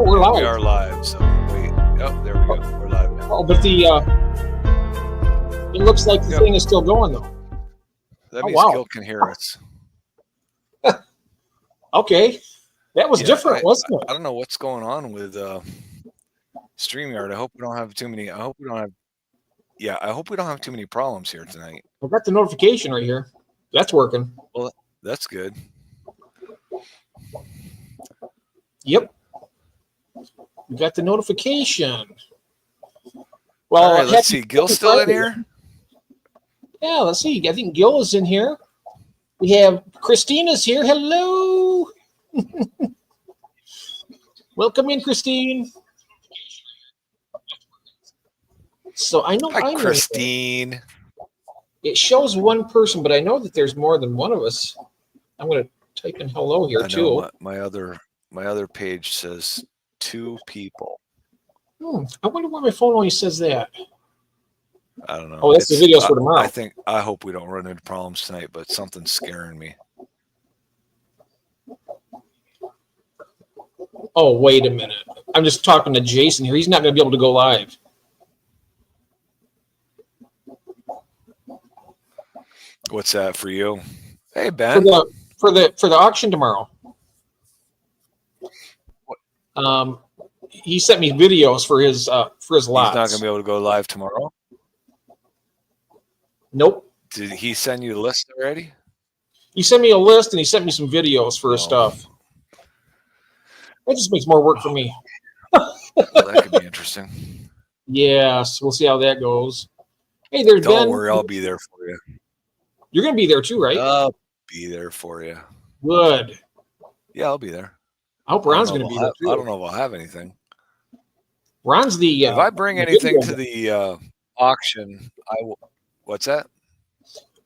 we're live. We are live. So wait. Oh, there we go. We're live now. Oh, but it looks like the thing is still going though. That means Gil can hear us. Okay, that was different, wasn't it? I don't know what's going on with StreamYard. I hope we don't have too many. I hope we don't have too many problems here tonight. I got the notification right here. That's working. Well, that's good. Yep. We got the notification. Well, all right, let's see. Gil's still in here? Yeah, let's see. I think Gil is in here. We have Christina's here. Hello. Welcome in, Christine. So I know Hi, Christine. It shows one person, but I know that there's more than one of us. I'm going to type in hello here too. My other page says 2 people. I wonder why my phone only says that. I don't know. Oh, that's the videos for tomorrow. I hope we don't run into problems tonight, but something's scaring me. Oh, wait a minute. I'm just talking to Jason here. He's not going to be able to go live. What's that for you? Hey, Ben. For the auction tomorrow. He sent me videos for his lots. He's not going to be able to go live tomorrow? Nope. Did he send you the list already? He sent me a list and he sent me some videos for his stuff. That just makes more work for me. Well, that could be interesting. Yes, we'll see how that goes. Hey, there's Ben. Don't worry, I'll be there for you. You're going to be there too, right? I'll be there for you. Good. Yeah, I'll be there. I hope Ron's going to be there too. I don't know if I'll have anything. Ron's the. If I bring anything to the auction, I will. What's that?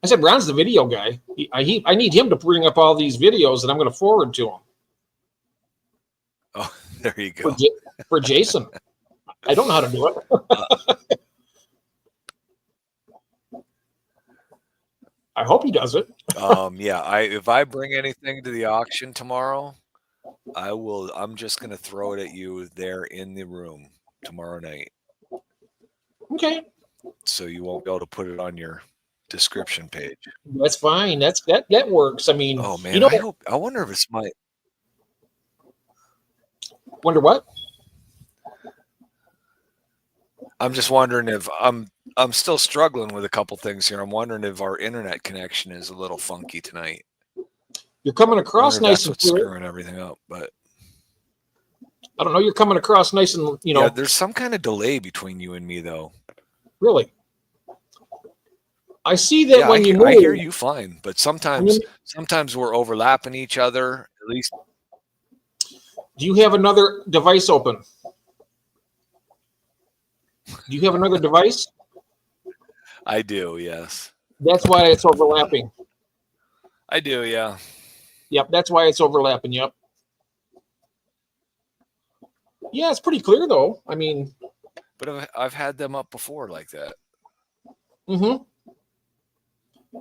I said Ron's the video guy. I need him to bring up all these videos that I'm going to forward to him. Oh, there you go. For Jason. I don't know how to do it. I hope he does it. Yeah. If I bring anything to the auction tomorrow, I will. I'm just going to throw it at you there in the room tomorrow night. Okay. So you won't be able to put it on your description page. That's fine. That works. I mean, oh man, I wonder if it's my. Wonder what? I'm just wondering if I'm still struggling with a couple things here. I'm wondering if our internet connection is a little funky tonight. You're coming across nice and clear. Screwing everything up, but I don't know. You're coming across nice and Yeah, there's some kind of delay between you and me, though. Really? I see that when you move. I hear you fine, but sometimes we're overlapping each other. At least. Do you have another device open? Do you have another device? I do, yes. That's why it's overlapping. I do, yeah. Yep, that's why it's overlapping. Yep. Yeah, it's pretty clear though. I mean, but I've had them up before like that. Mm-hmm.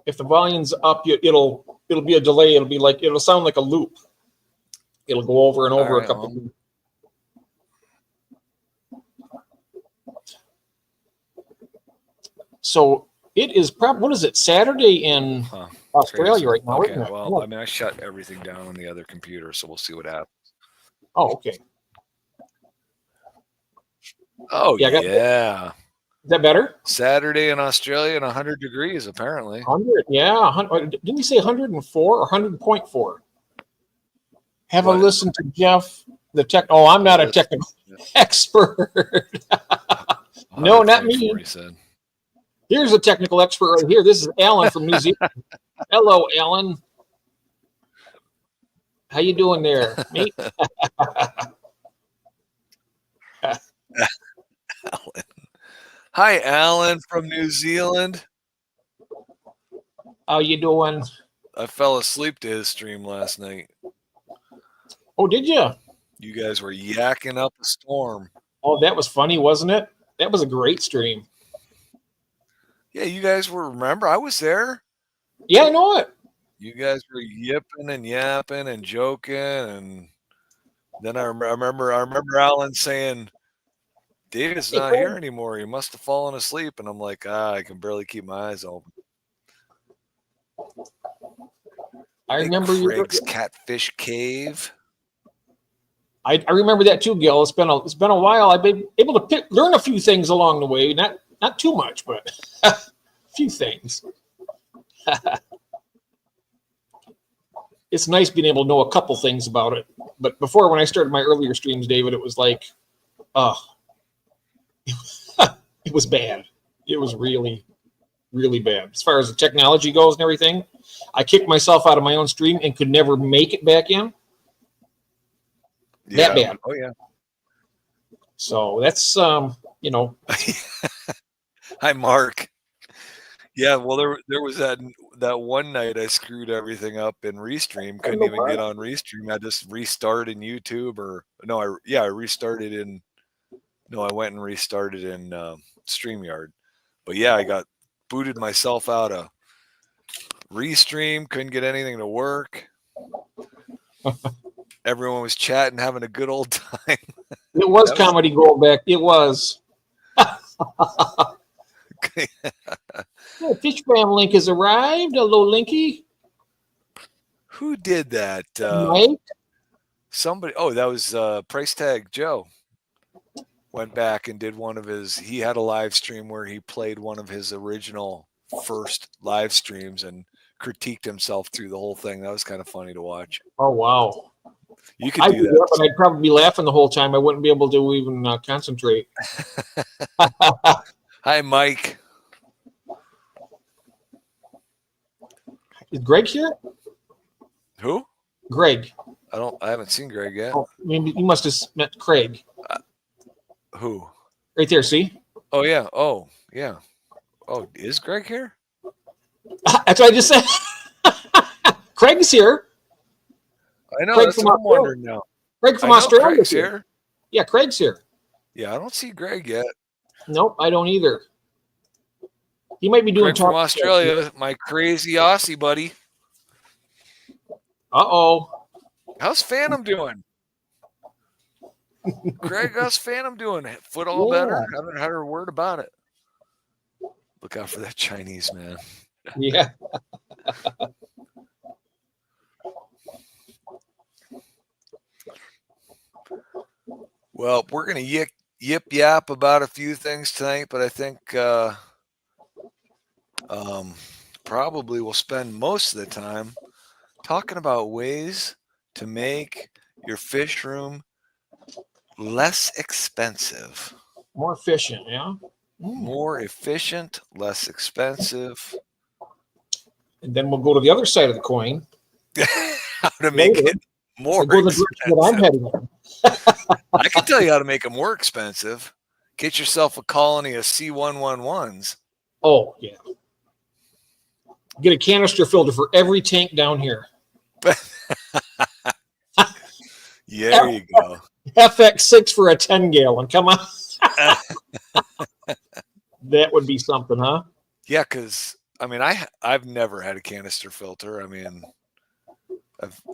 If the volume's up, it'll be a delay. It'll sound like a loop. It'll go over and over a couple. So it is probably, what is it, Saturday in Australia right now? Okay, well, I mean, I shut everything down on the other computer, so we'll see what happens. Oh, okay. Oh, yeah. Is that better? Saturday in Australia and 100 degrees, apparently. 100, yeah. Didn't he say 104 or 100.4? Have a listen to Jeff, the tech. Oh, I'm not a technical expert. No, not me. Here's a technical expert right here. This is Alan from New Zealand. Hello, Alan. How you doing there, mate? Alan. Hi, Alan from New Zealand. How you doing? I fell asleep to his stream last night. Oh, did you? You guys were yakking up a storm. Oh, that was funny, wasn't it? That was a great stream. Yeah, you guys were, remember, I was there. Yeah, I know it. You guys were yipping and yapping and joking and Then I remember Alan saying, David's Hey, not Craig. here anymore. He must have fallen asleep. And I'm like, I can barely keep my eyes open. I Hey, remember you. Craig's Catfish Cave. I remember that too, Gil. It's been a while. I've been able to learn a few things along the way. Not too much, but a few things. It's nice being able to know a couple things about it. But before, when I started my earlier streams, David, it was like, it was bad. It was really, really bad. As far as the technology goes and everything, I kicked myself out of my own stream and could never make it back in. Yeah. That bad. Oh, yeah. So that's, Hi, Mark. Yeah, well, there was that one night I screwed everything up in Restream. Couldn't even get on Restream. I just restarted in YouTube, I restarted in. No, I went and restarted in StreamYard. But yeah, I got booted myself out of Restream. Couldn't get anything to work. Everyone was chatting, having a good old time. It was comedy gold back. It was. Oh, Fish Fam link has arrived. Hello, Linky. Who did that? Mike? Somebody. Oh, that was Price Tag Joe. Went back and did one of his. He had a live stream where he played one of his original first live streams and critiqued himself through the whole thing. That was kind of funny to watch. Oh, wow. You could do that. But I'd probably be laughing the whole time. I wouldn't be able to even concentrate. Hi, Mike. Is Greg here? Who? Greg. I haven't seen Greg yet. Oh, maybe you must have met Craig. Who? Right there, see? Oh, yeah. Oh, yeah. Oh, is Greg here? That's what I just said. Craig's here. I know. Craig That's from what I'm Australia. wondering now. Craig from Australia. Craig's here. Yeah, Craig's here. Yeah, I don't see Greg yet. Nope, I don't either. He might be doing Greg from Australia, my crazy Aussie buddy. Uh-oh. How's Phantom doing? Greg, how's Phantom doing? Foot all better? Haven't heard a word about it. Look out for that Chinese man. Yeah. Well, we're going to yip yap about a few things tonight, but I think probably we'll spend most of the time talking about ways to make your fish room less expensive. More efficient, yeah? More efficient, less expensive. And then we'll go to the other side of the coin. How to make it more expensive. That I'm heading in. I can tell you how to make it more expensive. Get yourself a colony of C111s. Oh, yeah. Get a canister filter for every tank down here. Yeah, there you go. FX6 for a 10-gallon. Come on. That would be something, huh? Yeah, because I mean, I've never had a canister filter. I mean,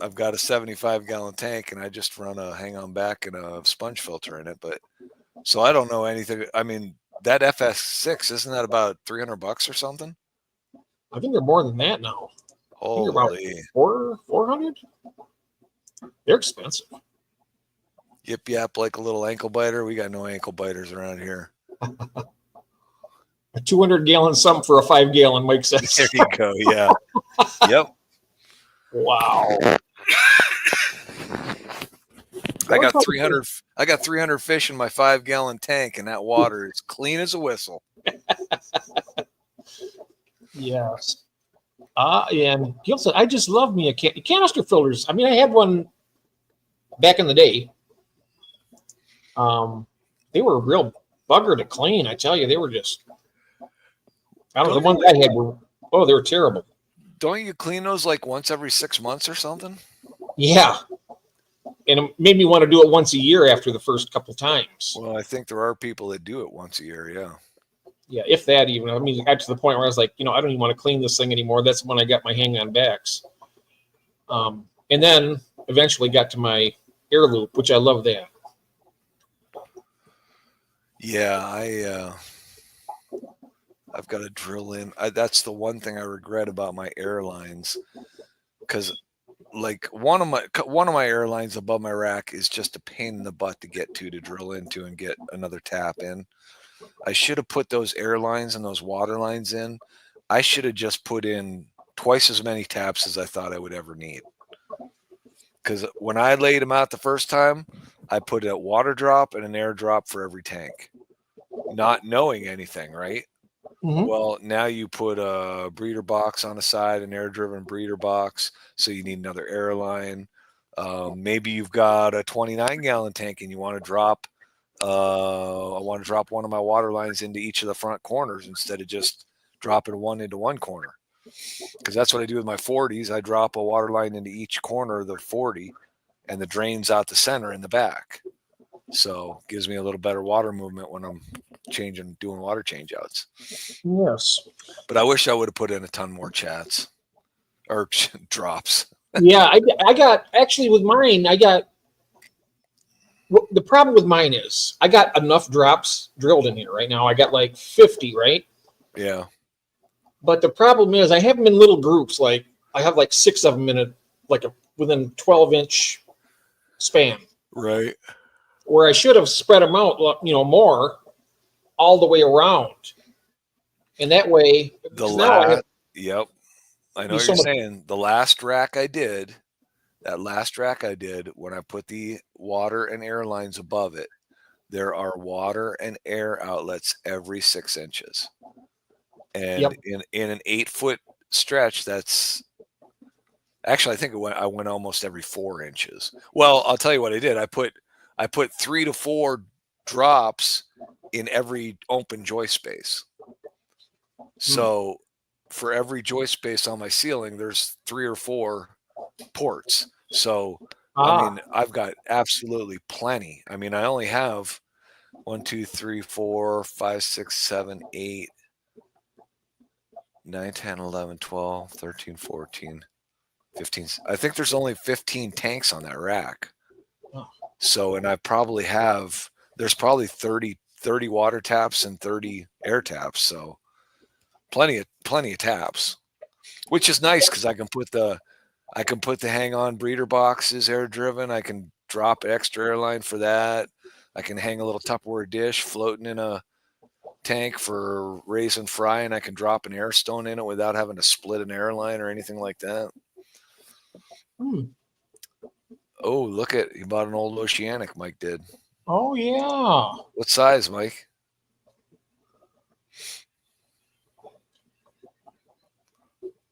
I've got a 75-gallon tank, and I just run a hang-on back and a sponge filter in it. But so I don't know anything. I mean, that FS6 isn't that about $300 or something? I think they're more than that now. Holy, about 400. They're expensive. Yip yap like a little ankle biter. We got no ankle biters around here. A 200-gallon sump for a 5-gallon, Mike says. There you go. Yeah. Yep. Wow. I got 300. I got 300 fish in my 5-gallon tank, and that water is clean as a whistle. Yes. And Gil said, I just love me a canister filters. I mean, I had one back in the day. They were a real bugger to clean. I tell you, they were just, I don't know, the ones I had were, they were terrible. Don't you clean those like once every 6 months or something? Yeah. And it made me want to do it once a year after the first couple times. Well, I think there are people that do it once a year. Yeah. Yeah, if that even. I mean, I got to the point where I was like, I don't even want to clean this thing anymore. That's when I got my hang-on backs. And then eventually got to my air loop, which I love that. Yeah, I've got to drill in. That's the one thing I regret about my airlines, because like one of my airlines above my rack is just a pain in the butt to get to drill into and get another tap in. I should have put those airlines and those water lines in. I should have just put in twice as many taps as I thought I would ever need. Because when I laid them out the first time, I put a water drop and an air drop for every tank, not knowing anything, right? Mm-hmm. Well, now you put a breeder box on the side, an air-driven breeder box, so you need another airline. Maybe you've got a 29-gallon tank and you want to drop. I want to drop one of my water lines into each of the front corners instead of just dropping one into one corner. Because that's what I do with my 40s. I drop a water line into each corner of the 40, and the drain's out the center in the back. So it gives me a little better water movement when I'm doing water changeouts. Yes. But I wish I would have put in a ton more chats or drops. Yeah, I got, actually with mine, the problem with mine is I got enough drops drilled in here right now. I got like 50, right? Yeah. But the problem is I have them in little groups. Like I have like 6 of them in within 12-inch span. Right. Where I should have spread them out, more all the way around. And that way, yep. I know what you're saying. The last rack I did, when I put the water and air lines above it, there are water and air outlets every 6 inches. And in an 8-foot stretch, that's actually, I think I went almost every 4 inches. Well, I'll tell you what I did. I put 3 to 4 drops in every open joist space. So for every joist space on my ceiling, there's 3 or 4 ports. So, I mean, I've got absolutely plenty. I mean, I only have 1, 2, 3, 4, 5, 6, 7, 8, 9, 10, 11, 12, 13, 14, 15. I think there's only 15 tanks on that rack. So, and there's probably 30 water taps and 30 air taps. So plenty of taps, which is nice because I can put the hang on breeder boxes air driven. I can drop extra airline for that. I can hang a little Tupperware dish floating in a tank for raise and fry, and I can drop an air stone in it without having to split an airline or anything like that. Oh, look at, he bought an old Oceanic, Mike did. Oh, yeah. What size, Mike?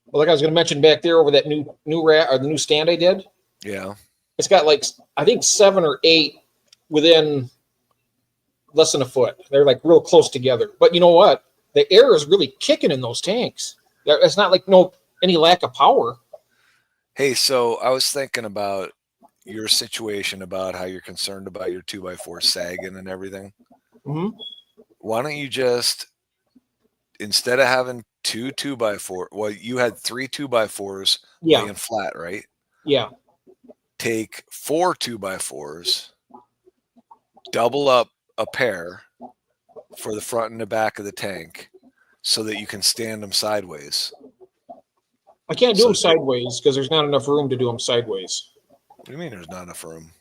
Well, like I was going to mention back there over that new rack or the new stand I did. Yeah. It's got like, I think 7 or 8 within less than a foot. They're like real close together. But you know what? The air is really kicking in those tanks. It's not like any lack of power. Hey, so I was thinking about your situation, about how you're concerned about your 2x4 sagging and everything. Mm-hmm. Why don't you just, instead of having 2 2x4, well, you had 3 2x4s laying flat, right? Yeah. Take 4 2x4s, double up a pair for the front and the back of the tank so that you can stand them sideways. I can't do them sideways because there's not enough room to do them sideways. What do you mean there's not enough room?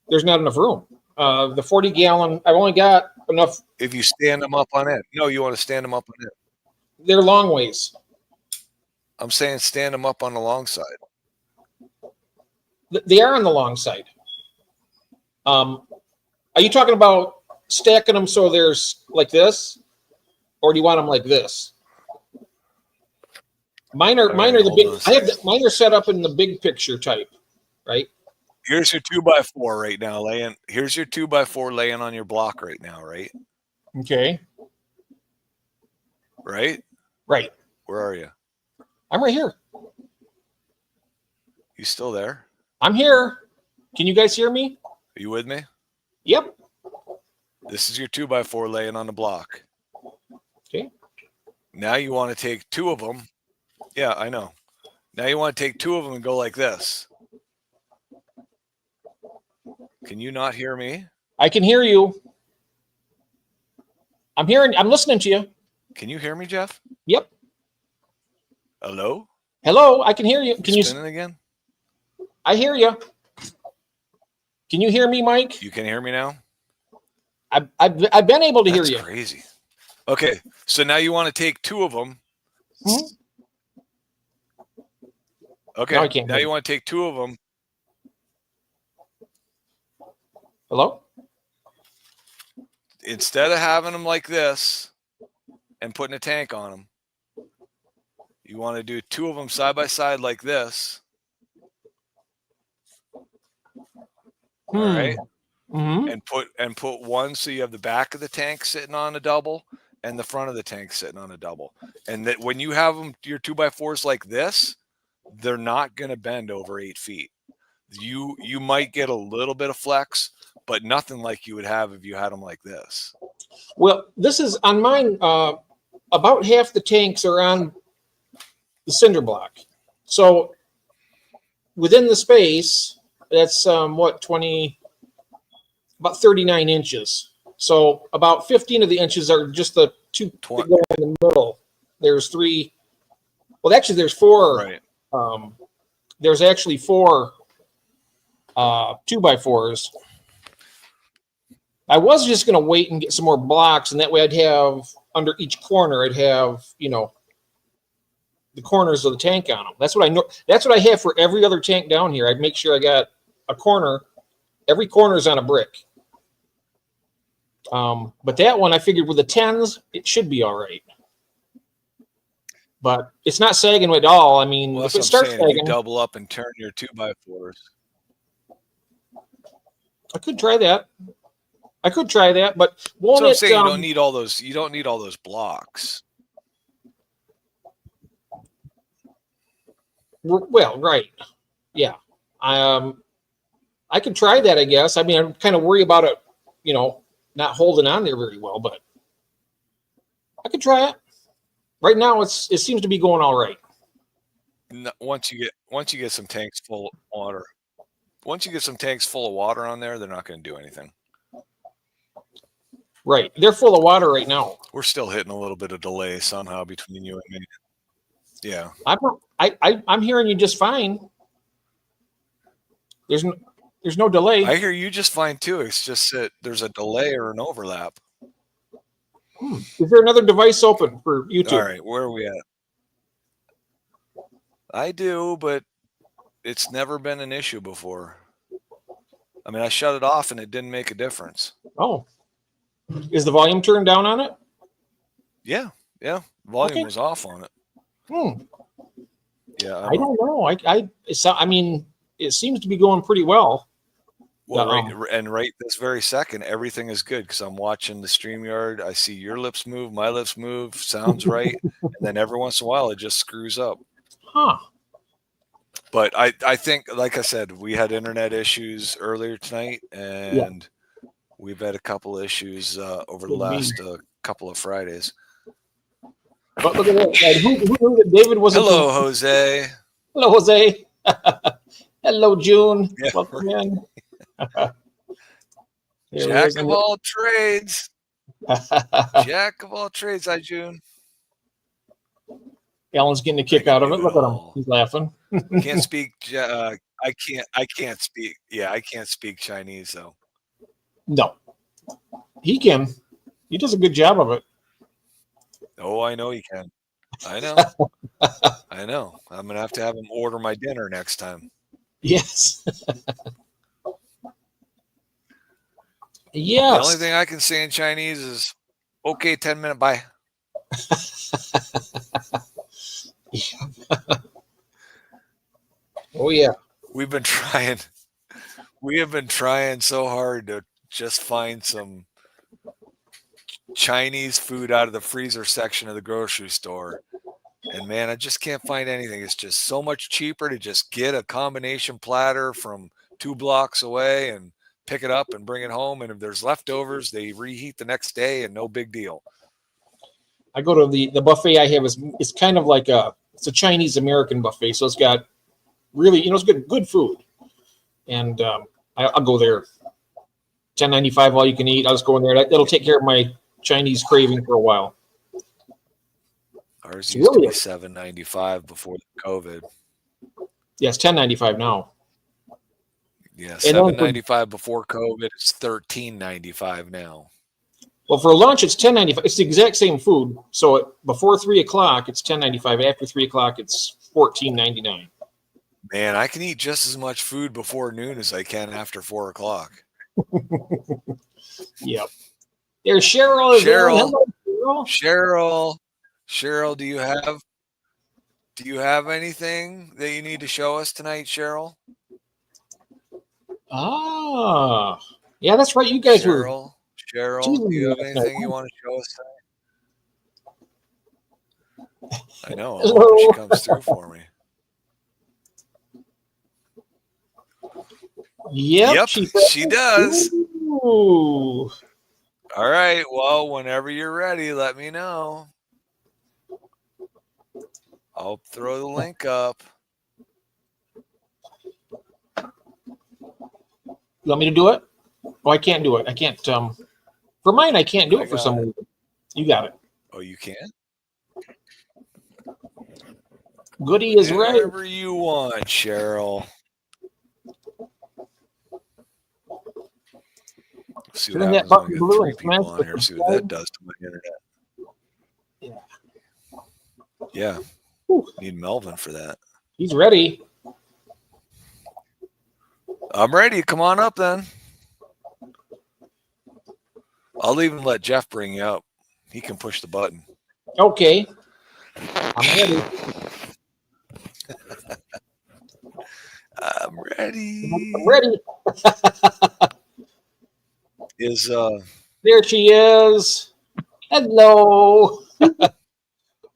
There's not enough room. The 40-gallon, I've only got enough. If you stand them up on it. No, you want to stand them up on it. They're long ways. I'm saying stand them up on the long side. They are on the long side. Are you talking about stacking them so there's like this? Or do you want them like this? Mine are the big. Mine are set up in the big picture type, right? Here's your 2x4 right now laying. Here's your 2x4 laying on your block right now, right? Okay. Right? Right. Where are you? I'm right here. You still there? I'm here. Can you guys hear me? Are you with me? Yep. This is your 2x4 laying on the block. Okay. Now you want to take 2 of them. Yeah, I know. Now you want to take 2 of them and go like this. Can you not hear me? I can hear you. I'm listening to you. Can you hear me, Jeff? Yep. Hello? Hello, I can hear you. Can you spinning again? I hear you. Can you hear me, Mike? You can hear me now? I've been able to hear you. That's crazy. Okay, so now you want to take two of them. Hmm? Okay, Now I can't now hear you you. want to take two of them. Hello? Instead of having them like this and putting a tank on them, you want to do two of them side by side like this. All right. Mm-hmm. And put one so you have the back of the tank sitting on a double and the front of the tank sitting on a double. And that when you have them, your 2x4s like this, they're not going to bend over 8 feet. You might get a little bit of flex, but nothing like you would have if you had them like this. Well, this is on mine. About half the tanks are on the cinder block. So within the space, that's what, 20, about 39 inches. So about 15 of the inches are just the two that go in the middle. There's three. Well, actually, there's four. Right. There's actually four 2x4s. I was just going to wait and get some more blocks, and that way I'd have under each corner, I'd have, the corners of the tank on them. That's what I know. That's what I have for every other tank down here. I'd make sure I got a corner. Every corner is on a brick. But that one, I figured with the 10s, it should be all right. But it's not sagging at all. I mean, Well, if it starts if sagging, you double up and turn your 2x4s. I could try that. But won't So I'm it? saying you don't need all those. You don't need all those blocks. Well, right. Yeah. I could try that, I guess. I mean, I'm kind of worried about it, not holding on there very well, but I could try it. Right now, it seems to be going all right. Once you get some tanks full of water, on there, they're not going to do anything. Right. They're full of water right now. We're still hitting a little bit of delay somehow between you and me. Yeah. I'm hearing you just fine. There's no delay. I hear you just fine too. It's just that there's a delay or an overlap. Is there another device open for YouTube? All right, where are we at? I do, but it's never been an issue before. I mean, I shut it off and it didn't make a difference. Oh. Is the volume turned down on it? Yeah. Volume was off on it. Yeah. I don't know. I mean, it seems to be going pretty well. Well, right this very second, everything is good because I'm watching the StreamYard. I see your lips move, my lips move, sounds right, and then every once in a while it just screws up. Huh. But I think, like I said, we had internet issues earlier tonight, and we've had a couple issues over the last couple of Fridays. But look at that. Who knew that David wasn't? Hello, Jose. Hello, Jose. Hello, June. Yeah, Welcome in. Jack of all trades. Jack of all trades, hi, June. Alan's getting a kick out of it. Look at him. He's laughing. Can't speak. I can't speak. Yeah, I can't speak Chinese, though. No. He can. He does a good job of it. Oh, I know he can. I know. I know. I'm going to have him order my dinner next time. Yes. Yes. The only thing I can say in Chinese is, okay, 10-minute, bye. Oh, yeah. We have been trying so hard to just find some Chinese food out of the freezer section of the grocery store. And man, I just can't find anything. It's just so much cheaper to just get a combination platter from 2 blocks away and pick it up and bring it home. And if there's leftovers, they reheat the next day and no big deal. I go to the buffet I have is kind of like it's a Chinese American buffet. So it's got really, it's good food. And I'll go there $10.95 all you can eat. I'll just go in there. That'll take care of my Chinese craving for a while. Ours It's used to really be $7.95 before COVID. Yeah, it's $10.95 now. Yeah, And then $7.95 before COVID. It's $13.95 now. Well, for lunch, it's $10.95. It's the exact same food. So before 3 o'clock, it's $10.95. After 3 o'clock, it's $14.99. Man, I can eat just as much food before noon as I can after 4 o'clock. Yep. There's Cheryl. Cheryl. Hello, Cheryl, do you have anything that you need to show us tonight, Cheryl? Ah, yeah, that's right. You guys were. Cheryl, teasing do you me have last anything night. you want to show us tonight? I know. I'm Hello. hoping she comes through for me. Yep, she does. Ooh. All right. Well, whenever you're ready, let me know. I'll throw the link up. You want me to do it? Oh, I can't do it. I can't. For mine, I can't do it for some reason. You got it. Oh, you can? Goody is right. Whatever you want, Cheryl. See what Turn that happens when we button get blue 3 and people smash on the here. See what that does to my internet. Yeah. Whew. Need Melvin for that. He's ready. I'm ready. Come on up then. I'll even let Jeff bring you up. He can push the button. Okay. I'm ready. I'm ready. I'm ready. There she is. Hello.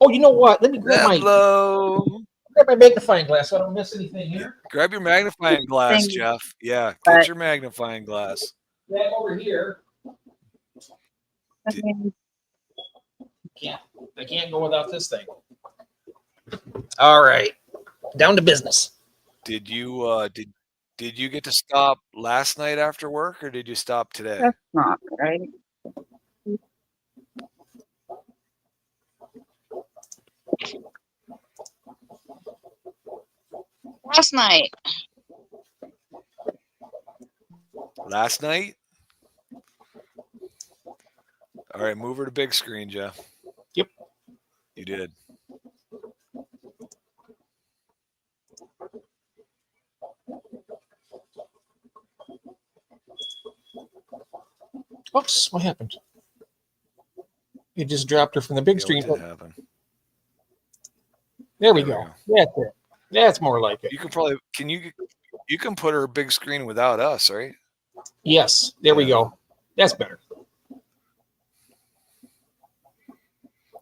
Oh, you know what? Let me grab my magnifying glass so I don't miss anything here. Grab your magnifying glass, Jeff. Yeah, get your magnifying glass. That over here. I can't go without this thing. All right. Down to business. Did you did you get to stop last night after work, or did you stop today? That's not right. Last night. Last night? All right, move her to big screen, Jeff. Yep. You did. Oops, what happened? It just dropped her from the big screen. What did happen? There we go. That's it. That's more like it. You can probably you can put her big screen without us, right? Yes. There we go. That's better.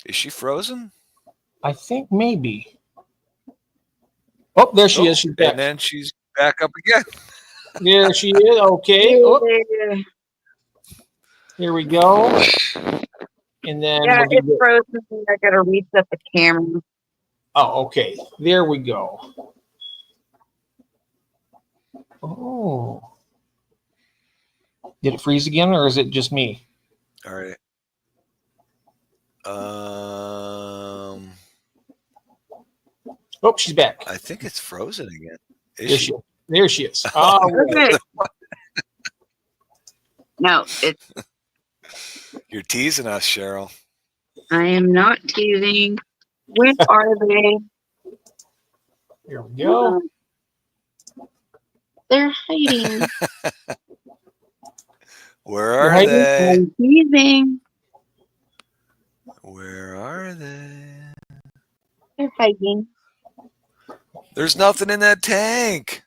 Is she frozen? I think maybe. Oh, there she is. She's back. And then she's back up again. There she is. Okay. Oh. Here we go. And then it's frozen. I gotta reset the camera. Oh, okay. There we go. Oh. Did it freeze again, or is it just me? All right. Oh, she's back. I think it's frozen again. There she is. Oh, okay. No, it's. You're teasing us, Cheryl. I am not teasing. Where are they? Here we go. They're hiding. Where are they? I'm teasing. Where are they? They're hiding. There's nothing in that tank.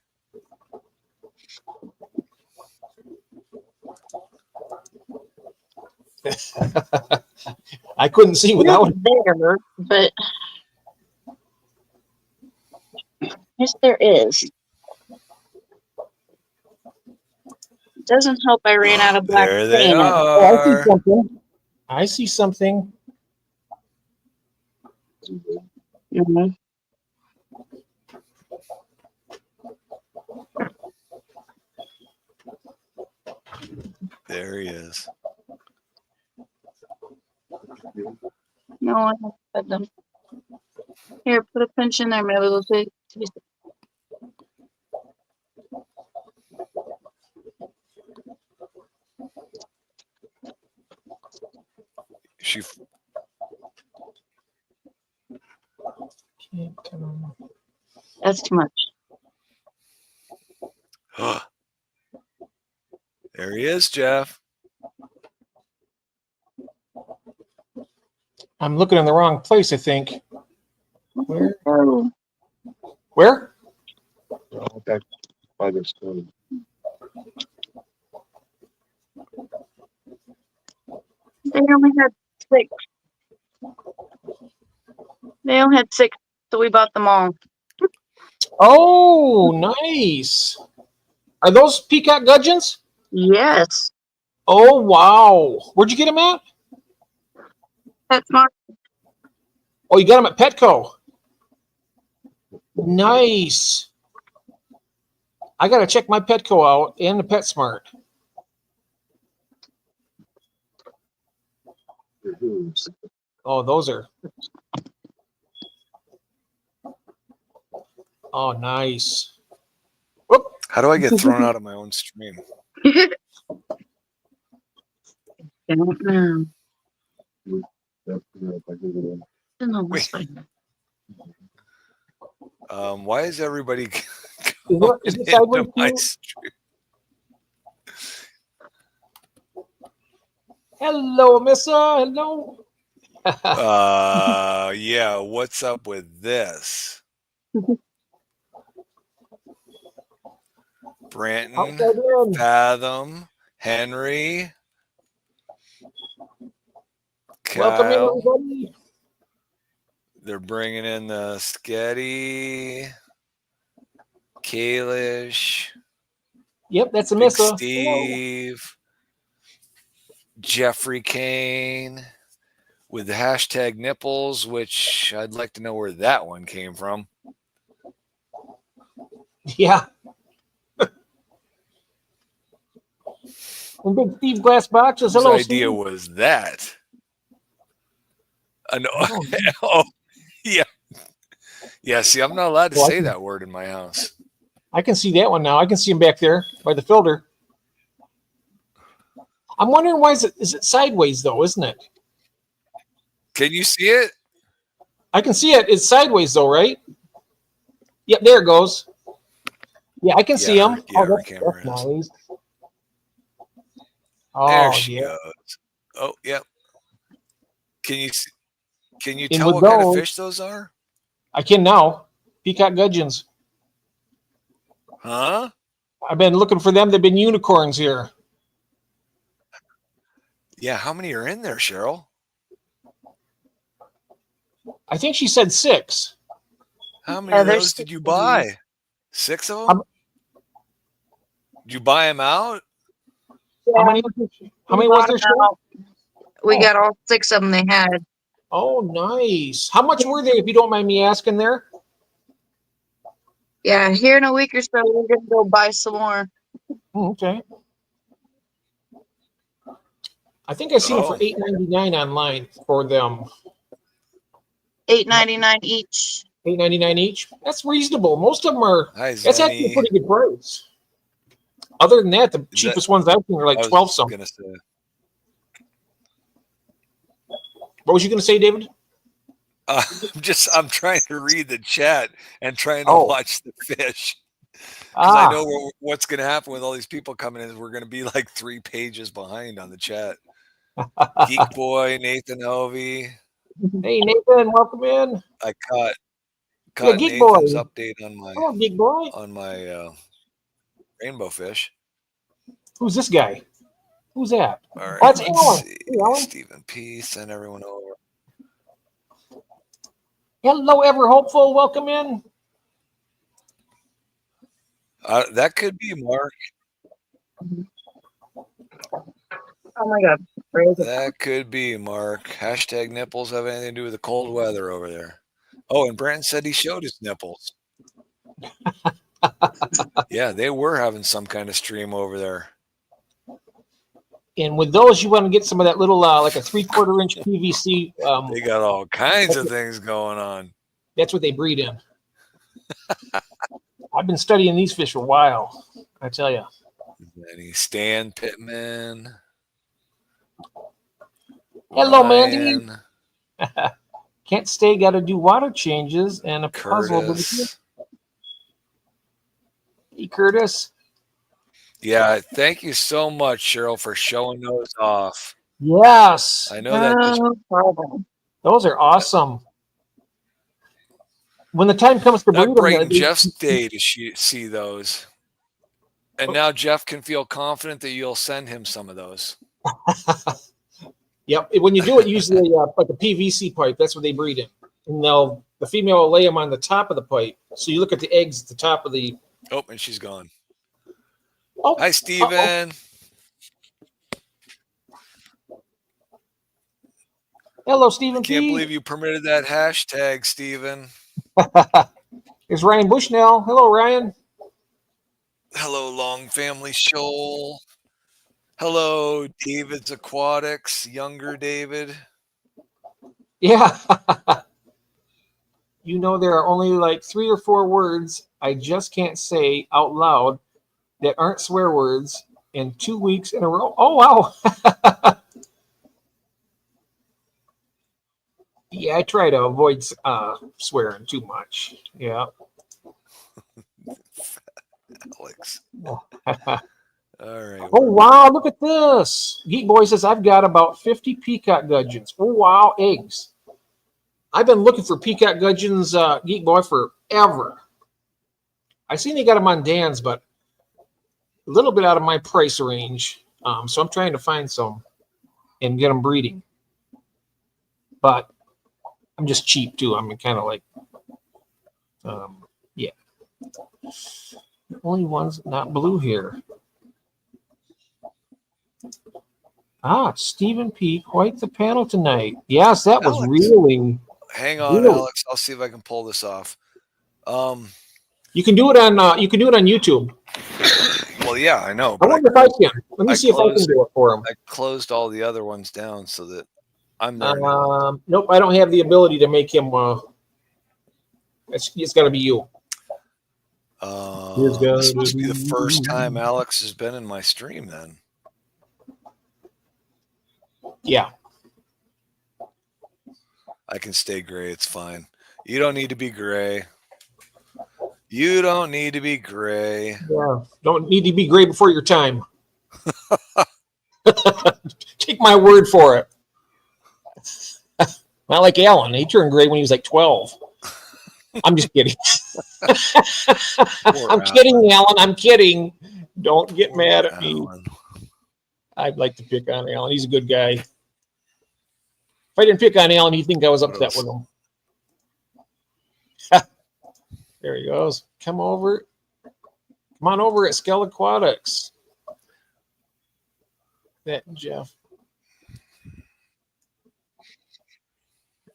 I couldn't see without it. There, but yes, there is. It doesn't help I ran out of black There they paint. are. I see something. Mm-hmm. There he is. No, I haven't fed them. Here, put a pinch in there, my little pig. She Can't come. That's too much. there he is, Jeff. I'm looking in the wrong place, I think. Where? Oh, Where? Okay. By this one. they only had 6. They only had 6, so we bought them all. Oh, nice. Are those peacock gudgeons? Yes. Oh, wow. Where'd you get them at? That's smart. Oh, you got them at Petco. Nice. I got to check my Petco out and the PetSmart. Oh, those are. Oh, nice. Whoop. How do I get thrown out of my own stream? Don't know. That's, if I can get in. Don't know Wait. what's fine. Why is everybody Is going it sideways into my view? stream? Hello, Missa. Hello. Yeah, what's up with this? Branton, Outside in. Fathom, Henry, Welcome in, Kyle. everybody. They're bringing in the Sketty, Kalish, Yep, that's a Big Missa. Steve, Jeffrey Kane with the hashtag nipples, which I'd like to know where that one came from. Yeah. And Big Steve Glass Boxes. Whose Hello, idea Steve. was that? No. Oh, Oh, yeah. Yeah, see, I'm not allowed to Well, I say can- that word in my house. I can see that one now. I can see him back there by the filter. I'm wondering why is it sideways though, isn't it? Can you see it? I can see it. It's sideways though, right? Yep, there it goes. Yeah, I can see Yeah, him. her- yeah, her that's camera is. nice. There Oh, she yeah. goes. Oh, yep. Can you see, can you In tell with what kind of those. fish those are? I can now. Peacock gudgeons. Huh? I've been looking for them. They've been unicorns here. Yeah, how many are in there, Cheryl? I think she said 6. How many of there's those did you 6 of buy? 6 of them? Did you buy them out? How many? How many was there? Cheryl? We Oh. got all 6 of them they had. Oh, nice. How much were they, if you don't mind me asking there? Yeah, here in a week or so, we're going to go buy some more. Okay. I think I seen them Oh. for $8.99 online for them. $8.99 each. $8.99 each. That's reasonable. Most of them are. Hi, That's actually a Zenny. pretty good price. Other than that, the that- cheapest ones I've seen are like I was 12 something. gonna say. What was you going to say, David? I'm trying to read the chat and trying to Oh. watch the fish. Because I Ah, know what's going to happen with all these people coming in is we're going to be like 3 pages behind on the chat. Geek Boy, Nathan Hovey. hey Nathan, welcome in. I caught Geek Nathan's Boy. update on my Hello, Geek Boy. rainbow fish. Who's this guy? Who's that? All right, Oh, it's let's Alan. see. Hey, Alan. Stephen P. Send everyone over. Hello, Ever Hopeful. Welcome in. That could be Mark. Oh my God. That could be Mark. Hashtag nipples have anything to do with the cold weather over there. Oh, and Brandon said he showed his nipples. Yeah, they were having some kind of stream over there. And with those, you want to get some of that little, like a 3/4 inch PVC. They got all kinds of things going on. That's what they breed in. I've been studying these fish for a while. I tell you. Any Stan Pittman. Hello, Mandy. Ryan, Can't stay. Got to do water changes and a puzzle. Curtis. Hey, Curtis. Yeah, thank you so much, Cheryl, for showing those off. Yes. I know that No problem. Those are awesome. When the time comes to breed that them, brightened Jeff's day to see those. And now Jeff can feel confident that you'll send him some of those. Yep. When you do it, usually like a PVC pipe, that's what they breed in. And the female will lay them on the top of the pipe. So you look at the eggs at the top of the. Oh, and she's gone. Oh, Hi, Steven. Hello, Stephen. Can't believe you permitted that hashtag, Steven. It's Ryan Bushnell. Hello, Ryan. Hello, Long Family Shoal. Hello, David's Aquatics, younger David. Yeah. You know, there are only like 3 or 4 words I just can't say out loud that aren't swear words in 2 weeks in a row. Oh, wow. Yeah, I try to avoid swearing too much. Yeah. Alex. Oh. All right. Oh, wow. Look at this. Geek Boy says, I've got about 50 peacock gudgeons. Oh, wow. Eggs. I've been looking for peacock gudgeons, Geek Boy, forever. I seen they got them on Dan's, but a little bit out of my price range. So I'm trying to find some and get them breeding. But I'm just cheap, too. I'm kind of like, yeah. The only one's not blue here. Stephen P. Quite the panel tonight. Yes, that was Alex. really. Hang on, Really? Alex. I'll see if I can pull this off. You can do it on. You can do it on YouTube. Well, yeah, I know. I But wonder if I can. Let me see if I can do it for him. I closed all the other ones down so that I'm there. Nope, I don't have the ability to make him. It's got to be you. This must be the first time Alex has been in my stream then. Yeah. I can stay gray. It's fine. You don't need to be gray. You don't need to be gray. Yeah. Don't need to be gray before your time. Take my word for it. Not like Alan. He turned gray when he was like 12. I'm just kidding. I'm kidding, Alan. I'm kidding. Don't get mad at me. I'd like to pick on Alan. He's a good guy. If I didn't pick on Alan, he'd think I was upset with him. There he goes. Come over. Come on over at Skell Aquatics. That Jeff.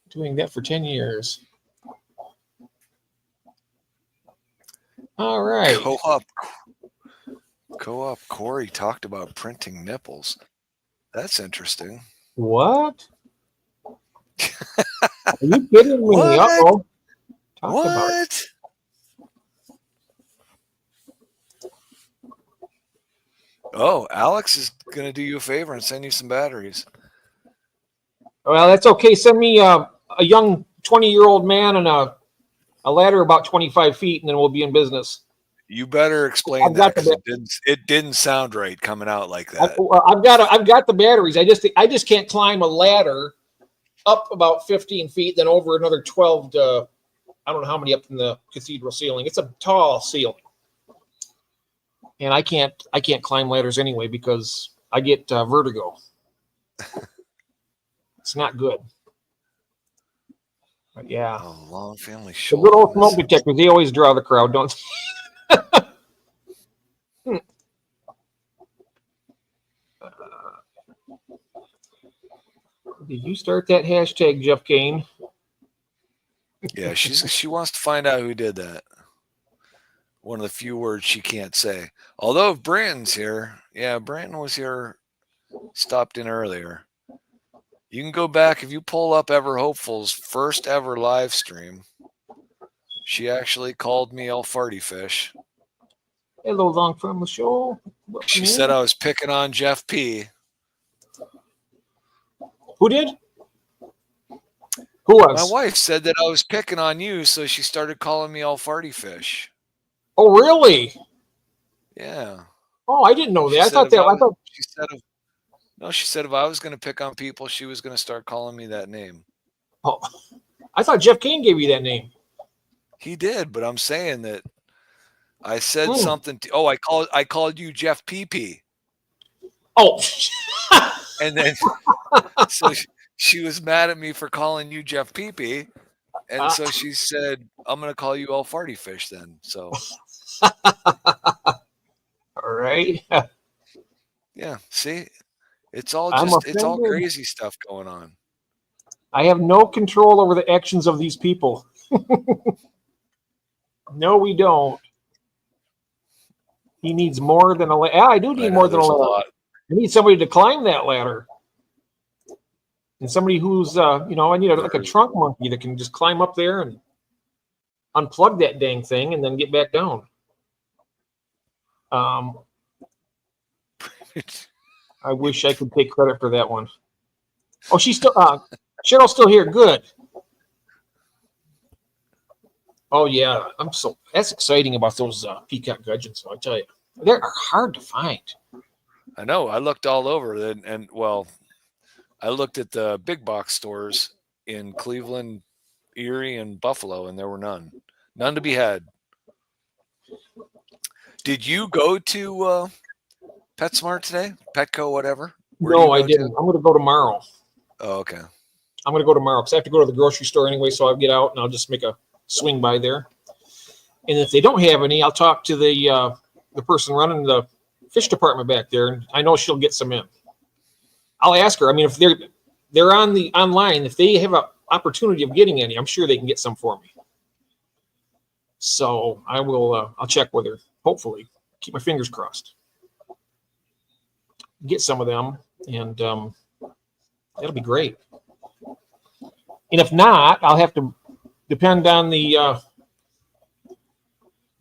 Doing that for 10 years. All right. Co-op Corey talked about printing nipples. That's interesting. What? Are you kidding me? What? Uh-oh. Talk What? about it. Oh, Alex is going to do you a favor and send you some batteries. Well, that's okay. Send me a young 20-year-old man and a ladder about 25 feet, and then we'll be in business. You better explain I've that got the because it didn't sound right coming out like that. I've got the batteries. I just can't climb a ladder up about 15 feet, then over another 12 to I don't know how many up in the cathedral ceiling. It's a tall ceiling, and I can't climb ladders anyway because I get vertigo. It's not good. But yeah, Oh, Long Family the Shoal. good old smoke detectors, they always draw the crowd, don't they? Did you start that hashtag, Jeff Kane? Yeah, she wants to find out who did that. One of the few words she can't say. Although if Brandon's here, yeah, Brandon was here stopped in earlier. You can go back if you pull up Ever Hopeful's first ever live stream. She actually called me El Farty Fish. Hello, long from the show. She said I was picking on Jeff P. Who did? Who was? My wife said that I was picking on you, so she started calling me El Farty Fish. Oh, really? Yeah. Oh, I didn't know that. I thought that. She said if I was going to pick on people, she was going to start calling me that name. Oh, I thought Jeff Kane gave you that name. He did, but I'm saying that I said something. I called you Jeff PP. Oh. And then so she was mad at me for calling you Jeff PP. And so she said, I'm going to call you El Farty Fish then. So. All right. Yeah. See, it's all crazy stuff going on. I have no control over the actions of these people. No, we don't. He needs more than a ladder. Yeah, I do need more than a ladder. I need somebody to climb that ladder. And somebody who's, I need like a trunk monkey that can just climb up there and unplug that dang thing and then get back down. I wish I could take credit for that one. Oh, she's still, Cheryl's still here. Good. Oh, yeah. That's exciting about those peacock gudgeons. So I tell you, they are hard to find. I know. I looked all over and I looked at the big box stores in Cleveland, Erie, and Buffalo, and there were none to be had. Did you go to PetSmart today? Petco, whatever? No, I didn't. I'm going to go tomorrow. Oh, okay. I'm going to go tomorrow because I have to go to the grocery store anyway, so I'll get out and I'll just make a swing by there. And if they don't have any, I'll talk to the person running the fish department back there, and I know she'll get some in. I'll ask her. I mean, if they're on the online, if they have an opportunity of getting any, I'm sure they can get some for me. So I will. I'll check with her. Hopefully, keep my fingers crossed. Get some of them, and that'll be great. And if not, I'll have to depend on the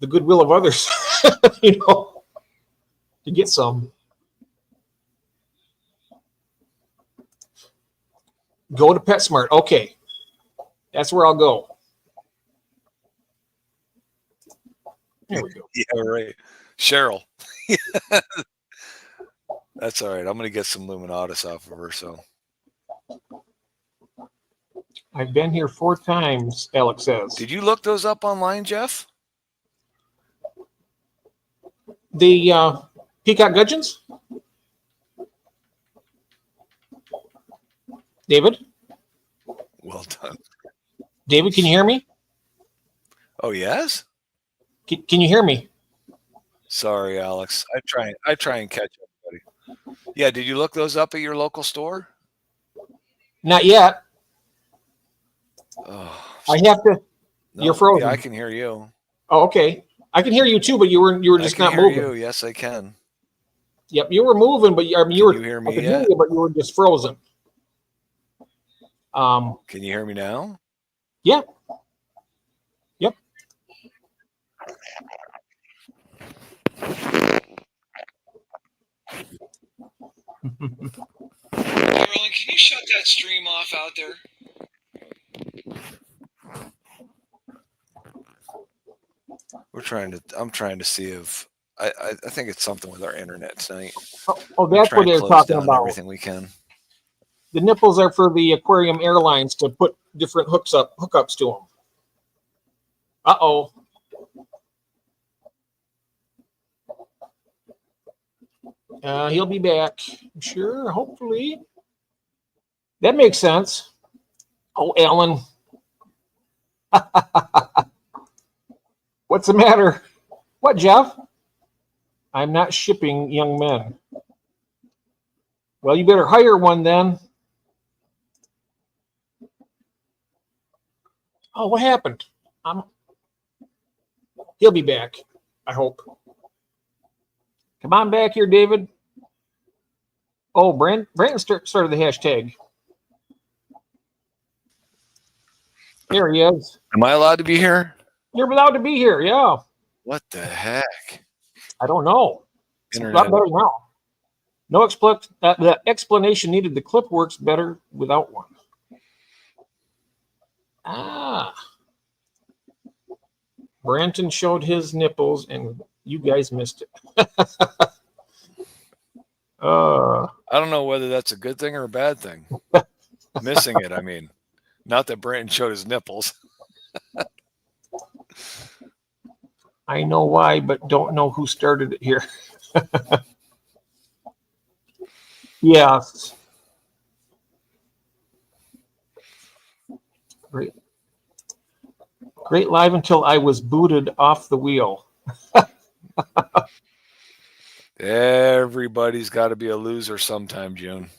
goodwill of others, to get some. Go to PetSmart. Okay. That's where I'll go. There we go. Yeah, right. Cheryl. That's all right. I'm going to get some Luminatus off of her, so. I've been here 4 times, Alex says. Did you look those up online, Jeff? The peacock gudgeons? David? Well done. David, can you hear me? Oh, yes? Can you hear me? Sorry, Alex. I try and catch up, buddy. Yeah, did you look those up at your local store? Not yet. Oh, I have to. no, You're frozen. Yeah, I can hear you. Oh, okay. I can hear you too, but you were just not moving. You. Yes, I can. Yep, you were moving, but you hear me I could yet? hear you, but you were just frozen. Can you hear me now? Yeah. Yep. Carolyn, can you shut that stream off out there? I'm trying to see if I think it's something with our internet tonight. Oh, that's what they're talking about. Everything we can. The nipples are for the aquarium airlines to put different hookups to them. Uh-oh. He'll be back. I'm sure, hopefully. That makes sense. Oh, Alan. What's the matter? What, Jeff? I'm not shipping young men. Well, you better hire one then. Oh, what happened? He'll be back, I hope. Come on back here, David. Oh, Brandon started the hashtag. Here he is. Am I allowed to be here? You're allowed to be here. Yeah. What the heck? I don't know. It's a lot Internet. better now. No the explanation needed. The clip works better without one. Branton showed his nipples, and you guys missed it. I don't know whether that's a good thing or a bad thing. Missing it, I mean. Not that Brandon showed his nipples. I know why, but don't know who started it here. Yes. Great. Great live until I was booted off the wheel. Everybody's got to be a loser sometime, June.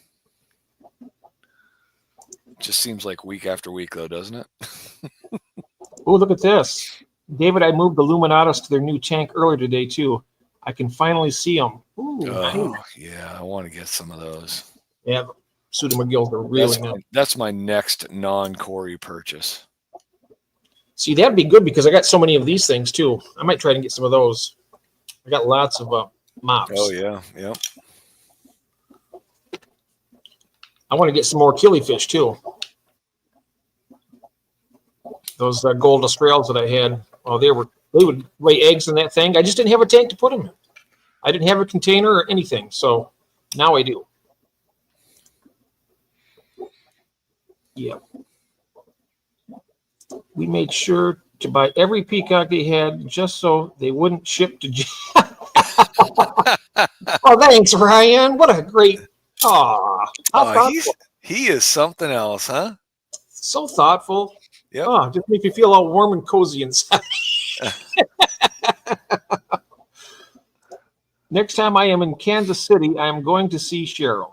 Just seems like week after week, though, doesn't it? Oh, look at this. David, I moved the Luminatus to their new tank earlier today, too. I can finally see them. Ooh, Oh, nice. yeah, I want to get some of those. Yeah, Suda McGill's are really nice. That's my next non-Corey purchase. See, that'd be good because I got so many of these things, too. I might try to get some of those. I got lots of mops. Oh, yeah, yeah. I want to get some more killifish, too. Those gold Australs that I had, well, they would lay eggs in that thing. I just didn't have a tank to put them in. I didn't have a container or anything, so now I do. Yeah. We made sure to buy every peacock they had just so they wouldn't ship to Oh, thanks, Ryan. What a great He is something else, huh? So thoughtful. Yep. Oh, just make you feel all warm and cozy inside. Next time I am in Kansas City, I am going to see Cheryl.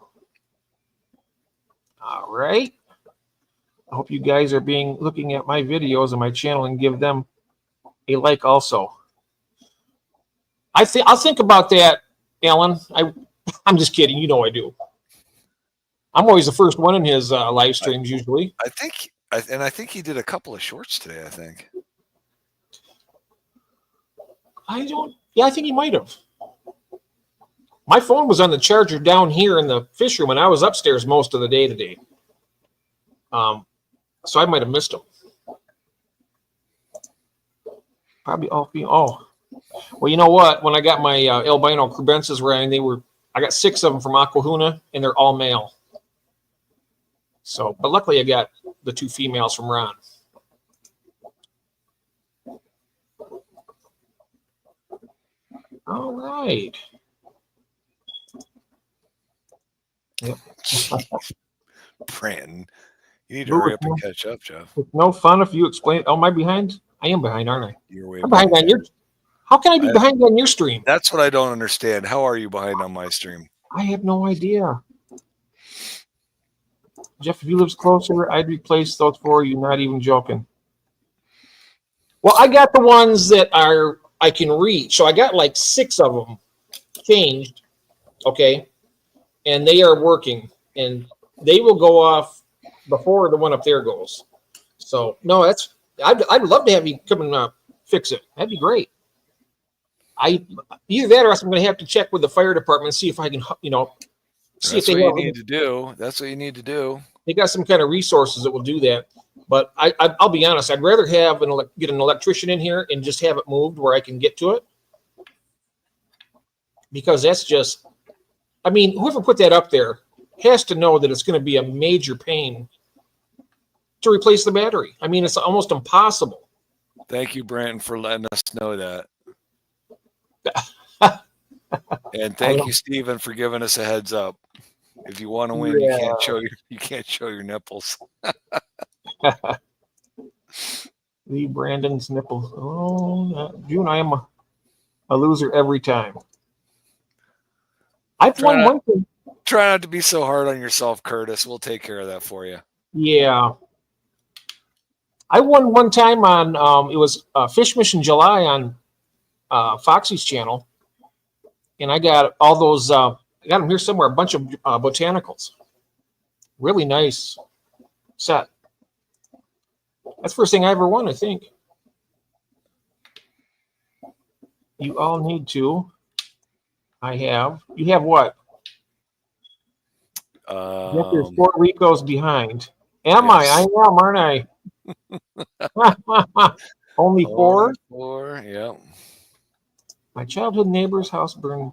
All right. I hope you guys are looking at my videos on my channel and give them a like also. I'll think about that, Alan. I'm just kidding. You know I do. I'm always the first one in his live streams usually. I think he did a couple of shorts today, I think. I think he might have. My phone was on the charger down here in the fish room, and I was upstairs most of the day today. So I might have missed him. Probably all female. Well, you know what? When I got my albino crebensis running, I got 6 of them from Aquahuna, and they're all male. So, but luckily I got the 2 females from Ron. All right. Yep. Brandon, you need to hurry up and catch up, Jeff. It's no fun if you explain. Oh, am I behind? I am behind, aren't I? You're way I'm behind on your. How can I be behind on your stream? That's what I don't understand. How are you behind on my stream? I have no idea. Jeff, if you lived closer, I'd replace those for you. Not even joking. Well, I got the ones that I can reach. So I got like 6 of them changed. Okay. And they are working. And they will go off before the one up there goes. So, no, I'd love to have you come and fix it. That'd be great. Either that or else I'm going to have to check with the fire department and see if I can, see if they That's what you need to do. That's what you need to do. They got some kind of resources that will do that. But I'll be honest, I'd rather have get an electrician in here and just have it moved where I can get to it. Because that's just, whoever put that up there has to know that it's going to be a major pain to replace the battery. It's almost impossible. Thank you, Brandon, for letting us know that. And thank you, Stephen, for giving us a heads up. If you want to win, you can't show your nipples. The Brandon's nipples. Oh, June, I am a loser every time. I've won one thing. Try not to be so hard on yourself, Curtis. We'll take care of that for you. Yeah. I won one time on, it was Fish Mission July on Foxy's channel. And I got all those I got them here somewhere. A bunch of botanicals. Really nice set. That's the first thing I ever won, I think. You all need to. I have. You have what? Yep, there's Puerto Rico's behind. Am Yes. I am, aren't I? Only four? Four, yeah. My childhood neighbor's house burned.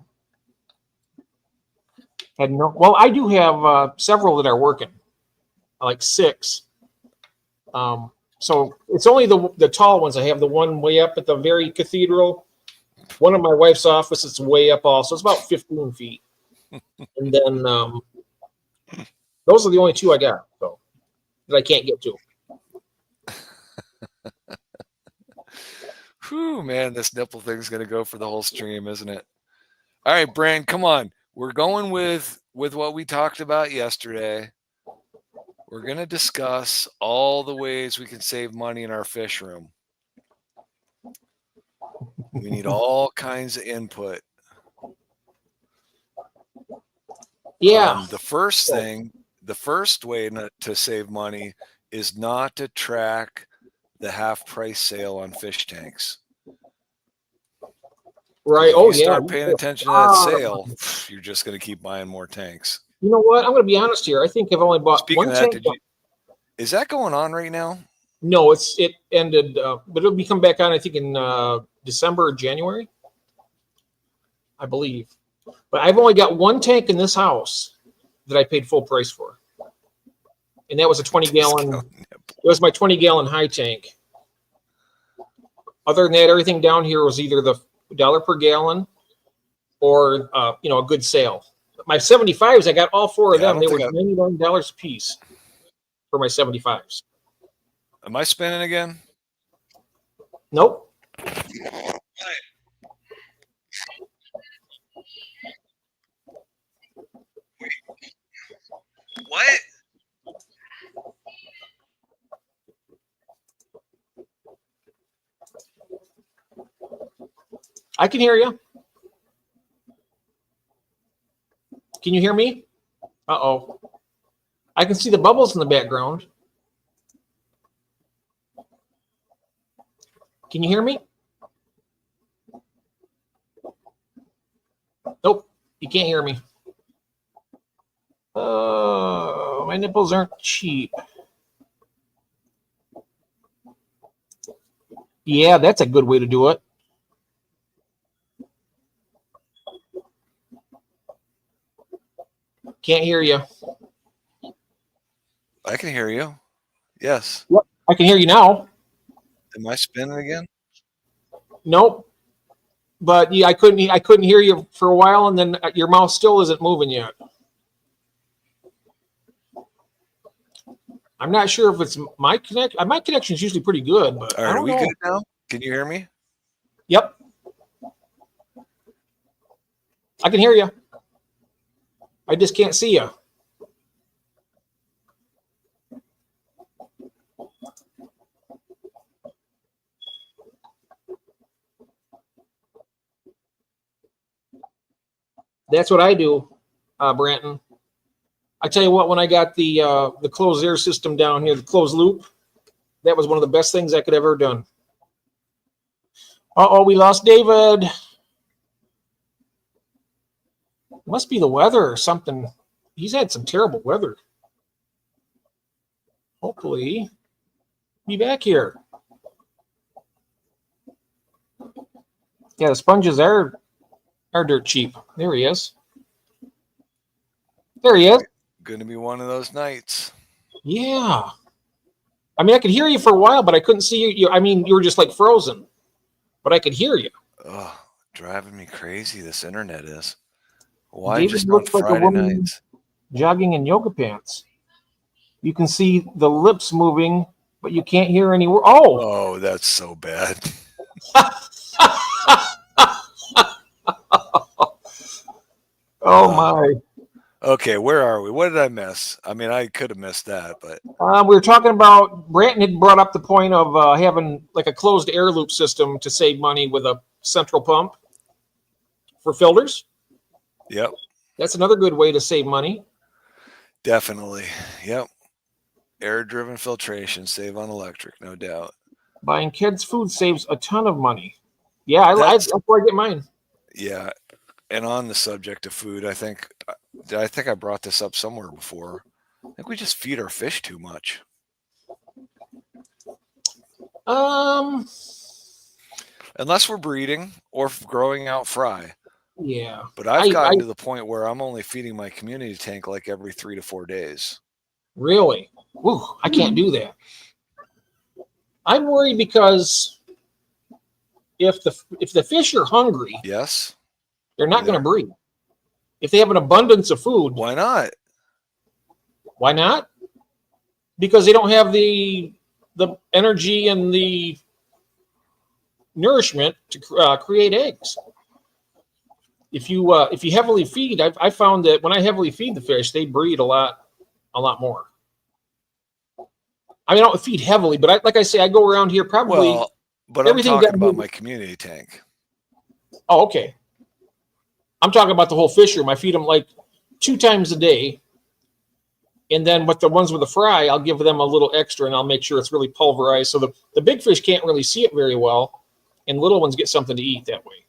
Had no. Well, I do have several that are working, like 6. So it's only the tall ones. I have the one way up at the very cathedral. One in my wife's office. It's way up also. It's about 15 feet. And then those are the only 2 I got. So that I can't get to. Whew, man, this nipple thing's gonna go for the whole stream, isn't it? All right, Brand, come on. We're going with what we talked about yesterday. We're gonna discuss all the ways we can save money in our fish room. We need all kinds of input. Yeah. The first way to save money is not to track the half price sale on fish tanks. Right. If Oh, you yeah. start paying attention to that sale, you're just going to keep buying more tanks. You know what? I'm going to be honest here. I think I've only bought Speaking one of that, tank. is that going on right now? No, it ended, but it'll be come back on, I think, in December or January, I believe. But I've only got one tank in this house that I paid full price for. And that was a 20-gallon. It was my 20-gallon high tank. Other than that, everything down here was either the $1 per gallon or a good sale. My 75s, I got all 4 of them. They were $99 a piece for my 75s. Am I spinning again? Nope. What? I can hear you. Can you hear me? Uh-oh. I can see the bubbles in the background. Can you hear me? Nope, you can't hear me. My nipples aren't cheap. Yeah, that's a good way to do it. Can't hear you. I can hear you. Yes. Yep, I can hear you now. Am I spinning again? Nope. But yeah, I couldn't hear you for a while, and then your mouth still isn't moving yet. I'm not sure if it's my connection. My connection is usually pretty good, but All I right, are don't we know. good now? Can you hear me? Yep. I can hear you. I just can't see you. That's what I do, Branton. I tell you what, when I got the closed air system down here, the closed loop, that was one of the best things I could ever done. Uh-oh, we lost David. Must be the weather or something. He's had some terrible weather. Hopefully, be back here. Yeah, the sponges are dirt cheap. There he is. There he is. Going to be one of those nights. Yeah. I mean, I could hear you for a while, but I couldn't see you. I mean, you were just like frozen, but I could hear you. Oh, driving me crazy. This internet is. Why David just on looks like a Friday woman nights? jogging in yoga pants. You can see the lips moving, but you can't hear any word. Oh. Oh, that's so bad. Oh my. Okay, where are we? What did I miss? I mean, I could have missed that, but We were talking about, Branton had brought up the point of having like a closed air loop system to save money with a central pump for filters. yep. That's another good way to save money. Definitely. Yep. Air-driven filtration, save on electric, no doubt. Buying kids' food saves a ton of money. Yeah, That's- that's where I get mine. Yeah. And on the subject of food, I think I brought this up somewhere before. I think we just feed our fish too much. Unless we're breeding or growing out fry. Yeah. But I've gotten to the point where I'm only feeding my community tank like every 3 to 4 days. Really? Ooh, I can't do that. I'm worried because if the fish are hungry, Yes. they're not going to breed. If they have an abundance of food, Why not? why not? Because they don't have the energy and the nourishment to create eggs. If you heavily feed, I found that when I heavily feed the fish, they breed a lot more. I mean, I don't feed heavily, but like I say, I go around here probably. Well, but I'm everything talking that- about my community tank. Oh, okay. I'm talking about the whole fish room. I feed them like 2 times a day. And then with the ones with the fry, I'll give them a little extra and I'll make sure it's really pulverized. So the big fish can't really see it very well. And little ones get something to eat that way.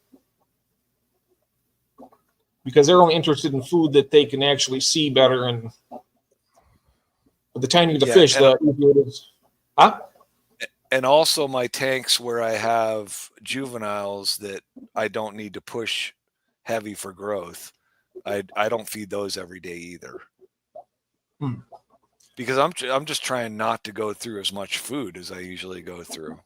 Because they're only interested in food that they can actually see better. And the tinier the fish, the easier it is. Huh? And also my tanks where I have juveniles that I don't need to push heavy for growth. I don't feed those every day either. Because I'm just trying not to go through as much food as I usually go through.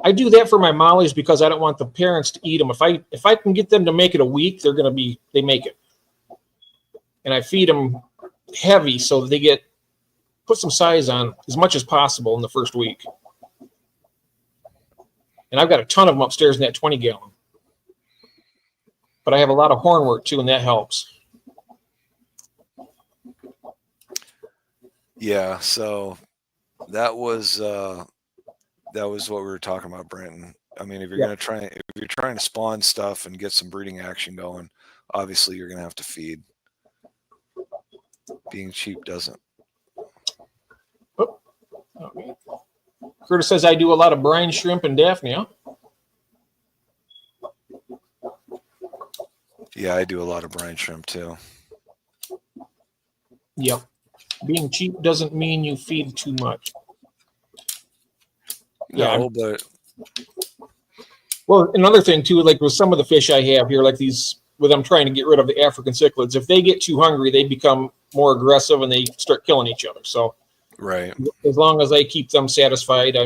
I do that for my mollies because I don't want the parents to eat them. If I can get them to make it a week, they make it. And I feed them heavy so they put some size on as much as possible in the first week. And I've got a ton of them upstairs in that 20 gallon. But I have a lot of hornwort too, and that helps. Yeah, so that was what we were talking about, Brenton. I mean, if you're trying to spawn stuff and get some breeding action going, obviously you're gonna have to feed. Being cheap doesn't. Okay. Curtis says I do a lot of brine shrimp and Daphne, huh? Yeah, I do a lot of brine shrimp too. Yep. Being cheap doesn't mean you feed too much. No, but well, another thing too, like with some of the fish I have here, like these, with I'm trying to get rid of the African cichlids. If they get too hungry, they become more aggressive and they start killing each other. So, right. As long as I keep them satisfied,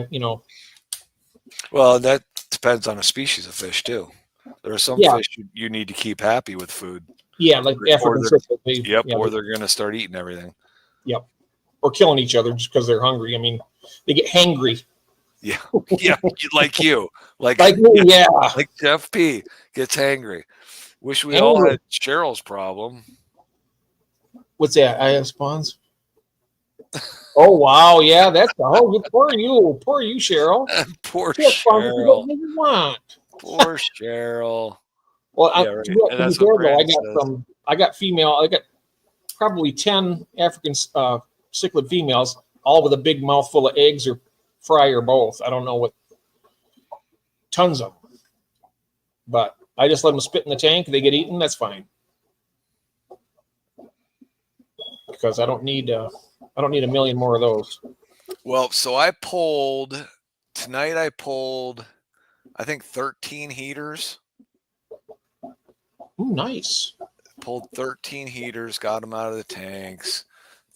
Well, that depends on a species of fish too. There are some fish you need to keep happy with food. Yeah, like African cichlids. Or they're going to start eating everything. Yep. Or killing each other just because they're hungry. I mean, they get hangry. Yeah, yeah, like you, like me, yeah, like Jeff P gets hangry. Wish we all had Cheryl's problem. What's that? I have spawns. Oh wow, yeah, that's poor you, Cheryl. Poor Cheryl. Poor Cheryl. Well, that's what I got probably 10 African cichlid females, all with a big mouthful of eggs or fry or both. I don't know what, tons of them. But I just let them spit in the tank. They get eaten. That's fine. Because I don't need a million more of those. Well, so tonight I pulled, I think 13 heaters. Ooh, nice. Pulled 13 heaters, got them out of the tanks.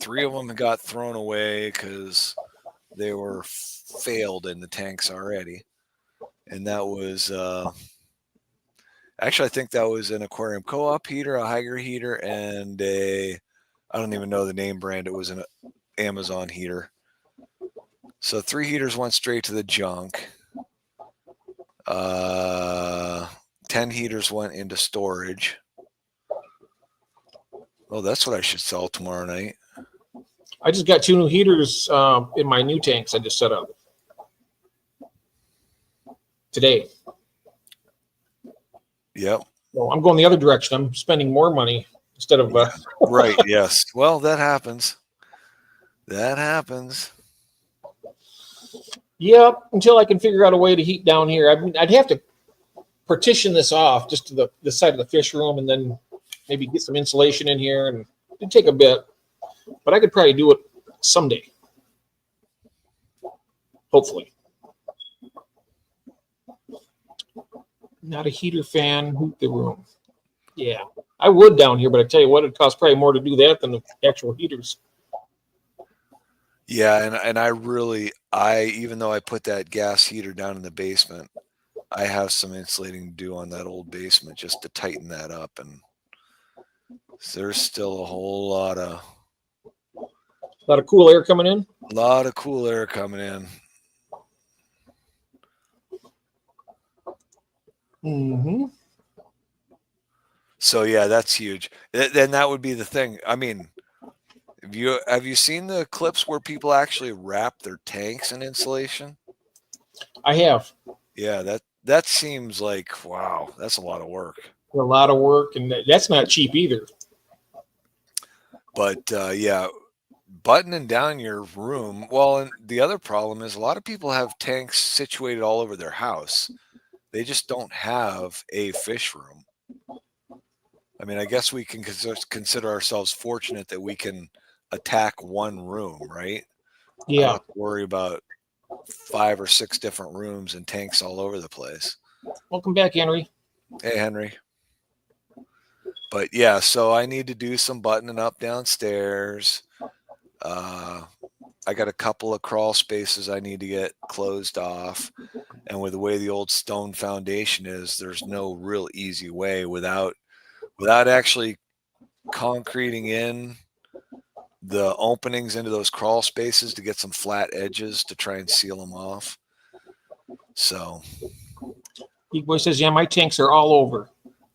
3 of them got thrown away because they were failed in the tanks already. And that was, actually, I think that was an Aquarium Co-op heater, a Hygger heater, and I don't even know the name brand. It was an Amazon heater. So 3 heaters went straight to the junk. 10 heaters went into storage. Oh, that's what I should sell tomorrow night. I just got 2 new heaters in my new tanks I just set up today. Yep. Well, I'm going the other direction. I'm spending more money instead of. Right. Yes. Well, that happens. That happens. Yep. Until I can figure out a way to heat down here. I mean, I'd have to partition this off just to the side of the fish room, and then maybe get some insulation in here, and it'd take a bit, but I could probably do it someday. Hopefully. Not a heater fan. Heat the room. Yeah, I would down here, but I tell you what, it costs probably more to do that than the actual heaters. Yeah, and I even though I put that gas heater down in the basement, I have some insulating to do on that old basement just to tighten that up, and there's still a whole lot of cool air coming in. Mm-hmm. So yeah, that's huge. Then that would be the thing. I mean, have you seen the clips where people actually wrap their tanks in insulation? I have. Yeah, that seems like, wow, that's a lot of work. A lot of work, and that's not cheap either. But yeah, buttoning down your room. Well, and the other problem is a lot of people have tanks situated all over their house. They just don't have a fish room. I mean, I guess we can consider ourselves fortunate that we can attack one room, right? Yeah. I don't have to worry about 5 or 6 different rooms and tanks all over the place. Welcome back, Henry. Hey, Henry. But yeah, so I need to do some buttoning up downstairs. I got a couple of crawl spaces I need to get closed off. And with the way the old stone foundation is, there's no real easy way without actually concreting in the openings into those crawl spaces to get some flat edges to try and seal them off. So Big Boy says, yeah, my tanks are all over.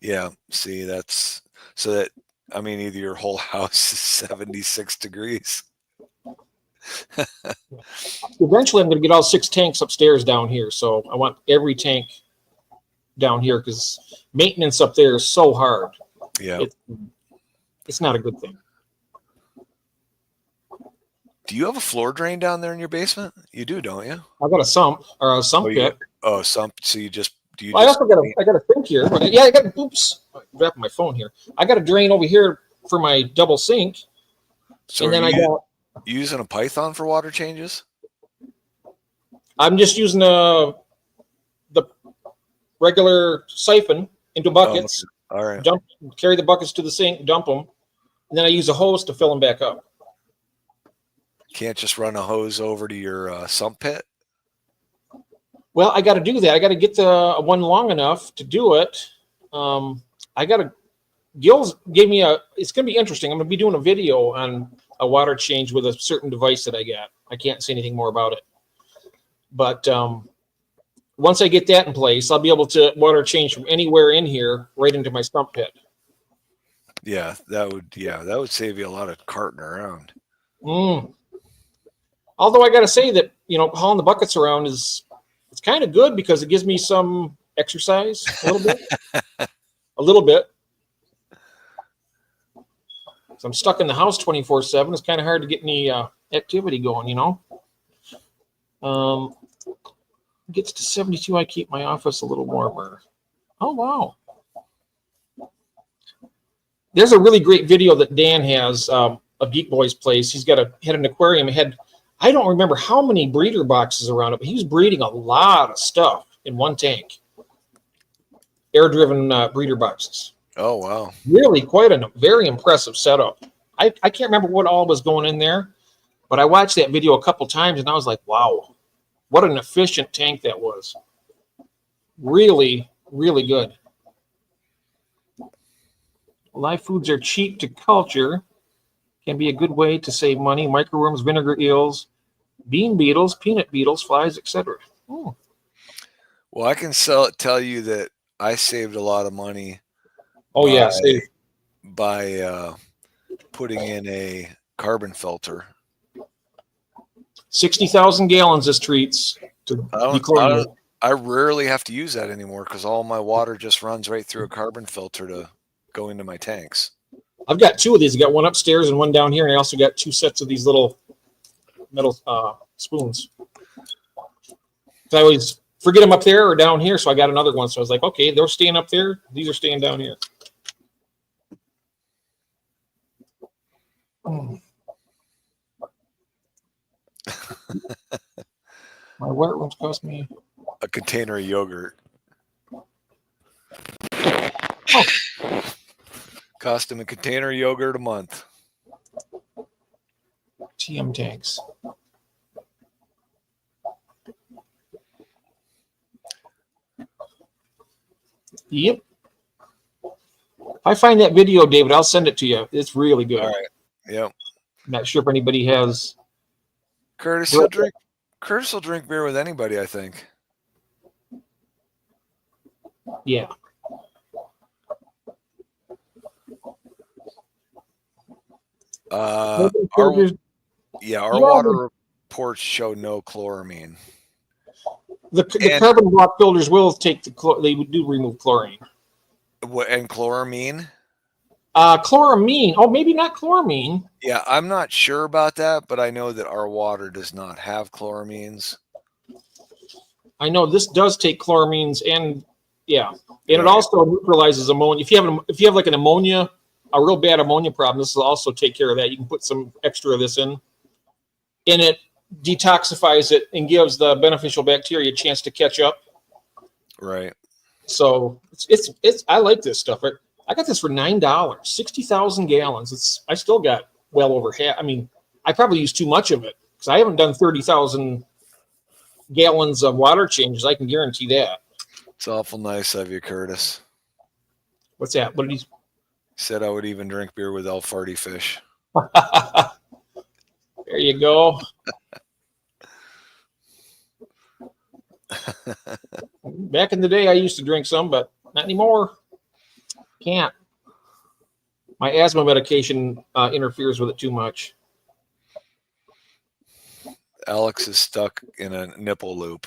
yeah, see, that's so that, I mean, either your whole house is 76 degrees. Eventually, I'm going to get all 6 tanks upstairs down here. So I want every tank down here because maintenance up there is so hard. Yeah. It's not a good thing. Do you have a floor drain down there in your basement? You do, don't you? I got a sump or a sump pit. Sump. So I also got a sink here. Yeah, I got. Oops, I'm dropping my phone here. I got a drain over here for my double sink. So and then you using a Python for water changes? I'm just using the regular siphon into buckets. Oh, okay. All right. Carry the buckets to the sink, dump them, and then I use a hose to fill them back up. Can't just run a hose over to your sump pit? Well, I got to do that. I got to get the one long enough to do it. Gil's gave me it's going to be interesting. I'm going to be doing a video on a water change with a certain device that I got. I can't say anything more about it. But once I get that in place, I'll be able to water change from anywhere in here right into my sump pit. Yeah, that would save you a lot of carting around. Although I got to say that, hauling the buckets around it's kind of good because it gives me some exercise a little bit. A little bit. So I'm stuck in the house 24/7. It's kind of hard to get any activity going, Gets to 72. I keep my office a little warmer. Oh, wow. There's a really great video that Dan has of Geek Boy's place. He's had an aquarium. I don't remember how many breeder boxes around it, but he was breeding a lot of stuff in one tank. Air-driven breeder boxes. Oh, wow. Really quite a very impressive setup. I can't remember what all was going in there, but I watched that video a couple times, and I was like, wow, what an efficient tank that was. Really, really good. Live foods are cheap to culture. Can be a good way to save money. Microworms, vinegar eels, bean beetles, peanut beetles, flies, etc. Well, I can tell you that I saved a lot of money. Oh, yeah. By putting in a carbon filter. 60,000 gallons this treats to I I rarely have to use that anymore because all my water just runs right through a carbon filter to go into my tanks. I've got two of these. I got one upstairs and one down here, and I also got two sets of these little metal spoons. So I always forget them up there or down here, so I got another one. So I was like, okay, they're staying up there. These are staying down here. My wet ones cost me. A container of yogurt. Oh. Cost him a container of yogurt a month. TM tanks. Yep. If I find that video, David, I'll send it to you. It's really good. All right. Yep. I'm not sure if anybody has. Curtis will drink beer with anybody, I think. Yeah. Our Yeah, water reports show no chloramine. The carbon block filters will take they do remove chlorine. What, and chloramine? Chloramine. Oh, maybe not chloramine. Yeah, I'm not sure about that, but I know that our water does not have chloramines. I know this does take chloramines, and yeah, and Right. it also neutralizes ammonia. If you have like an ammonia, a real bad ammonia problem, this will also take care of that. You can put some extra of this in, and it detoxifies it and gives the beneficial bacteria a chance to catch up. Right. So it's I like this stuff. I got this for $9, 60,000 gallons. I still got well over half. I mean, I probably use too much of it because I haven't done 30,000 gallons of water changes. I can guarantee that. It's awful nice of you, Curtis. What's that? What did he? Said I would even drink beer with El Farty Fish. There you go. Back in the day, I used to drink some, but not anymore. Can't. My asthma medication interferes with it too much. Alex is stuck in a nipple loop.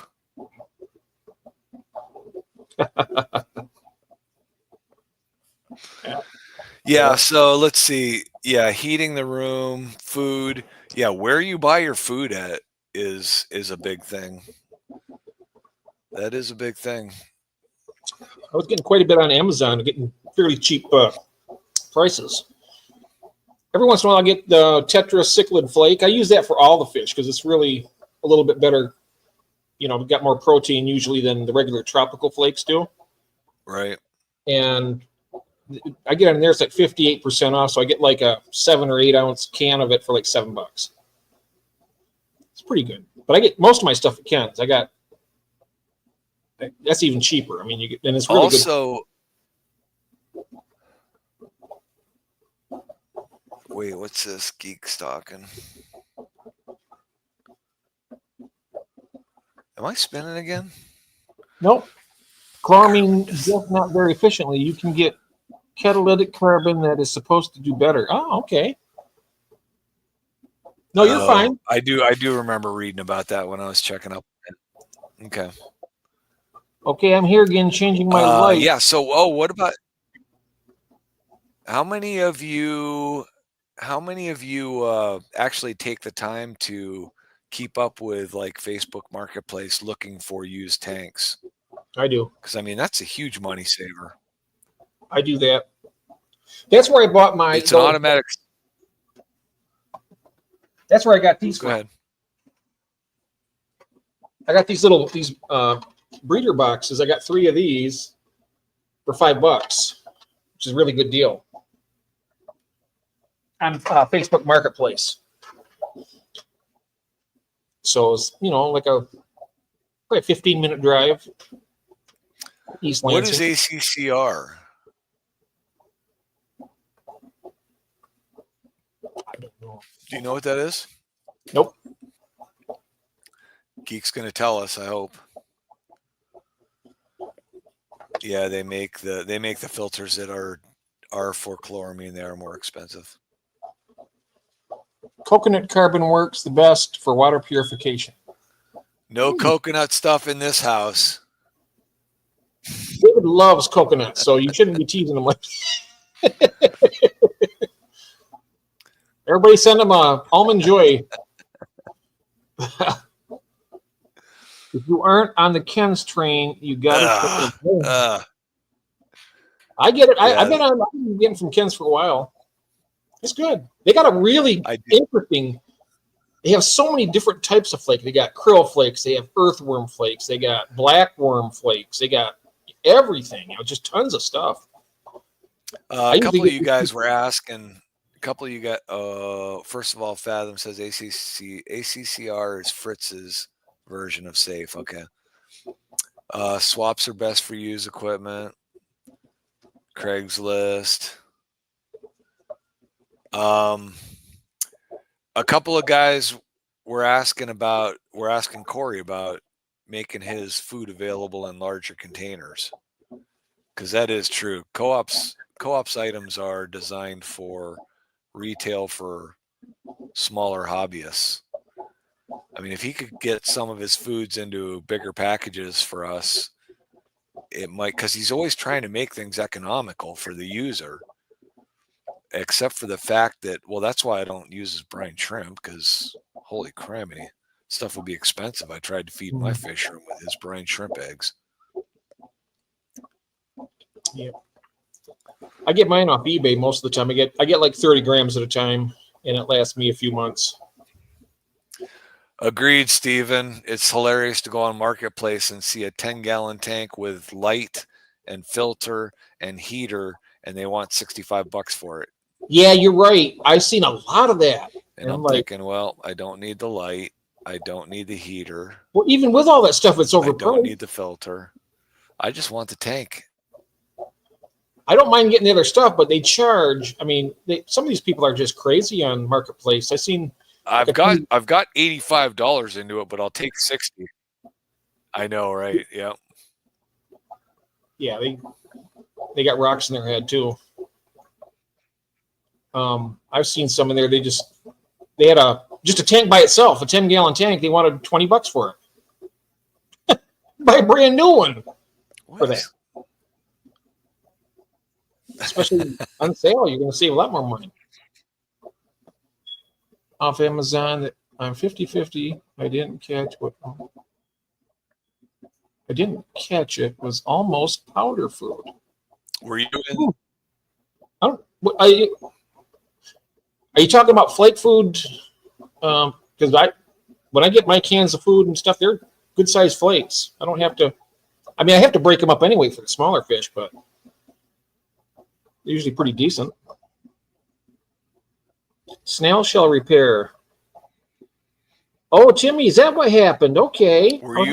Yeah, so let's see. Yeah, heating the room, food. Yeah, where you buy your food at is a big thing. That is a big thing. I was getting quite a bit on Amazon, getting fairly cheap prices. Every once in a while, I get the tetraciclid flake. I use that for all the fish because it's really a little bit better. You know, we've got more protein usually than the regular tropical flakes do. Right. And I get in there, it's like 58% off. So I get like a 7 or 8 ounce can of it for like $7. It's pretty good. But I get most of my stuff at Ken's. That's even cheaper. I mean, you get, and it's really also, good. Wait, what's this? Geek stalking. Am I spinning again? Nope. Chloramine does not very efficiently. You can get catalytic carbon that is supposed to do better. Oh, okay. No, you're fine. I do remember reading about that when I was checking up. Okay. Okay, I'm here again, changing my light. Yeah. So, what about? How many of you actually take the time to keep up with like Facebook Marketplace looking for used tanks? I do. Because I mean, that's a huge money saver. I do that. That's where I bought my. It's an automatic. That's where I got these. Go ahead. I got these breeder boxes. I got 3 of these for $5, which is a really good deal on Facebook Marketplace. So it's like probably a 15-minute drive. East Lansing. What is ACCR? I don't know. Do you know what that is? Nope. Geek's gonna tell us, I hope. Yeah, they make the filters that are for chloramine. They are more expensive. Coconut carbon works the best for water purification. No coconut stuff in this house. David loves coconuts, so you shouldn't be teasing him like. Everybody send him a almond joy. If you aren't on the Ken's train, you got to. I get it. I've been getting from Ken's for a while. It's good. They got a really interesting. They have so many different types of flakes. They got krill flakes. They have earthworm flakes. They got black worm flakes. They got everything. Just tons of stuff. A couple of you guys were asking. A couple of you got. First of all, Fathom says ACCR is Fritz's version of safe. Okay. Swaps are best for used equipment. Craigslist. A couple of guys were asking Corey about making his food available in larger containers, because that is true. Co-ops items are designed for retail for smaller hobbyists. I mean, if he could get some of his foods into bigger packages for us, it might, because he's always trying to make things economical for the user. Except for the fact that, well, that's why I don't use his brine shrimp, because holy criminy, stuff would be expensive. I tried to feed my fish room with his brine shrimp eggs. Yeah, I get mine off eBay most of the time. I get like 30 grams at a time, and it lasts me a few months. Agreed, Stephen. It's hilarious to go on Marketplace and see a 10-gallon tank with light and filter and heater, and they want $65 for it. Yeah, you're right. I've seen a lot of that. And I'm thinking, well, I don't need the light. I don't need the heater. Well, even with all that stuff, it's overpriced. I don't need the filter. I just want the tank. I don't mind getting the other stuff, but they charge. I mean, some of these people are just crazy on Marketplace. I've got $85 into it, but I'll take 60. I know, right? Yeah. Yeah, they got rocks in their head too. I've seen some in there. They had just a tank by itself, a 10-gallon tank. They wanted $20 for it. Buy a brand new one for that. Especially on sale, you're going to save a lot more money. Off Amazon, I'm 50-50. I didn't catch what. I didn't catch it. Was almost powder food. Were you in? Are you talking about flake food? Because when I get my cans of food and stuff, they're good sized flakes. I don't have to. I mean, I have to break them up anyway for the smaller fish, but they're usually pretty decent. Snail shell repair. Oh, Timmy, is that what happened? Okay. Were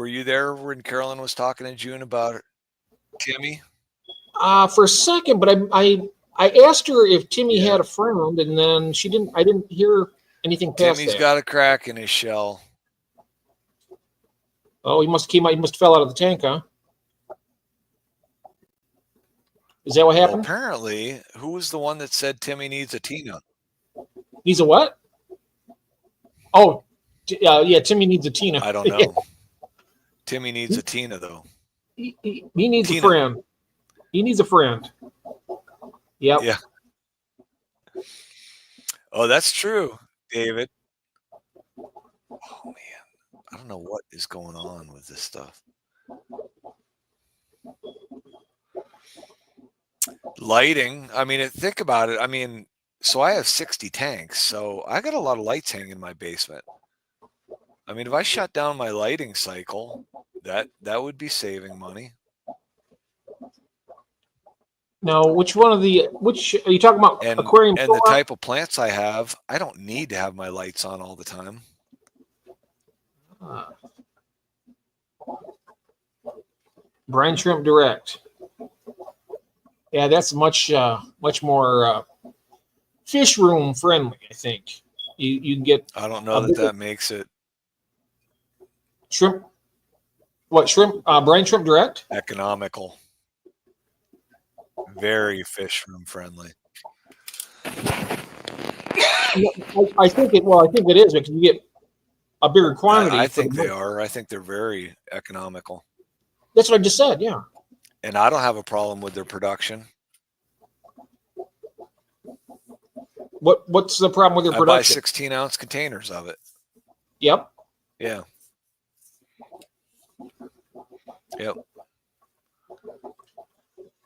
you there when Carolyn was talking in June about Timmy? For a second, but I asked her if Timmy had a friend, and then she didn't. I didn't hear anything past Timmy's that. got a crack in his shell. Oh, he must have fell out of the tank, huh? Is that what happened? Well, apparently, who was the one that said Timmy needs a Tina? Needs a what? Oh, yeah, Timmy needs a Tina. I don't know. Timmy needs a Tina, though. He needs a friend. He needs a friend. Yep. Yeah. Oh, that's true, David. Oh, man. I don't know what is going on with this stuff. Lighting. I mean, think about it. I mean, so I have 60 tanks, so I got a lot of lights hanging in my basement. I mean, if I shut down my lighting cycle, that would be saving money. Now, which are you talking about? And aquarium and the type of plants I have, I don't need to have my lights on all the time. Brine Shrimp Direct. Yeah, that's much more fish room friendly. I think you can get. I don't know that makes it shrimp. What shrimp? Brine Shrimp Direct. Economical. Very fish room friendly. I think it. Well, I think it is because you get a bigger quantity. I think they are. I think they're very economical. That's what I just said. Yeah. and I don't have a problem with their production. What's the problem with your I buy production? 16-ounce containers of it. Yep. Yeah. Yep.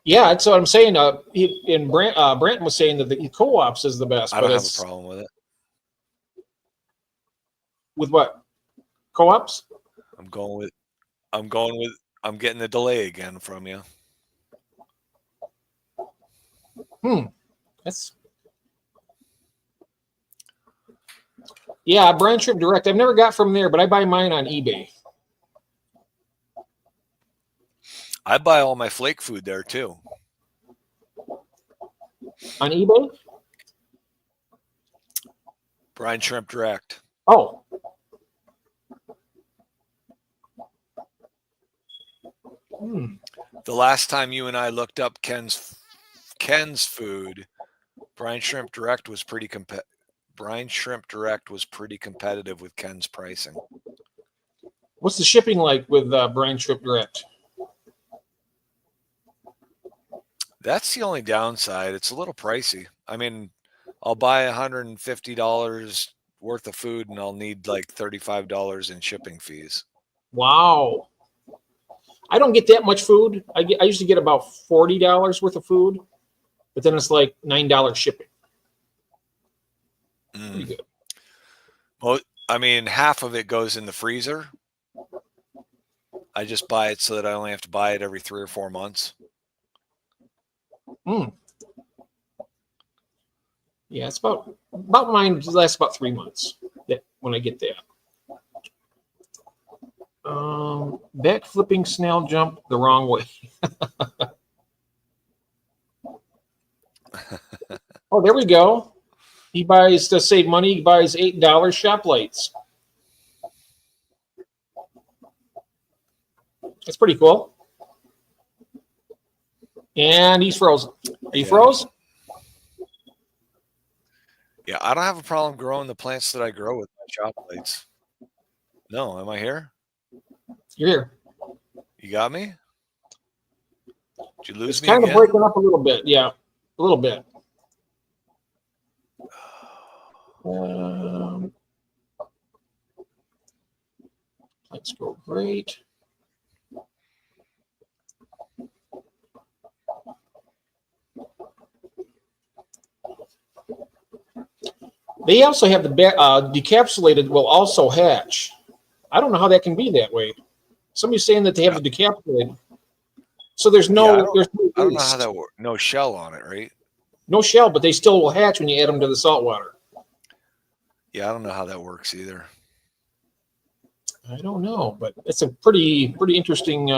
Yeah, that's what I'm saying. Branton was saying that the co-ops is the best. I don't but have a it's- problem with it. With what? Co-ops? I'm getting the delay again from you. That's yeah, Brand Shrimp Direct. I've never got from there, but I buy mine on eBay. I buy all my flake food there too. On eBay? Brine Shrimp Direct. Oh. The last time you and I looked up Ken's food, Brine Shrimp Direct was pretty Brine Shrimp Direct was pretty competitive with Ken's pricing. What's the shipping like with Brand Shrimp Direct? That's the only downside. It's a little pricey. I mean, I'll buy $150 worth of food and I'll need like $35 in shipping fees. Wow. I don't get that much food. I usually get about $40 worth of food, but then it's like $9 shipping. Pretty good. Well, I mean, half of it goes in the freezer. I just buy it so that I only have to buy it every 3 or 4 months. Yeah, it's about mine lasts about 3 months when I get that. Back flipping snail jump the wrong way. Oh, there we go. He buys to save money. He buys $8 shop lights. That's pretty cool. And he's frozen. Are you froze? Yeah, I don't have a problem growing the plants that I grow with my shop lights. No, am I here? You're here. You got me? Did you lose It's me kind again? of breaking up a little bit. Yeah, a little bit. Let's go great. They also have the decapsulated will also hatch. I don't know how that can be that way. Somebody's saying that they have the decapsulated. So there's no, Yeah, there's no, I don't know how that works. No shell on it, right? no shell, but they still will hatch when you add them to the salt water. Yeah, I don't know how that works either. I don't know, but it's a pretty interesting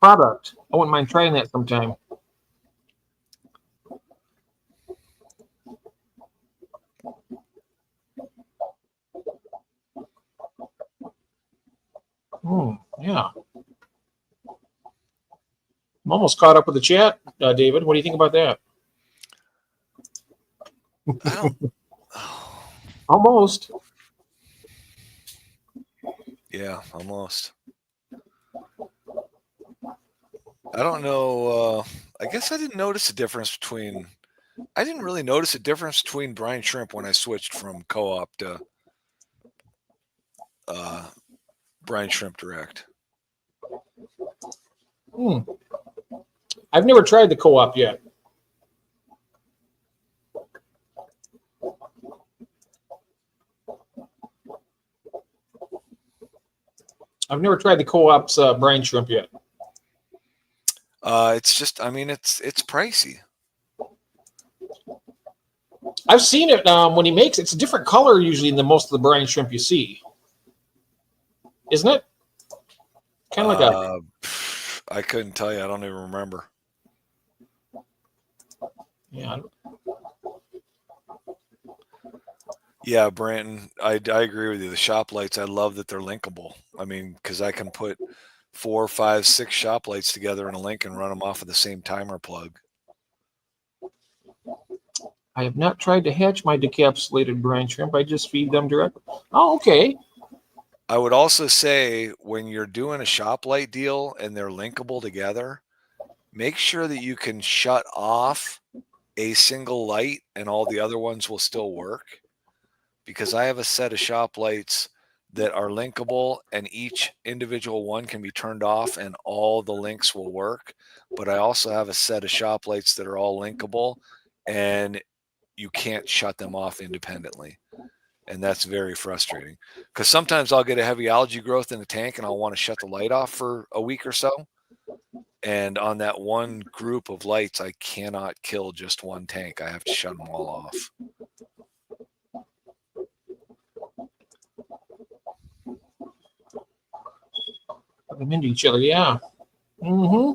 product. I wouldn't mind trying that sometime. Yeah. I'm almost caught up with the chat, David. What do you think about that? I don't. Almost. Yeah, almost. I don't know. I guess I didn't notice a difference between. I didn't really notice a difference between brine shrimp when I switched from co-op to brine shrimp direct. I've never tried the co-op yet. I've never tried the co-op's brine shrimp yet. It's just, I mean, it's pricey. I've seen it when he makes it. It's a different color usually than most of the brine shrimp you see. Isn't it? Kind of like a... I couldn't tell you. I don't even remember. Yeah. Yeah, Branton, I agree with you. The shop lights, I love that they're linkable. I mean, because I can put 4, 5, 6 shop lights together in a link and run them off of the same timer plug. I have not tried to hatch my decapsulated brine shrimp. I just feed them directly. Oh, okay. I would also say when you're doing a shop light deal and they're linkable together, make sure that you can shut off a single light and all the other ones will still work. Because I have a set of shop lights that are linkable and each individual one can be turned off and all the links will work. But I also have a set of shop lights that are all linkable and you can't shut them off independently. And that's very frustrating because sometimes I'll get a heavy algae growth in the tank and I'll want to shut the light off for a week or so. And on that one group of lights, I cannot kill just one tank. I have to shut them all off. Put them into each other. Yeah. Mm-hmm.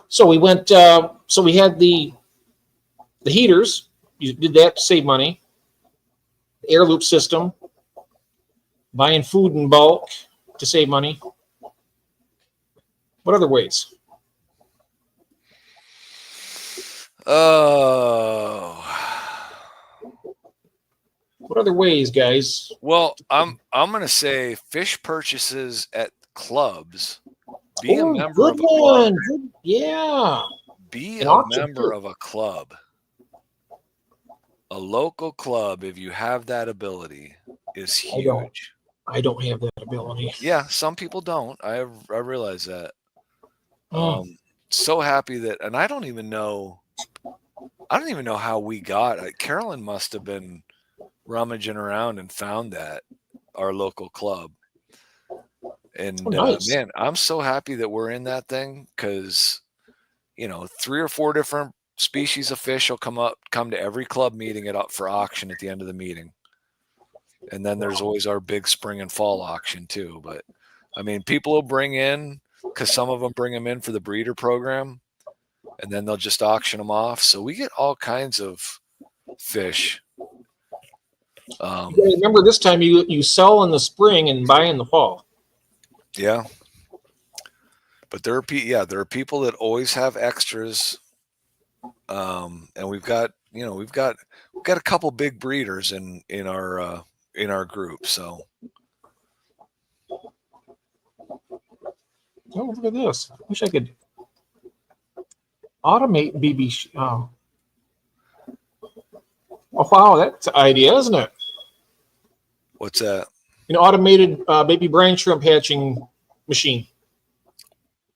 So we went. So we had the heaters. You did that to save money. Air loop system. Buying food in bulk to save money. What other ways? Oh. What other ways, guys? Well, I'm going to say fish purchases at clubs. Be a member good of a club. one. Good. Yeah. Be An a auction, member too. of a club. A local club, if you have that ability, is huge. I don't have that ability. Yeah, some people don't. I realize that. Mm. So happy that, and I don't even know how we got. Carolyn must have been rummaging around and found that our local club. And Nice. man, I'm so happy that we're in that thing because 3 or 4 different species of fish will come to every club meeting up for auction at the end of the meeting. And then there's always our big spring and fall auction too. But I mean, people will bring in because some of them bring them in for the breeder program and then they'll just auction them off. So we get all kinds of fish. You gotta remember this time you sell in the spring and buy in the fall. Yeah. But there are people that always have extras. And we've got a couple big breeders in our group. So Oh, look at this. I wish I could automate BB. Oh, wow, that's an idea, isn't it? what's that? An automated baby brine shrimp hatching machine.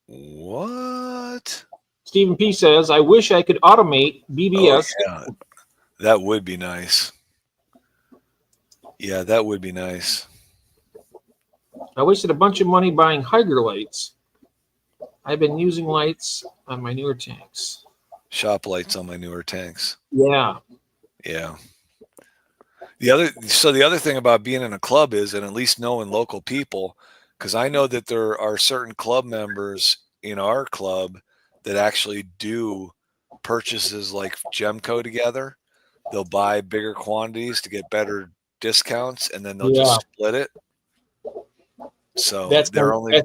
What? Stephen P says, I wish I could automate BBS. Oh, yeah. That would be nice. Yeah, that would be nice. I wasted a bunch of money buying Hydro lights. I've been using lights on my newer tanks. Shop lights on my newer tanks. Yeah. Yeah. The other thing about being in a club is, and at least knowing local people, because I know that there are certain club members in our club that actually do purchases like Gemco together. They'll buy bigger quantities to get better discounts, and then they'll just split it. So that's really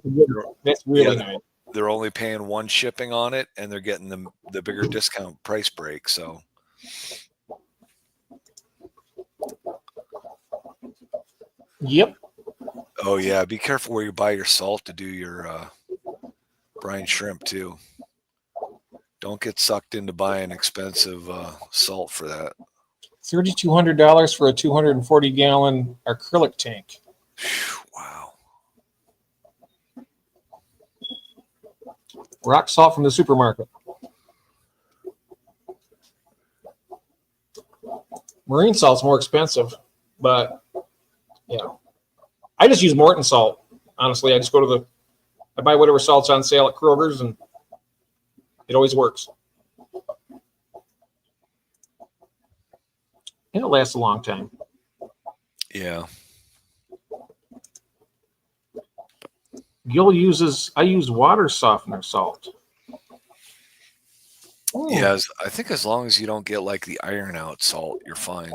nice. They're only paying one shipping on it, and they're getting the bigger discount price break. So. Yep. Oh yeah, be careful where you buy your salt to do your brine shrimp too. Don't get sucked into buying expensive salt for that. $3,200 for a 240-gallon acrylic tank. Wow. Rock salt from the supermarket. Marine salt's more expensive, but yeah. I just use Morton salt. Honestly, I just I buy whatever salt's on sale at Kroger's, and it always works. And it lasts a long time. Yeah. Gil I use water softener salt. Yeah, I think as long as you don't get like the iron out salt, you're fine.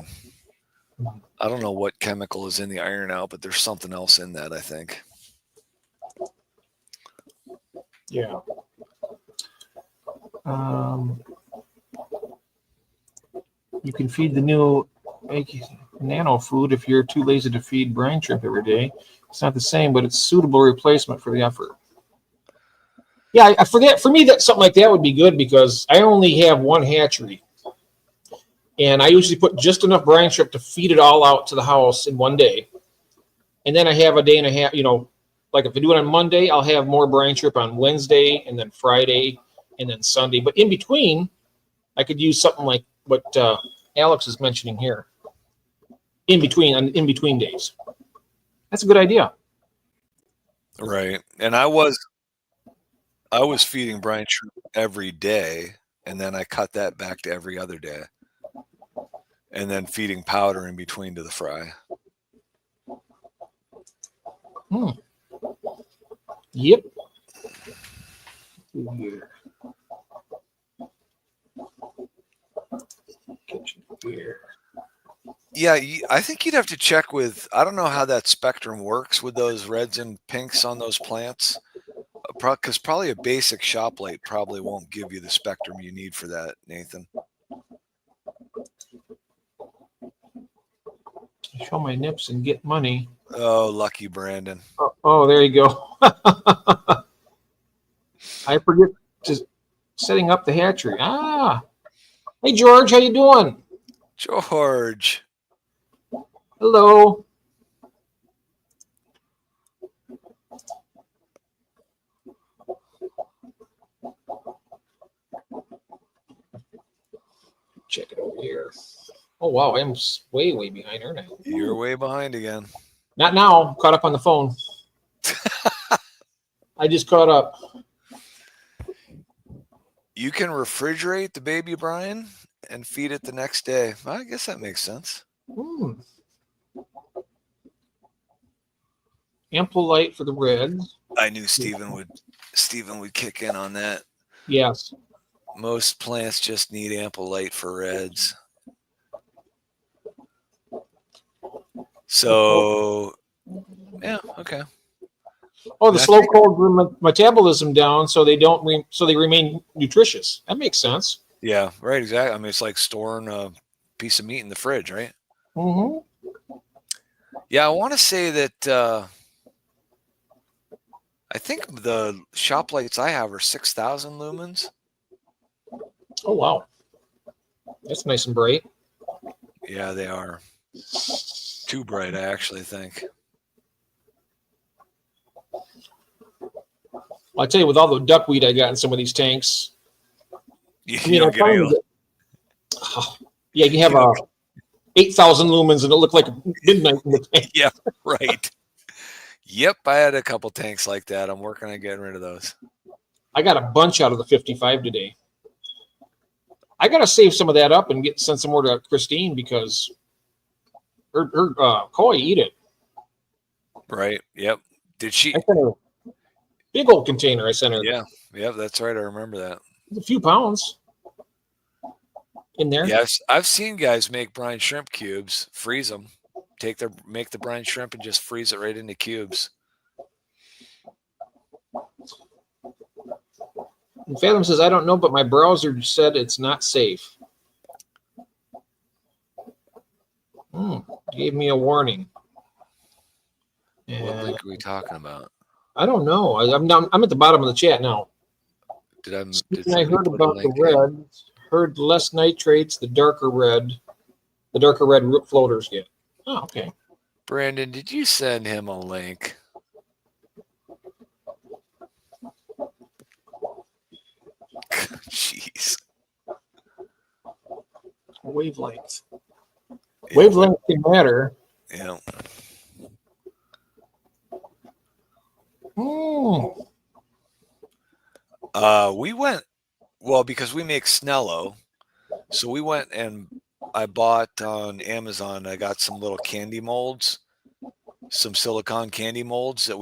I don't know what chemical is in the iron out, but there's something else in that, I think. Yeah. You can feed the new nano food if you're too lazy to feed brine shrimp every day. It's not the same, but it's suitable replacement for the effort. Yeah, I forget. For me, that something like that would be good because I only have one hatchery, and I usually put just enough brine shrimp to feed it all out to the house in one day, and then I have a day and a half. Like if I do it on Monday, I'll have more brine shrimp on Wednesday, and then Friday, and then Sunday. But in between, I could use something like what Alex is mentioning here. In between days, that's a good idea. Right. And I was feeding brine shrimp every day, and then I cut that back to every other day, and then feeding powder in between to the fry. Yep. Here. Kitchen here. Yeah, I think you'd have to check with. I don't know how that spectrum works with those reds and pinks on those plants, because probably a basic shop light probably won't give you the spectrum you need for that, Nathan. Show my nips and get money. Oh, lucky Brandon. Oh, there you go. I forget just setting up the hatchery. Hey George, how you doing? George. Hello. Check it over here. Oh wow, I'm way behind, aren't I? You're way behind again. Not now. Caught up on the phone. I just caught up. You can refrigerate the baby brine and feed it the next day. I guess that makes sense. Ample light for the reds. I knew Stephen would kick in on that. Yes. Most plants just need ample light for reds. So, yeah, okay. Oh, the slow cold metabolism down, so they don't so they remain nutritious. That makes sense. Yeah, right. Exactly. I mean, it's like storing a piece of meat in the fridge, right? Mm-hmm. Yeah, I want to say that I think the shop lights I have are 6,000 lumens. Oh wow, that's nice and bright. Yeah, they are. Too bright, I actually think. I'll tell you, with all the duckweed I got in some of these tanks, You don't get any. Yeah, you have 8,000 lumens and it looked like midnight in the tank. Yeah, right. Yep, I had a couple tanks like that. I'm working on getting rid of those. I got a bunch out of the 55 today. I got to save some of that up and send some more to Christine because her koi eat it. Right. Yep. Did she? I sent her a big old container. I sent her. Yeah. Yep. That's right. I remember that. A few pounds in there. Yes, I've seen guys make brine shrimp cubes, freeze them, make the brine shrimp and just freeze it right into cubes. And Fathom says, I don't know, but my browser said it's not safe. Gave me a warning. What link are we talking about? I don't know. I'm at the bottom of the chat now. Did I heard about the red. Heard less nitrates, the darker red root floaters get. Oh, okay. Brandon, did you send him a link? Jeez. Wavelength. Yeah. Wavelength can matter. Yeah. We went, well, because we make Snello. So we went and I bought on Amazon, I got some little candy molds, some silicone candy molds that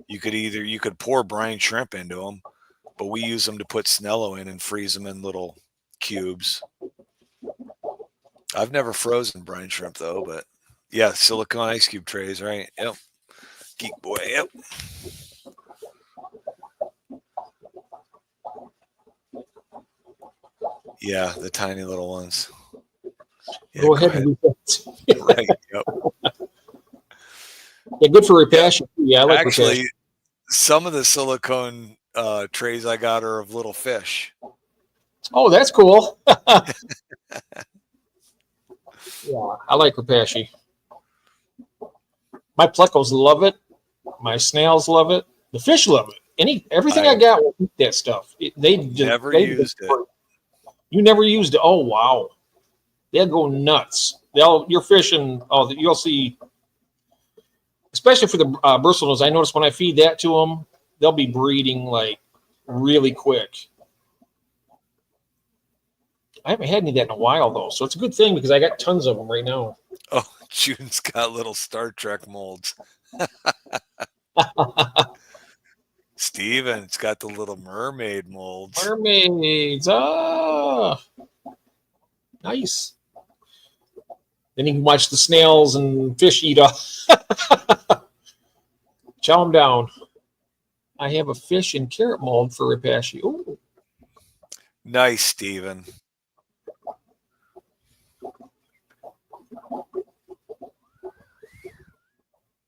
you could pour brine shrimp into them, but we use them to put Snello in and freeze them in little cubes. I've never frozen brine shrimp though, but yeah, silicone ice cube trays, right? Yep. Geek boy, yep. Yeah, the tiny little ones. Yeah, go ahead and do that. Right. Yep. Yeah, good for Repashy. Yeah, I like Actually, Repashy. some of the silicone trays I got are of little fish. Oh, that's cool. Yeah, I like Repashy. My plecos love it. My snails love it. The fish love it. Everything I got will eat that stuff. They Used it. You never used it. Oh wow, they'll go nuts. You're fishing. Oh, you'll see. Especially for the bristlenose, I notice when I feed that to them, they'll be breeding like really quick. I haven't had any of that in a while though, so it's a good thing because I got tons of them right now. Oh, June's got little Star Trek molds. Steven's got the little mermaid molds. Mermaids, nice. Then you can watch the snails and fish eat off. Chow them down. I have a fish and carrot mold for Repashy. Ooh. Nice, Steven.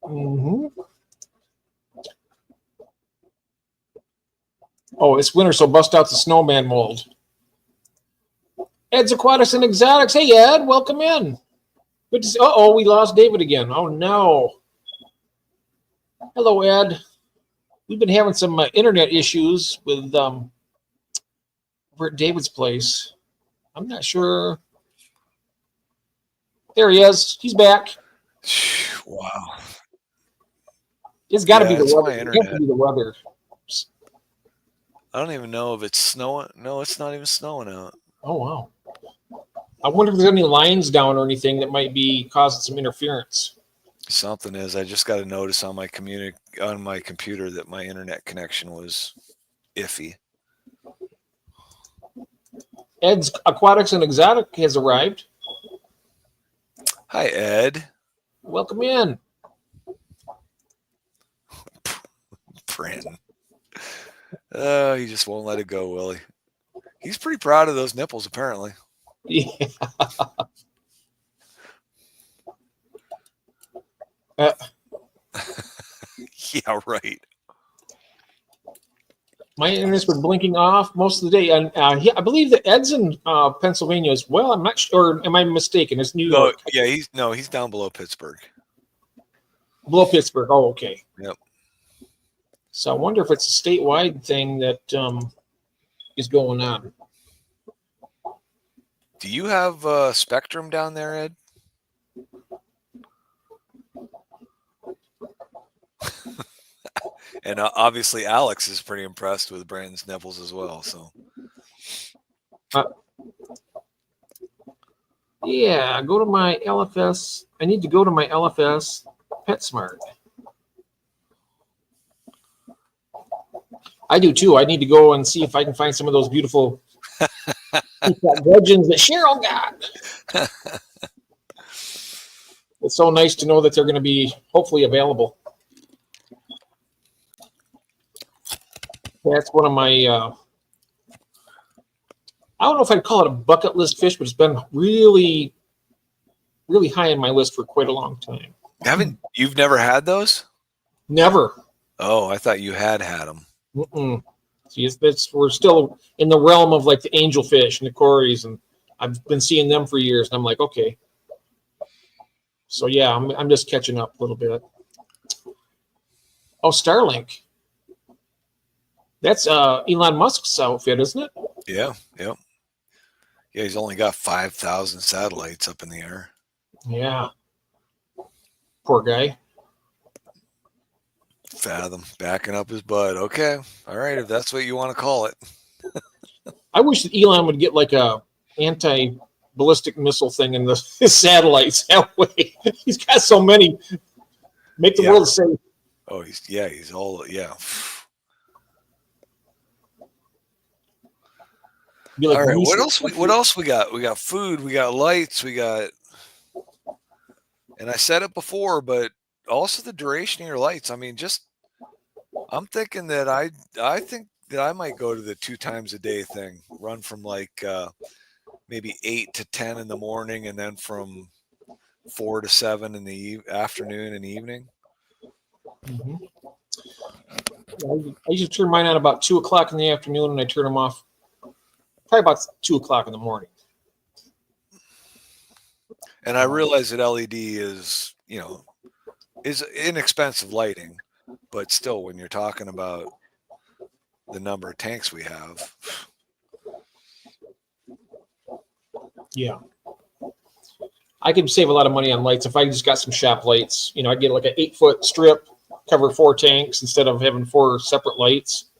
Mm-hmm. Oh, it's winter, so bust out the snowman mold. Ed's Aquatics and Exotics. Hey, Ed, welcome in. Good to see. Uh-oh, we lost David again. Oh, no. Hello, Ed. We've been having some internet issues with over at David's place. I'm not sure. There he is. He's back. Wow. It's got to be the it's my weather. It internet. has to be the weather. I don't even know if it's snowing. No, it's not even snowing out. Oh, wow. I wonder if there's any lines down or anything that might be causing some interference. Something is. I just got a notice on my computer that my internet connection was iffy. Ed's Aquatics and Exotic has arrived. Hi, Ed. Welcome in. Brandon. He just won't let it go, will he? He's pretty proud of those nipples, apparently. Yeah. Yeah, right. My internet's been blinking off most of the day, and I believe that Ed's in Pennsylvania as well. I'm not sure. Am I mistaken? It's New York. Yeah, he's down below Pittsburgh. Below Pittsburgh. Oh, okay. Yep. So I wonder if it's a statewide thing that is going on. Do you have Spectrum down there, Ed? And obviously Alex is pretty impressed with Brandon's nipples as well. So yeah, go to my LFS. I need to go to my LFS PetSmart. I do too. I need to go and see if I can find some of those beautiful legends that Cheryl got. It's so nice to know that they're going to be hopefully available. That's one of my, I don't know if I'd call it a bucket list fish, but it's been really, really high on my list for quite a long time. You've never had those? Never. Oh, I thought you had them. Mm-mm. See, we're still in the realm of like the angelfish and the cories, and I've been seeing them for years, and I'm like, okay. So yeah, I'm just catching up a little bit. Oh, Starlink. That's Elon Musk's outfit, isn't it? Yeah, yep. Yeah, he's only got 5,000 satellites up in the air. Yeah. Poor guy. Fathom backing up his butt. Okay, all right, if that's what you want to call it. I wish that Elon would get like a anti-ballistic missile thing in his satellites. That way, he's got so many. Make the world safe. Oh, he's all. Like, all right, what else we got? We got food, we got lights, and I said it before, but also the duration of your lights. I mean, I'm thinking that I think that I might go to the 2 times a day thing, run from like maybe 8 to 10 in the morning, and then from 4 to 7 in the afternoon and evening. Mhm. I usually turn mine on about 2 o'clock in the afternoon, and I turn them off probably about 2 o'clock in the morning. And I realize that LED is, is inexpensive lighting, but still, when you're talking about the number of tanks we have, Yeah. I could save a lot of money on lights if I just got some shop lights. I get like an 8-foot strip, cover 4 tanks instead of having 4 separate lights.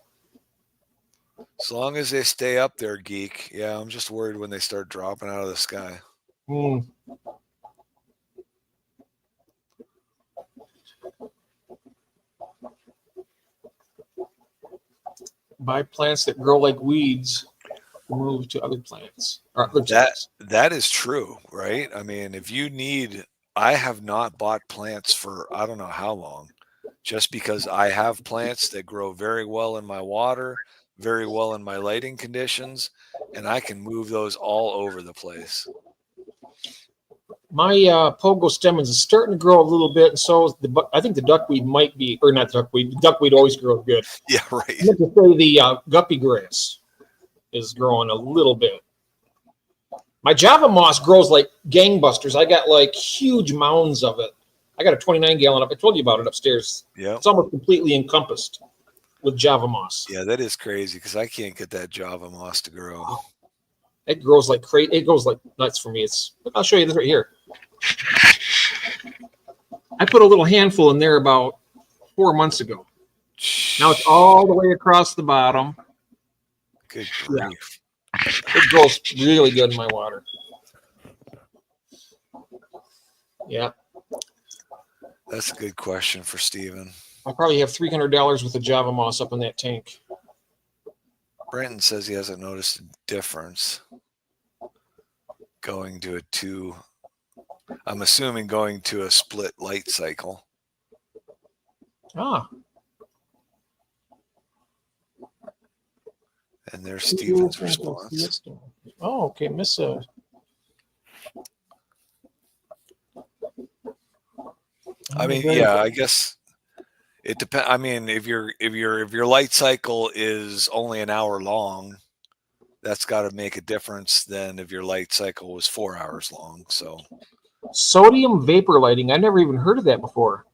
as long as they stay up there, geek. Yeah, I'm just worried when they start dropping out of the sky. Hmm. Buy plants that grow like weeds, move to other plants or other plants. That is true, right? I mean, I have not bought plants for I don't know how long, just because I have plants that grow very well in my water, very well in my lighting conditions, and I can move those all over the place. My pogo stemons is starting to grow a little bit, and so is I think the duckweed might be, or not duckweed. Duckweed always grows good. Yeah, right. I meant to say the guppy grass is growing a little bit. My Java moss grows like gangbusters. I got like huge mounds of it. I got a 29-gallon up. I told you about it upstairs. Yeah. It's almost completely encompassed with Java moss. Yeah, that is crazy because I can't get that Java moss to grow. It grows like crazy. It goes like nuts for me. I'll show you this right here. I put a little handful in there about 4 months ago. Now it's all the way across the bottom. Good grief. It grows really good in my water. Yeah. That's a good question for Steven. I probably have $300 worth of Java moss up in that tank. Brenton says he hasn't noticed a difference going to I'm assuming going to a split light cycle. Ah. And there's Steven's response. Oh, okay. Miss I mean, yeah, I guess it depends. I mean, if your light cycle is only an hour long, that's got to make a difference than if your light cycle was 4 hours long. So sodium vapor lighting. I never even heard of that before.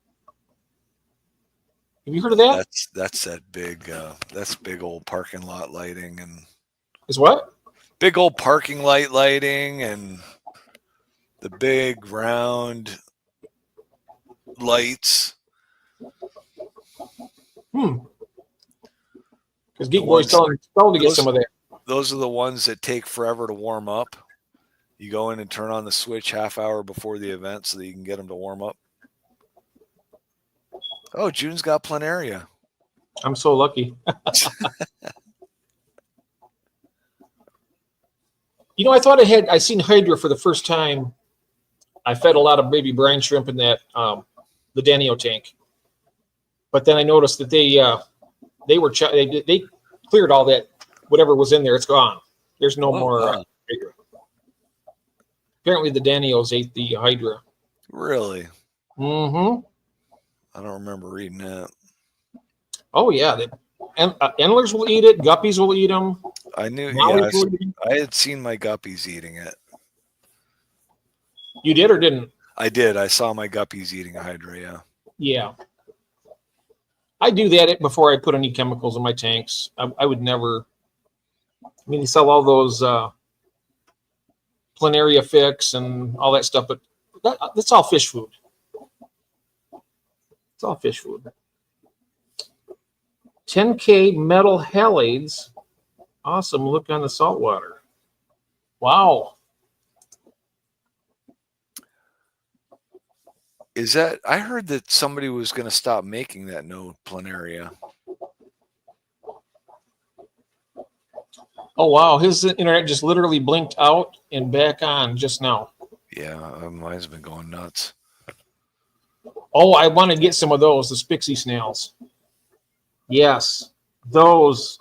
Have you heard of that? that's that big that's big old parking lot lighting and Is what? big old parking light lighting and the big round lights. Because Geek Boy's telling to get some of that. Those are the ones that take forever to warm up. You go in and turn on the switch half hour before the event so that you can get them to warm up. Oh, June's got Planaria. I'm so lucky. I thought I seen Hydra for the first time. I fed a lot of baby brine shrimp in that the Danio tank, but then I noticed that they cleared all that whatever was in there. It's gone. There's no more Hydra. Apparently, the Danios ate the Hydra. Really? Mm-hmm. I don't remember reading that. Oh yeah, Endlers will eat it. Guppies will eat them. I knew. Yeah, I had seen my guppies eating it. You did or didn't? I did. I saw my guppies eating a Hydra. Yeah. Yeah. I do that before I put any chemicals in my tanks. I would never. I mean, they sell all those Planaria Fix and all that stuff, but that's all fish food. It's all fish food. 10K metal halides. Awesome look on the saltwater. Wow. Is that? I heard that somebody was going to stop making that no Planaria. Oh wow, his internet just literally blinked out and back on just now. Yeah, mine's been going nuts. Oh, I want to get some of those, the Spixie snails. Yes, those.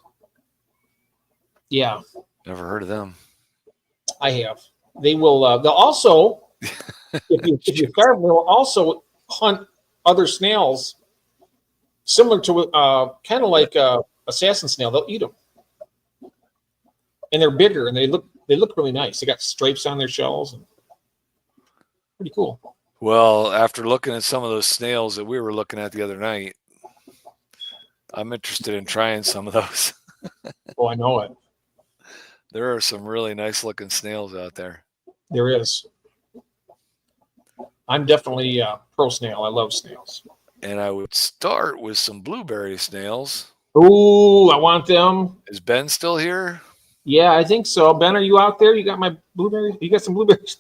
Yeah. Never heard of them. I have. They will. They'll also, if you starve, they'll also hunt other snails, similar to kind of like assassin snail. They'll eat them, and they're bigger and they look really nice. They got stripes on their shells, and pretty cool. Well, after looking at some of those snails that we were looking at the other night, I'm interested in trying some of those. Oh, I know it. There are some really nice looking snails out there. There is. I'm definitely pro snail. I love snails. And I would start with some blueberry snails. Ooh, I want them. Is Ben still here? Yeah, I think so. Ben, are you out there? You got my blueberries? You got some blueberries?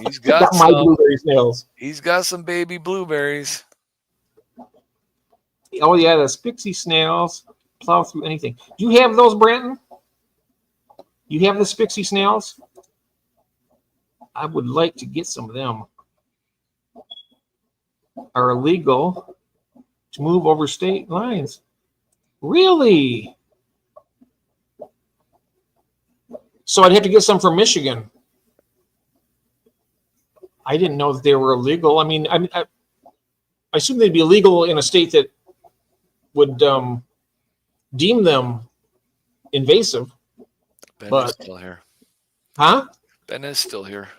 He's got my some. blueberry snails. He's got some baby blueberries. Oh yeah, the Spixie snails plow through anything. Do you have those, Branton? You have the Spixie snails? I would like to get some of them. Are illegal to move over state lines. Really? So I'd have to get some from Michigan. I didn't know that they were illegal. I mean, I assume they'd be illegal in a state that would deem them invasive. Ben But- is still here. Huh? Ben is still here.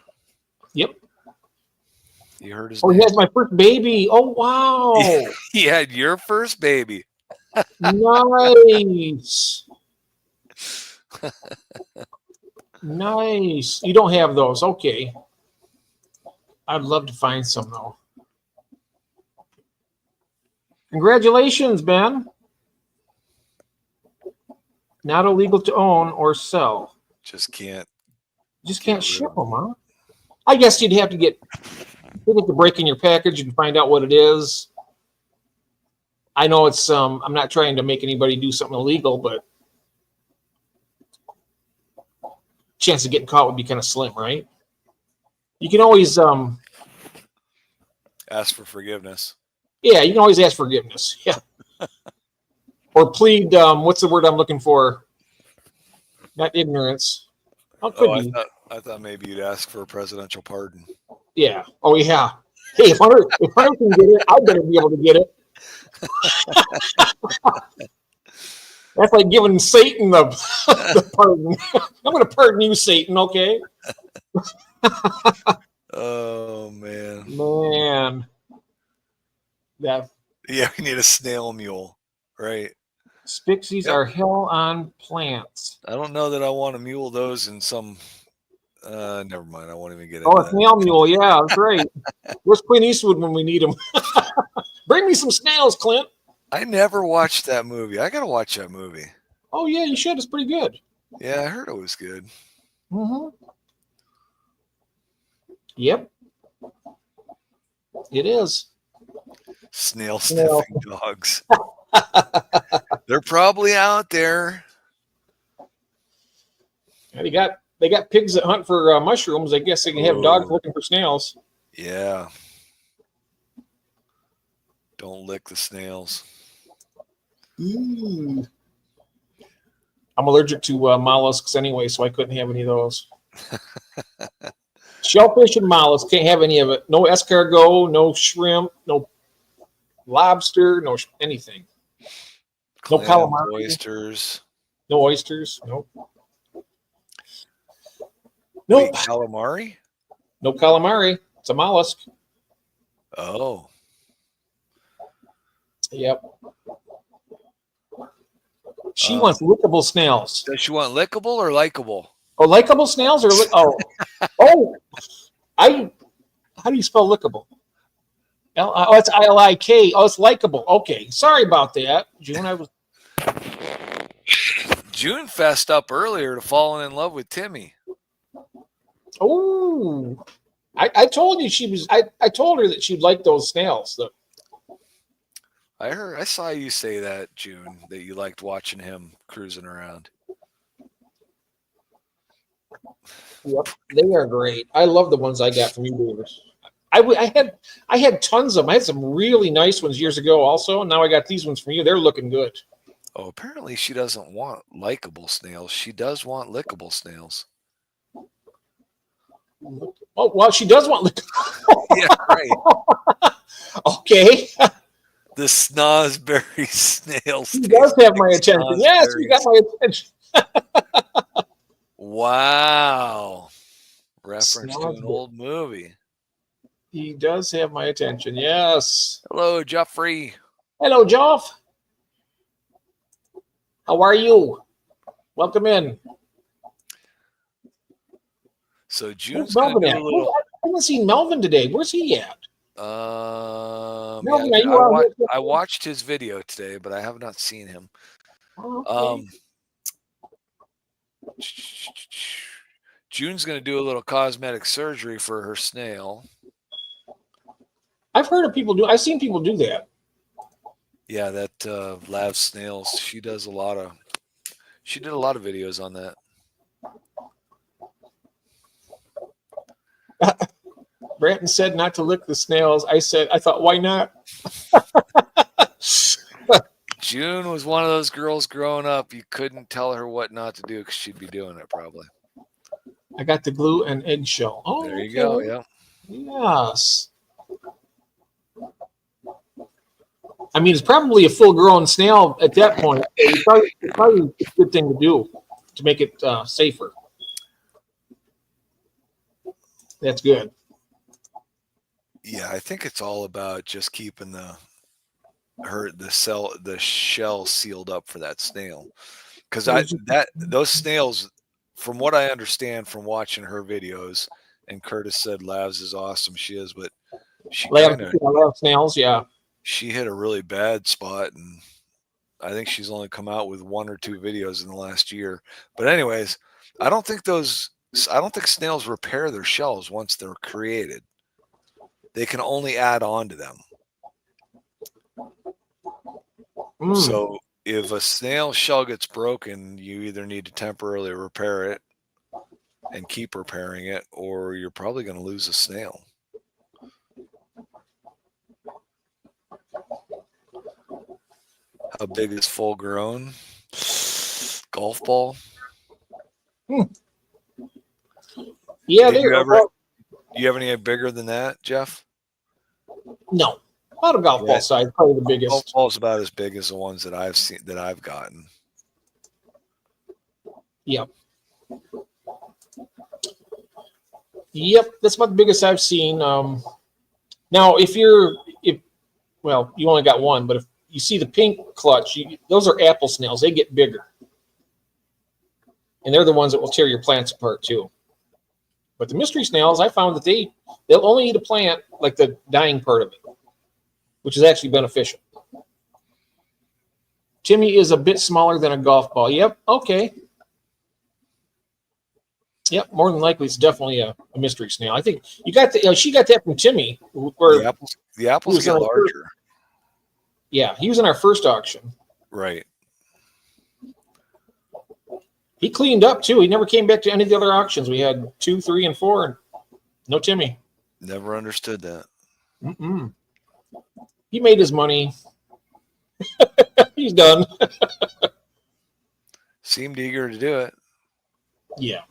Yep. You heard his Oh, he name. has my first baby. Oh, wow. He had your first baby. Nice. Nice. You don't have those. Okay. I'd love to find some, though. Congratulations, Ben. Not illegal to own or sell. Just can't. Just can't ship them, huh? I guess you'd have to you'd have to break in your package and find out what it is. I know it's I'm not trying to make anybody do something illegal, but chance of getting caught would be kind of slim, right? You can always Ask for forgiveness. yeah, you can always ask forgiveness. Yeah. Or plead what's the word I'm looking for? Not ignorance. How could Oh, you? I thought maybe you'd ask for a presidential pardon. Yeah. Oh yeah. Hey, if Hunter can get it, I better be able to get it. That's like giving Satan the pardon. I'm going to pardon you, Satan. Okay. Oh man. Man. That Yeah, we need a snail mule, right? Spixies Yep. are hell on plants. I don't know that I want to mule those in some. Never mind. I won't even get into Oh, a that. snail mule. Yeah, that's right. Where's Clint Eastwood when we need him? Bring me some snails, Clint. I never watched that movie. I gotta watch that movie. Oh, yeah, you should. It's pretty good. Yeah, I heard it was good. Mm-hmm. Yep. It is. Snail Snail. sniffing dogs. They're probably out there. Yeah, they got pigs that hunt for mushrooms. I guess they can have dogs Ooh. looking for snails. Yeah. Don't lick the snails. I'm allergic to mollusks anyway, so I couldn't have any of those. Shellfish and mollusks, can't have any of it. No escargot, no shrimp, no lobster, no anything. No Clams, calamari. oysters. No oysters. Nope. Wait, Nope. calamari? No calamari. It's a mollusk. Oh. Yep. She wants lickable snails. Does she want lickable or likable? Oh, likable snails or oh, how do you spell lickable? It's I-L-I-K. Oh, it's likable. Okay, sorry about that, June. June fessed up earlier to falling in love with Timmy. Oh, I told you she was. I told her that she'd like those snails. I saw you say that, June, that you liked watching him cruising around. Yep, they are great. I love the ones I got from you, Davis. I had tons of them. I had some really nice ones years ago, also. And now I got these ones from you. They're looking good. Oh, apparently she doesn't want likable snails. She does want lickable snails. Oh, well, she does want. Yeah, right. Okay. The snozberry snails. She does taste have like my attention. Yes, you got my attention. Wow. Reference to an Snozberry. old movie. He does have my attention. Yes. Hello, Jeffrey. Hello, Joff. How are you? Welcome in. So Where's June's gonna Melvin do at? a little. I haven't seen Melvin today. Where's he at? Melvin, Yeah, are you out here? I watched his video today, but I have not seen him. Okay. June's gonna do a little cosmetic surgery for her snail. I've heard of people do. I've seen people do that. Yeah, that Lav Snails. She did a lot of videos on that. Bratton said not to lick the snails. I thought, why not? June was one of those girls growing up. You couldn't tell her what not to do because she'd be doing it probably. I got the glue and eggshell. Oh, There you go. Yeah. Yes. I mean, it's probably a full-grown snail at that point. It's probably a good thing to do to make it safer. That's good. Yeah, I think it's all about just keeping the shell sealed up for that snail. Because those snails, from what I understand from watching her videos, and Curtis said Lavs is awesome. She is, but she Lab snails, yeah. She hit a really bad spot, and I think she's only come out with 1 or 2 videos in the last year. But anyways, I don't think snails repair their shells once they're created. They can only add on to them. So if a snail shell gets broken, you either need to temporarily repair it and keep repairing it, or you're probably going to lose a snail. How big is full grown? Golf ball? Yeah, Do you have any bigger than that, Jeff? No. About a golf ball size, probably the biggest. Golf ball's about as big as the ones that I've seen, that I've gotten. Yep. Yep, that's about the biggest I've seen. Now, you only got one, but if you see the pink clutch, those are apple snails. They get bigger. And they're the ones that will tear your plants apart too. But the mystery snails, I found that they'll only eat a plant, like the dying part of it, which is actually beneficial. Timmy is a bit smaller than a golf ball. Yep, okay. Yep, more than likely, it's definitely a mystery snail. I think you got she got that from Timmy. The apples get larger. Yeah, he was in our first auction. Right. He cleaned up too. He never came back to any of the other auctions. We had 2, 3, and 4, and no Timmy. Never understood that. He made his money. He's done. Seemed eager to do it. Yeah.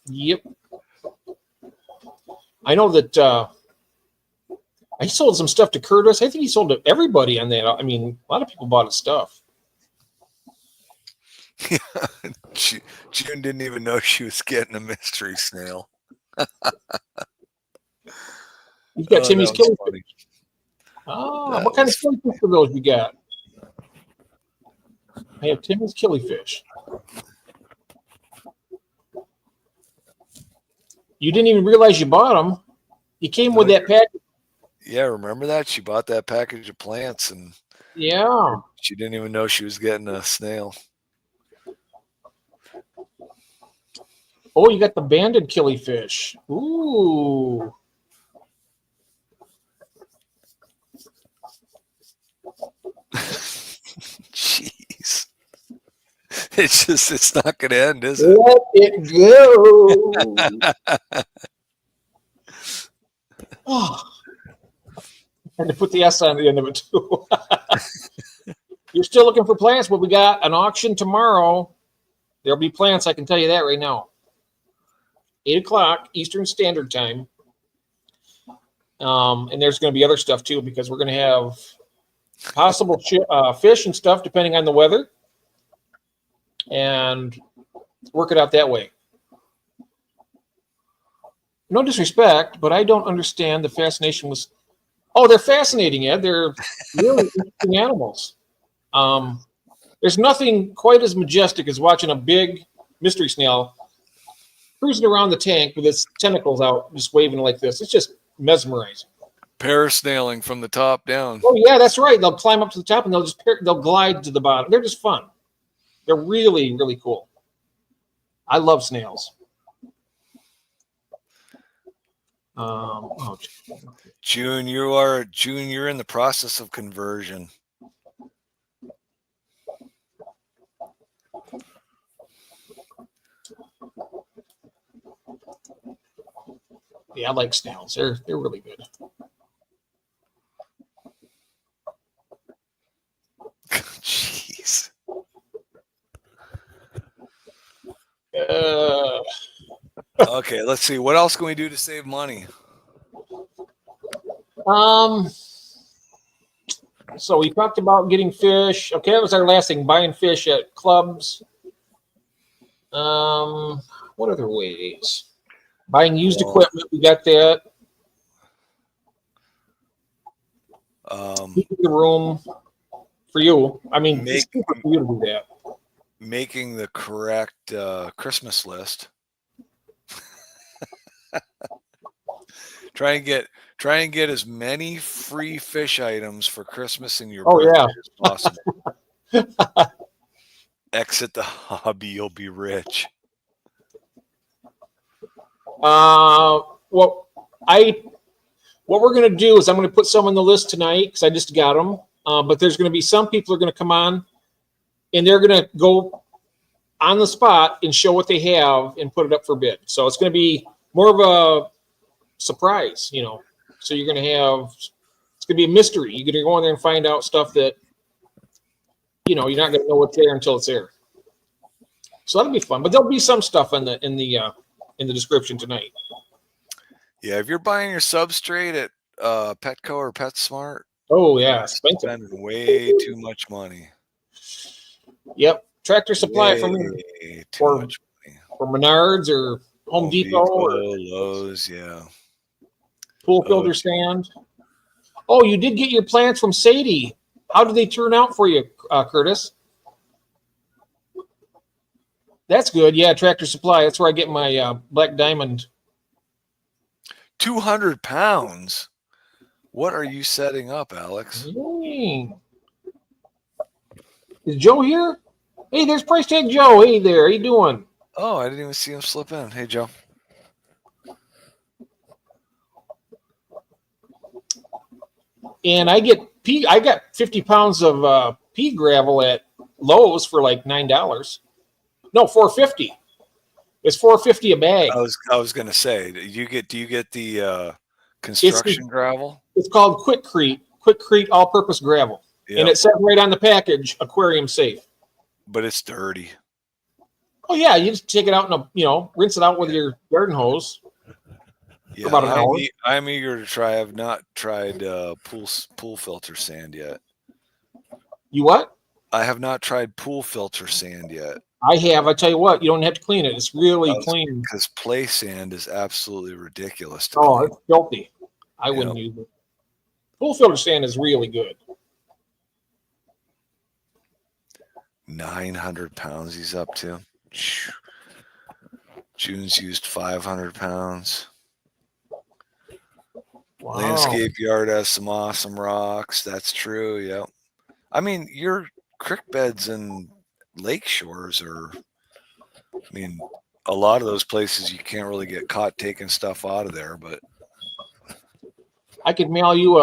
Yep. I know that I sold some stuff to Curtis. I think he sold to everybody on that. I mean, a lot of people bought his stuff. June didn't even know she was getting a mystery snail. You got Timmy's killifish. What kind of killifish are those you got? I have Timmy's killifish. You didn't even realize you bought them. You came with that package. Yeah, remember that? She bought that package of plants, and she didn't even know she was getting a snail. Oh, you got the banded killifish. Ooh. Jeez. It's not going to end, is it? Let it go. And to put the S on the end of it, too. You're still looking for plants? Well, we got an auction tomorrow. There'll be plants, I can tell you that right now. 8 o'clock Eastern Standard Time. And there's going to be other stuff too, because we're going to have possible fish and stuff depending on the weather, and work it out that way. No disrespect, but I don't understand the fascination with. Oh, they're fascinating, Ed. They're really interesting animals. There's nothing quite as majestic as watching a big mystery snail cruising around the tank with its tentacles out, just waving like this. It's just mesmerizing. Parasnailing from the top down. Oh yeah, that's right. They'll climb up to the top and they'll glide to the bottom. They're just fun. They're really, really cool. I love snails. June, you're in the process of conversion. Yeah, I like snails. They're really good. Jeez. Okay, let's see. What else can we do to save money? So we talked about getting fish. Okay, that was our last thing, buying fish at clubs. What other ways? Buying used equipment, we got that. Keeping the room for you. I mean, it's cheaper for you to do that. Making the correct Christmas list. Try and get as many free fish items for Christmas in your birthday as possible. Exit the hobby, you'll be rich. What we're going to do is I'm going to put some on the list tonight because I just got them. But there's going to be some people are going to come on and they're going to go on the spot and show what they have and put it up for bid. So it's going to be more of a surprise, you know. So you're going to have, it's going to be a mystery. You're going to go in there and find out stuff that, you know, you're not going to know what's there until it's there. So that'll be fun. But there'll be some stuff in the description tonight. Yeah, if you're buying your substrate at Petco or PetSmart, oh yeah, expensive. Spending way too much money. Yep, Tractor Supply from for Menards or Home Depot or Lowe's, yeah. Pool filter stand. Oh, you did get your plants from Sadie. How did they turn out for you, Curtis? That's good. Yeah, Tractor Supply. That's where I get my Black Diamond. 200 pounds. What are you setting up, Alex? Dang. Is Joe here? Hey, there's Price Tag Joe. Hey there. How you doing? Oh, I didn't even see him slip in. Hey, Joe. And I got 50 pounds of pea gravel at Lowe's for like $9. No, $4.50. It's $4.50 a bag. I was gonna say, do you get the construction gravel? It's called Quikrete all-purpose gravel. Yep. And it says right on the package, aquarium safe. But it's dirty. Oh yeah, you just take it out and rinse it out with your garden hose. Yeah, for about an hour. I'm eager to try. I've not tried pool filter sand yet. You what? I have not tried pool filter sand yet. I have. I tell you what, you don't have to clean it. It's really clean. Because play sand is absolutely ridiculous. Oh, it's filthy. I wouldn't use it. Pool filter sand is really good. 900 pounds he's up to. June's used 500 pounds. Wow. Landscape yard has some awesome rocks. That's true. Yep. I mean, your creek beds and lake shores are, a lot of those places you can't really get caught taking stuff out of there, but I could mail you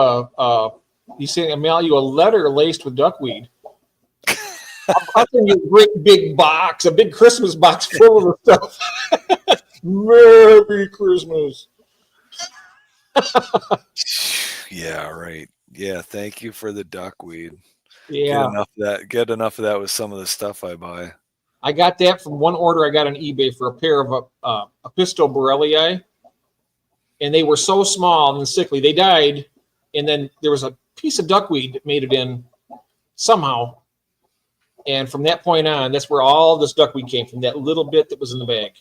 mail you a letter laced with duckweed. I'll send you a great big box, a big Christmas box full of the stuff. Merry Christmas. Yeah, right. Yeah, thank you for the duckweed. Yeah. Get enough of that with some of the stuff I buy. I got that from one order I got on eBay for a pair of Apisto Borellii, and they were so small and sickly. They died, and then there was a piece of duckweed that made it in somehow. And from that point on, that's where all this duckweed came from, that little bit that was in the bag.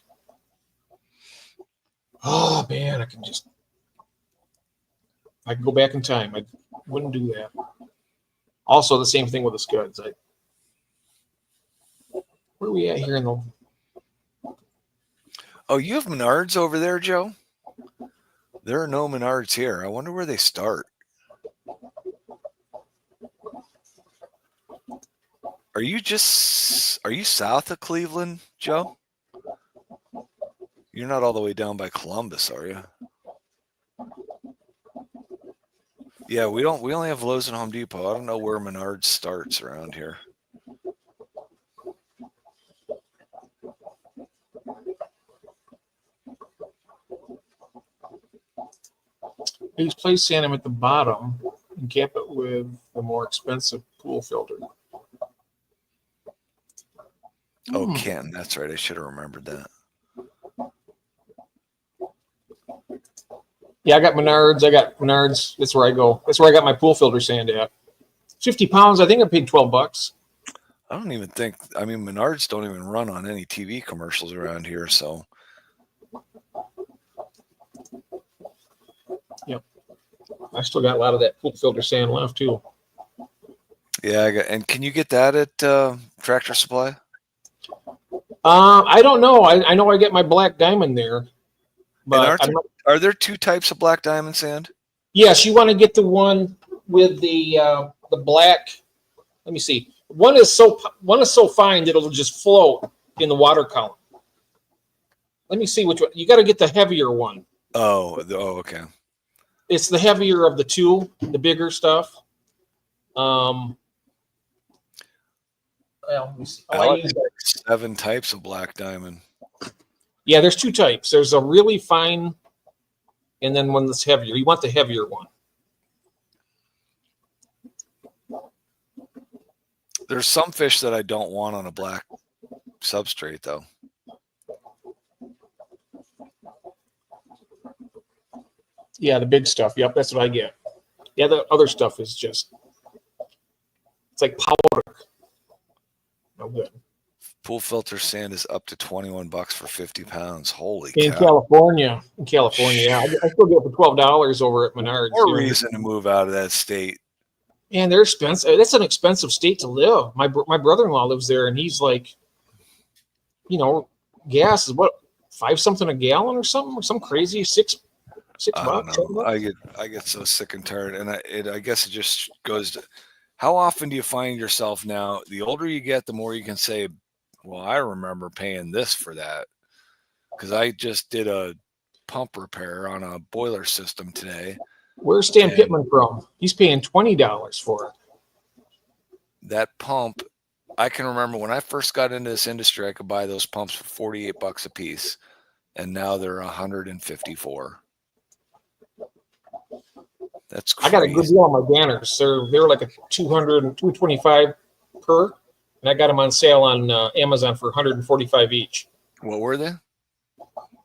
Oh, man, I could go back in time. I wouldn't do that. Also, the same thing with the scuds. Where are we at here in the... Oh, you have Menards over there, Joe? There are no Menards here. I wonder where they start. Are you south of Cleveland, Joe? You're not all the way down by Columbus, are you? Yeah, we only have Lowe's and Home Depot. I don't know where Menards starts around here. He's placed them at the bottom and cap it with the more expensive pool filter. Oh, Ken, that's right. I should have remembered that. Yeah, I got Menards. That's where I go. That's where I got my pool filter sand at. 50 pounds. I think I paid $12. I don't even think, Menards don't even run on any TV commercials around here. So, yep. I still got a lot of that pool filter sand left too. yeah, and can you get that at Tractor Supply? I don't know. I know I get my black diamond there, but Are there two types of black diamond sand? yes, you want to get the one with the black. Let me see. One is so fine that it'll just float in the water column. Let me see which one. You got to get the heavier one. Oh, okay. It's the heavier of the two, the bigger stuff. Well, let me see. I like 7 types of black diamond. Yeah, there's 2 types. There's a really fine, and then one that's heavier. You want the heavier one. There's some fish that I don't want on a black substrate, though. Yeah, the big stuff. Yep, that's what I get. Yeah, the other stuff is just, it's like powder. No good. Pool filter sand is up to $21 for 50 pounds. Holy In cow. California, yeah. I still get it for $12 over at Menards. No reason to move out of that state. And they're expensive. That's an expensive state to live. My brother-in-law lives there, and he's like, gas is what, 5 something a gallon or something, or some crazy $6 I bucks. don't know. I get so sick and tired, and I guess it just goes to how often do you find yourself now? The older you get, the more you can say, "Well, I remember paying this for that," because I just did a pump repair on a boiler system today. Where's Stan Pittman from? He's paying $20 for it. That pump, I can remember when I first got into this industry, I could buy those pumps for $48 a piece, and now they're $154. That's crazy. I got a good deal on my banners. They're like a 200 and 225 per, and I got them on sale on Amazon for 145 each. What were they?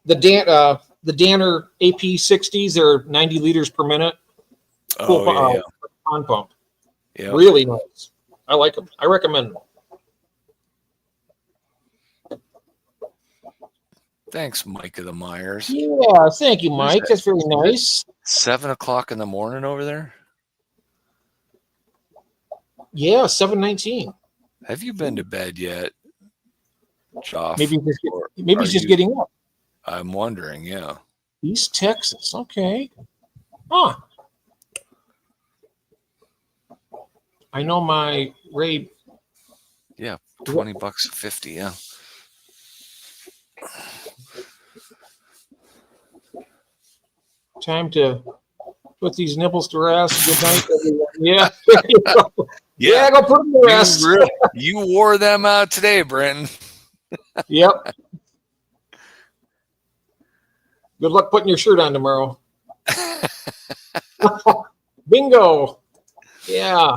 The Danner AP60s, they're 90 liters per minute. Oh, Pond pump. Yeah. Really nice. I like them. I recommend them. Thanks, Mike of the Myers. Yeah, thank you, Mike. That's very nice. 7 o'clock in the morning over there? Yeah, 7:19. Have you been to bed yet, Joff? Maybe he's just getting up. I'm wondering, yeah. East Texas. Okay. Huh. I know my rate. Yeah, $20.50, yeah. Time to put these nipples to rest. Good night, everyone. Yeah. There you go. Yeah, go put them to rest. You wore them out today, Brenton. Yep. Good luck putting your shirt on tomorrow. Bingo. Yeah.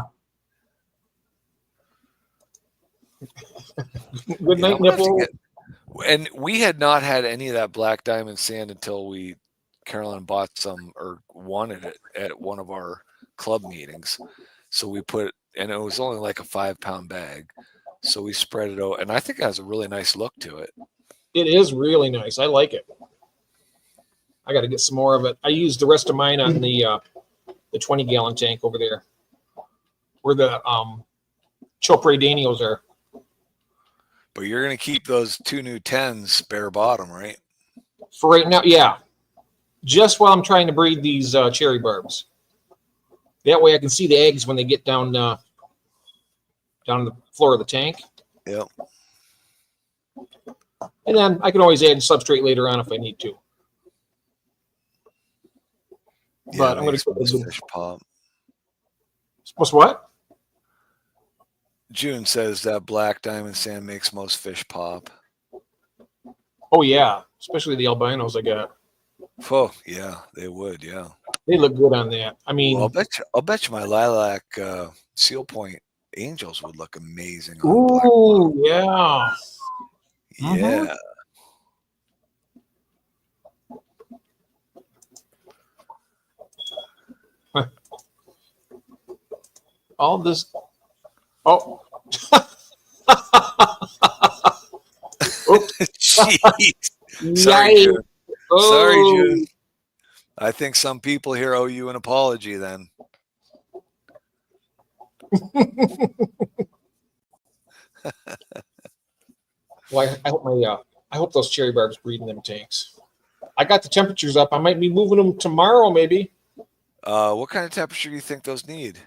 Good Yeah, night, I'm gonna have to nipple. get- and we had not had any of that black diamond sand until Carolyn bought some or wanted it at one of our club meetings. So we and it was only like a 5-pound bag. So we spread it out, and I think it has a really nice look to it. It is really nice. I like it. I got to get some more of it. I used the rest of mine on the 20-gallon tank over there, where the Chopre Daniels are. But you're gonna keep those 2 new 10s bare bottom, right? For right now, yeah. Just while I'm trying to breed these cherry barbs. That way I can see the eggs when they get down on the floor of the tank. Yep. And then I can always add substrate later on if I need to. But I'm going to go fish pop. Supposed what? June says that black diamond sand makes most fish pop. Oh yeah, especially the albinos I got. Oh yeah, they would. Yeah, they look good on that. I mean, well, I'll bet you my lilac seal point angels would look amazing. On yeah, yeah. All this. Oh. Jeez. Sorry, June. Sorry, June. I think some people here owe you an apology then. Well, I hope those cherry barbs breed in them tanks. I got the temperatures up. I might be moving them tomorrow, maybe. What kind of temperature do you think those need?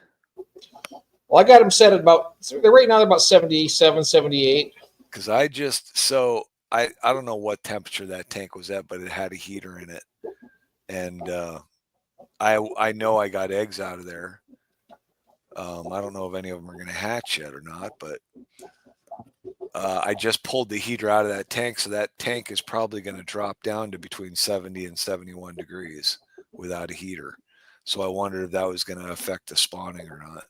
Well, I got them set at they're right now they're about 77, 78. Because I don't know what temperature that tank was at, but it had a heater in it. And I know I got eggs out of there. I don't know if any of them are going to hatch yet or not, but I just pulled the heater out of that tank. So that tank is probably going to drop down to between 70 and 71 degrees without a heater. So I wondered if that was going to affect the spawning or not.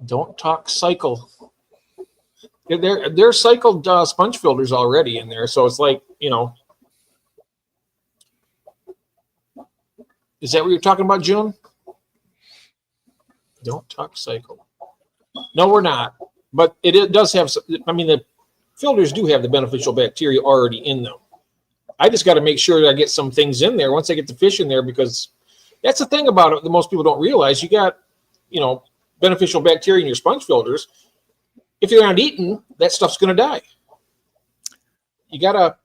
Don't talk cycle. They're cycled sponge filters already in there. So it's like, is that what you're talking about, June? Don't talk cycle. No, we're not. But it does have, the filters do have the beneficial bacteria already in them. I just got to make sure that I get some things in there once I get the fish in there, because that's the thing about it that most people don't realize. You got, beneficial bacteria in your sponge filters. If they're not eaten, that stuff's going to die. You gotta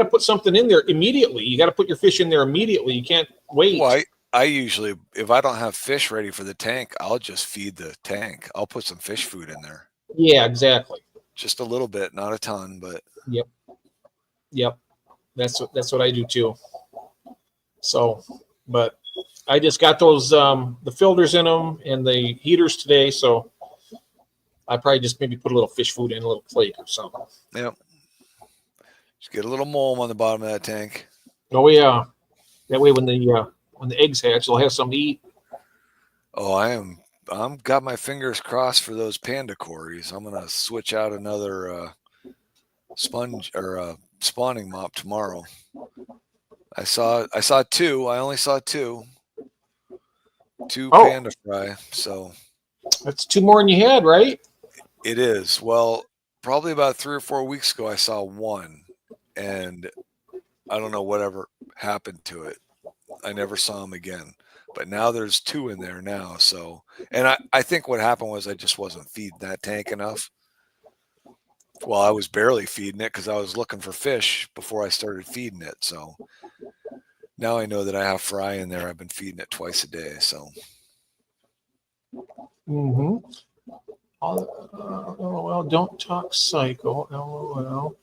put something in there immediately. You got to put your fish in there immediately. You can't wait. Well, I usually, if I don't have fish ready for the tank, I'll just feed the tank. I'll put some fish food in there. Yeah, exactly. Just a little bit, not a ton, but. Yep. That's what I do too. So, but I just got those the filters in them and the heaters today, so I probably just maybe put a little fish food in, a little plate or something. Yep. Just get a little mulm on the bottom of that tank. Oh yeah. That way when the eggs hatch, they'll have something to eat. Oh, I'm got my fingers crossed for those panda cories. I'm gonna switch out another sponge or spawning mop tomorrow. I saw 2. I only saw 2. 2 panda fry. So that's 2 more than you had, right? It is. Well, probably about 3 or 4 weeks ago, I saw 1, and I don't know whatever happened to it. I never saw him again. But now there's 2 in there now. So, and I think what happened was I just wasn't feeding that tank enough. Well, I was barely feeding it because I was looking for fish before I started feeding it. So now I know that I have fry in there. I've been feeding it twice a day. So. Mm-hmm. LOL, don't talk psycho. LOL.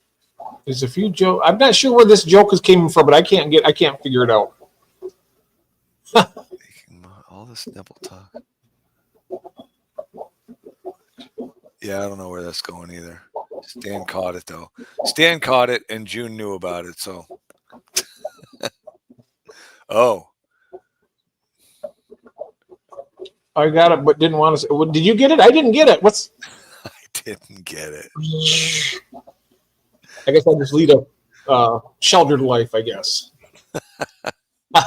There's a few jokes. I'm not sure where this joke is came from, but I can't figure it out. All this nipple talk. Yeah, I don't know where that's going either. Stan caught it though. Stan caught it, and June knew about it. So, I got it, but didn't want to. Well, did you get it? I didn't get it. What's? I didn't get it. I guess I'll just lead a sheltered life. I guess. I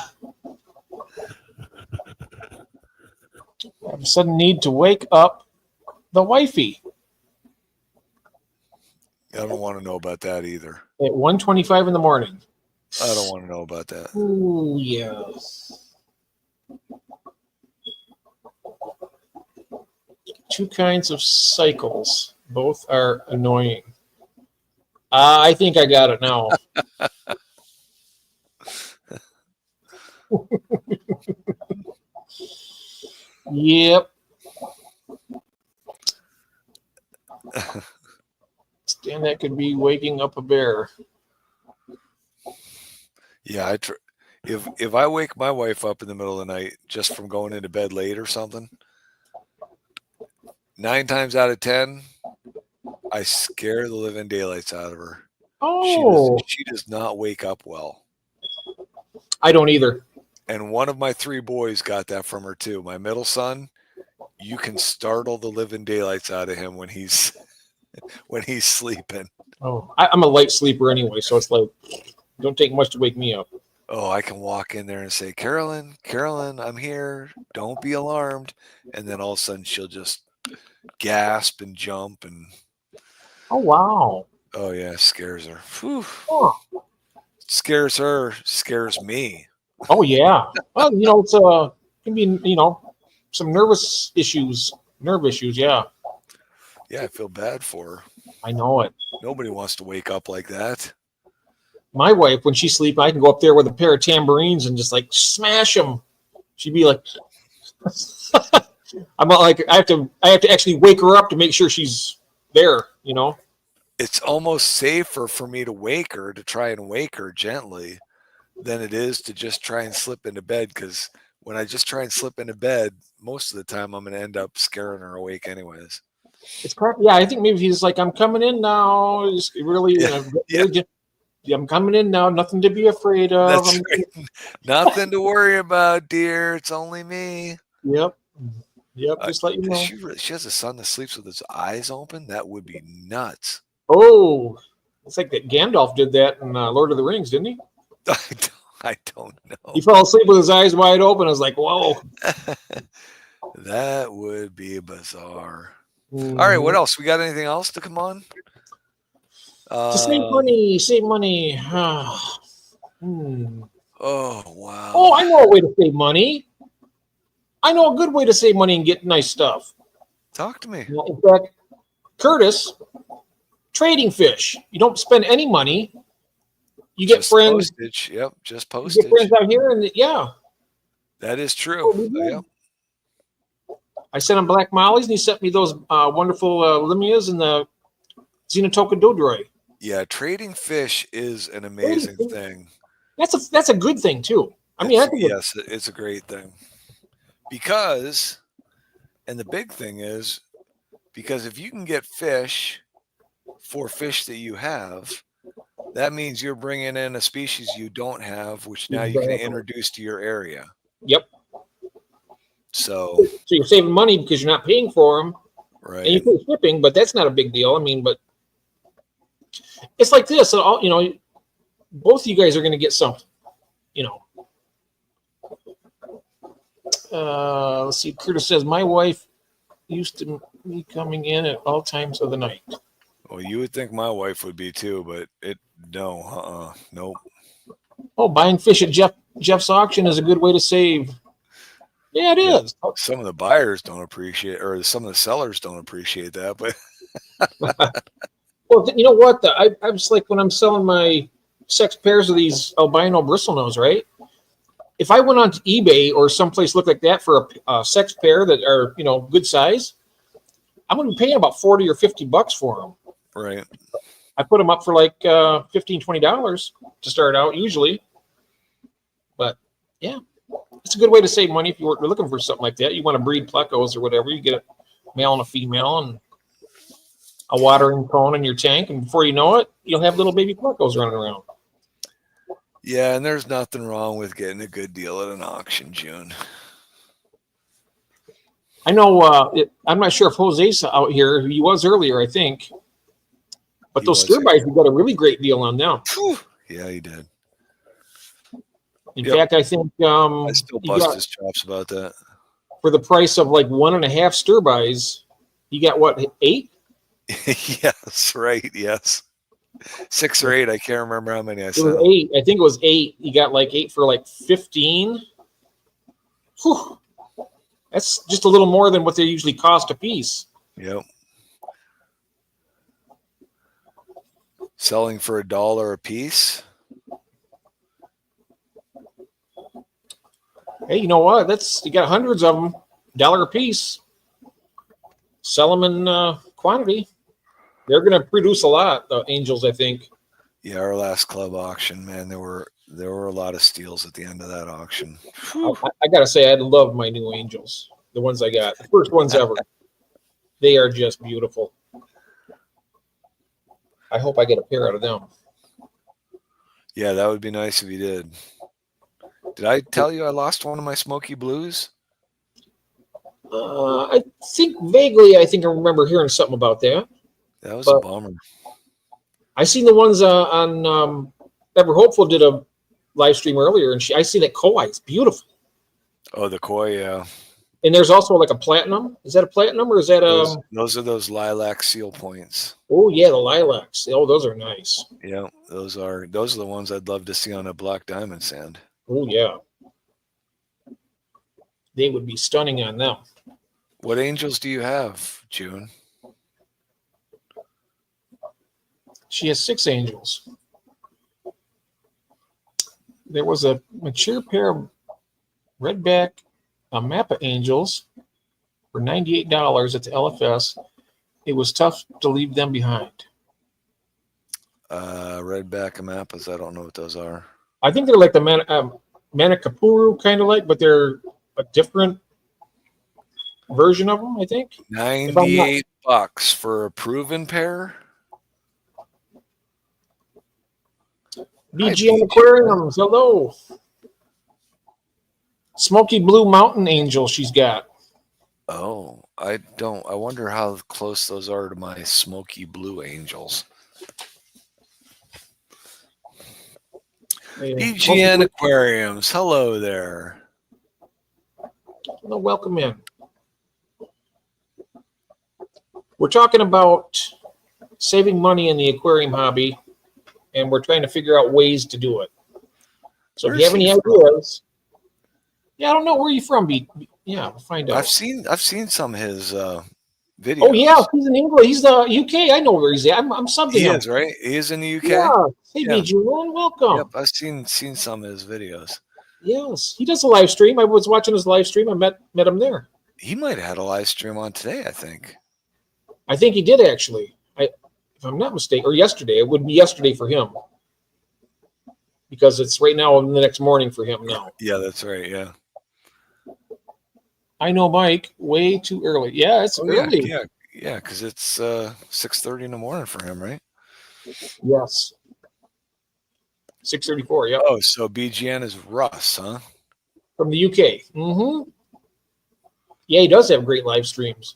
have a sudden need to wake up the wifey I don't want to know about that either. at 1:25 in the morning. I don't want to know about that. Ooh, yes. Two kinds of cycles. Both are annoying. I think I got it now. Yep. And that could be waking up a bear. Yeah, if I wake my wife up in the middle of the night just from going into bed late or something, 9 times out of 10, I scare the living daylights out of her. Oh, She does not wake up well. I don't either. And one of my 3 boys got that from her too. My middle son, you can startle the living daylights out of him when he's sleeping. Oh, I'm a light sleeper anyway, so it's like, don't take much to wake me up. Oh, I can walk in there and say, Carolyn, I'm here. Don't be alarmed. And then all of a sudden she'll just gasp and jump and Oh, wow. oh yeah, scares her. Whew. Oh, Scares her, scares me. oh yeah. Well, it's can be, some nerve issues. Yeah, Yeah, I feel bad for her. I know it. Nobody wants to wake up like that. My wife, when she's sleeping, I can go up there with a pair of tambourines and just like smash them. She'd be like, I'm not like, I have to actually wake her up to make sure she's there, It's almost safer for me to try and wake her gently than it is to just try and slip into bed, because when I just try and slip into bed, most of the time I'm going to end up scaring her awake anyways. It's crap. Yeah, I think maybe he's like, I'm coming in now. Just really, I'm coming in now. Nothing to be afraid of. That's right. Nothing to worry about, dear. It's only me. Yep. Just let you know. She has a son that sleeps with his eyes open. That would be nuts. Oh, it's like that Gandalf did that in Lord of the Rings, didn't he? I don't know. He fell asleep with his eyes wide open. I was like, whoa. That would be bizarre. All right, what else? We got anything else to come on? To save money. Oh, wow. Oh, I know a way to save money. I know a good way to save money and get nice stuff. Talk to me. In fact, Curtis, trading fish. You don't spend any money. You get Just friends. Postage. Yep, just You postage. get friends out here, and yeah. That is true. Oh, Yep. I sent him black mollies, and he sent me those wonderful limias and the Xenotoka Dodroi. Yeah, trading fish is an amazing thing. That's a good thing too. I mean, Yes, it's a great thing. Because, and the big thing is, because if you can get fish for fish that you have, that means you're bringing in a species you don't have, which now you can introduce to your area. Yep. So you're saving money because you're not paying for them, right? And you pay shipping, but that's not a big deal. I mean, but it's like this. So, both of you guys are going to get something. Let's see. Curtis says my wife used to be coming in at all times of the night. Well, you would think my wife would be too, but nope. Oh, buying fish at Jeff's auction is a good way to save. Yeah, it is. Some of the buyers don't appreciate, or some of the sellers don't appreciate that, but well, you know what? I was like, when I'm selling my sex pairs of these albino bristlenose, right? If I went onto eBay or someplace looked like that for a sex pair that are, good size, I'm going to be paying about $40 or $50 for them. right. I put them up for like $15, $20 to start out usually. But yeah, it's a good way to save money if you're looking for something like that. You want to breed plecos or whatever. You get a male and a female and a watering cone in your tank, and before you know it, you'll have little baby plecos running around. Yeah, and there's nothing wrong with getting a good deal at an auction, June. I know. I'm not sure if Jose's out here. He was earlier, I think. But He those was, yeah. Sturbeis, we got a really great deal on them. Whew. Yeah, he did. In Yep. fact, I think I still he bust got, his chops about that. for the price of like 1.5 Sturbeis, you got what, 8? Yes, right. Yes. 6 or 8. I can't remember how many I It sent was him. 8. I think it was 8. You got like 8 for like 15. Whew. That's just a little more than what they usually cost a piece. Yep. Selling for $1 a piece. Hey, you know what? You got hundreds of them, $1 a piece. Sell them in quantity. They're going to produce a lot, the Angels, I think. Yeah, our last club auction, man, there were a lot of steals at the end of that auction. I got to say, I love my new Angels, the ones I got, the first ones ever. They are just beautiful. I hope I get a pair out of them. Yeah, that would be nice if you did. Did I tell you I lost one of my Smoky Blues? I think vaguely, I remember hearing something about that. That was a bummer. I seen the ones on Ever Hopeful did a live stream earlier, and I see that Koi. It's beautiful. Oh, the Koi, yeah. And there's also like a platinum. Is that a platinum or is that those are those lilac seal points. Oh yeah, the lilacs. Oh, those are nice. Yeah, those are the ones I'd love to see on a black diamond sand. Oh yeah. They would be stunning on them. What Angels do you have, June? She has 6 Angels. There was a mature pair of redback Mappa Angels for $98 at the LFS. It was tough to leave them behind. Redback Mappas, I don't know what those are. I think they're like the Manakapuru kind of like, but they're a different version of them, I think. $98 for a proven pair? BGN Aquariums, hello. Smoky Blue Mountain Angel she's got. Oh, I wonder how close those are to my Smoky Blue Angels. BGN Aquariums, hello there. Well, welcome in. We're talking about saving money in the aquarium hobby, and we're trying to figure out ways to do it. So if you have any ideas, I don't know where you're from. Yeah, we'll find out. I've seen some of his videos. Oh yeah, he's in England. He's the UK. I know where he's at. I'm subbing He him. is, right? He is in the UK. Yeah. Hey, BG1, welcome. Yep, I've seen some of his videos. Yes, he does a live stream. I was watching his live stream. I met him there. He might have had a live stream on today, I think. I think he did actually. If I'm not mistaken, or yesterday. It would be yesterday for him because it's right now in the next morning for him now. Yeah, that's right. Yeah. I know, Mike. Way too early. Yeah, it's early. Yeah, because it's 6:30 in the morning for him, right? Yes. 6:34. Yeah. Oh, so BGN is Russ, huh? From the UK. Mm-hmm. Yeah, he does have great live streams.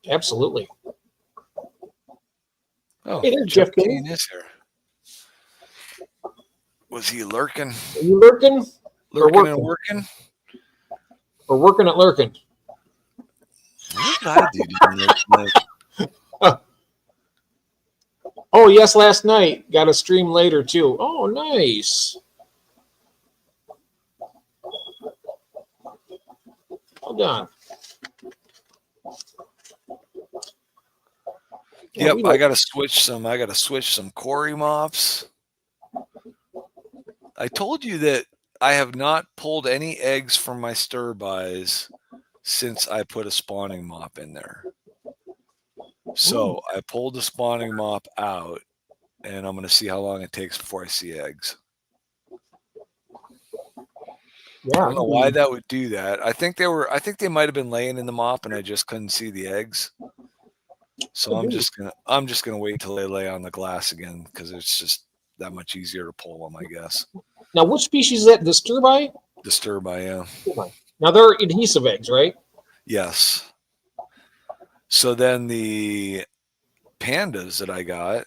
Absolutely. Oh, hey, there's Jeff Kane is here. Was he lurking? Are you lurking? Lurking and working? Or working at lurking? What did I do to Oh, yes, last night. Got a stream later, too. Oh, nice. Hold on. Yep, I gotta switch some Cory mops. I told you that I have not pulled any eggs from my stir-bys since I put a spawning mop in there. So I pulled the spawning mop out, and I'm going to see how long it takes before I see eggs. Yeah, I don't know why that would do that. I think they might have been laying in the mop, and I just couldn't see the eggs. So I'm just gonna wait till they lay on the glass again because it's just that much easier to pull them, I guess. Now, which species is that? Disturbi? Disturbi, yeah. Now they're adhesive eggs, right? Yes. So then the pandas that I got,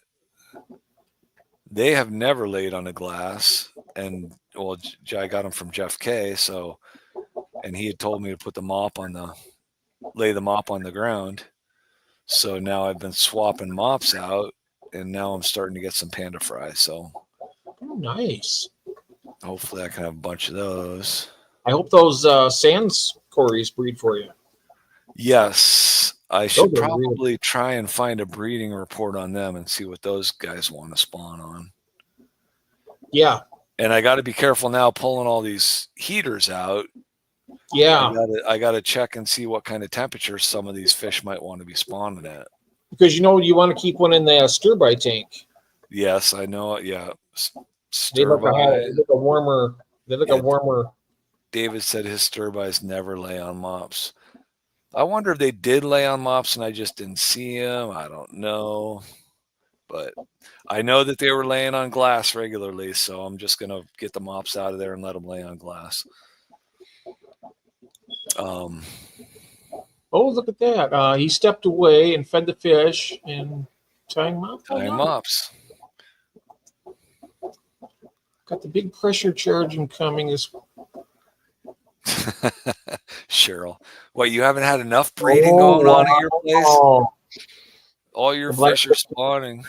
they have never laid on a glass. And well, I got them from Jeff K. So, and he had told me to put lay the mop on the ground. So now I've been swapping mops out, and now I'm starting to get some panda fry. So Oh, nice. hopefully I can have a bunch of those. I hope those Sands Corys breed for you. Yes, I should Those are probably try and find a breeding report on them and see what those guys want to spawn on. Yeah, And I got to be careful now pulling all these heaters out. yeah. I got to check and see what kind of temperature some of these fish might want to be spawning at. Because you want to keep one in the Sturby tank. Yes, I know it. Yeah. They look Sturby. a warmer. They look a Yeah. warmer. David said his Sturbis never lay on mops. I wonder if they did lay on mops and I just didn't see them. I don't know. But I know that they were laying on glass regularly, so I'm just going to get the mops out of there and let them lay on glass. Oh, look at that! He stepped away and fed the fish and tying mop. Tying mops. Got the big pressure charge incoming. Cheryl, what, you haven't had enough breeding going on at your place? Oh, All your The black- fish are spawning.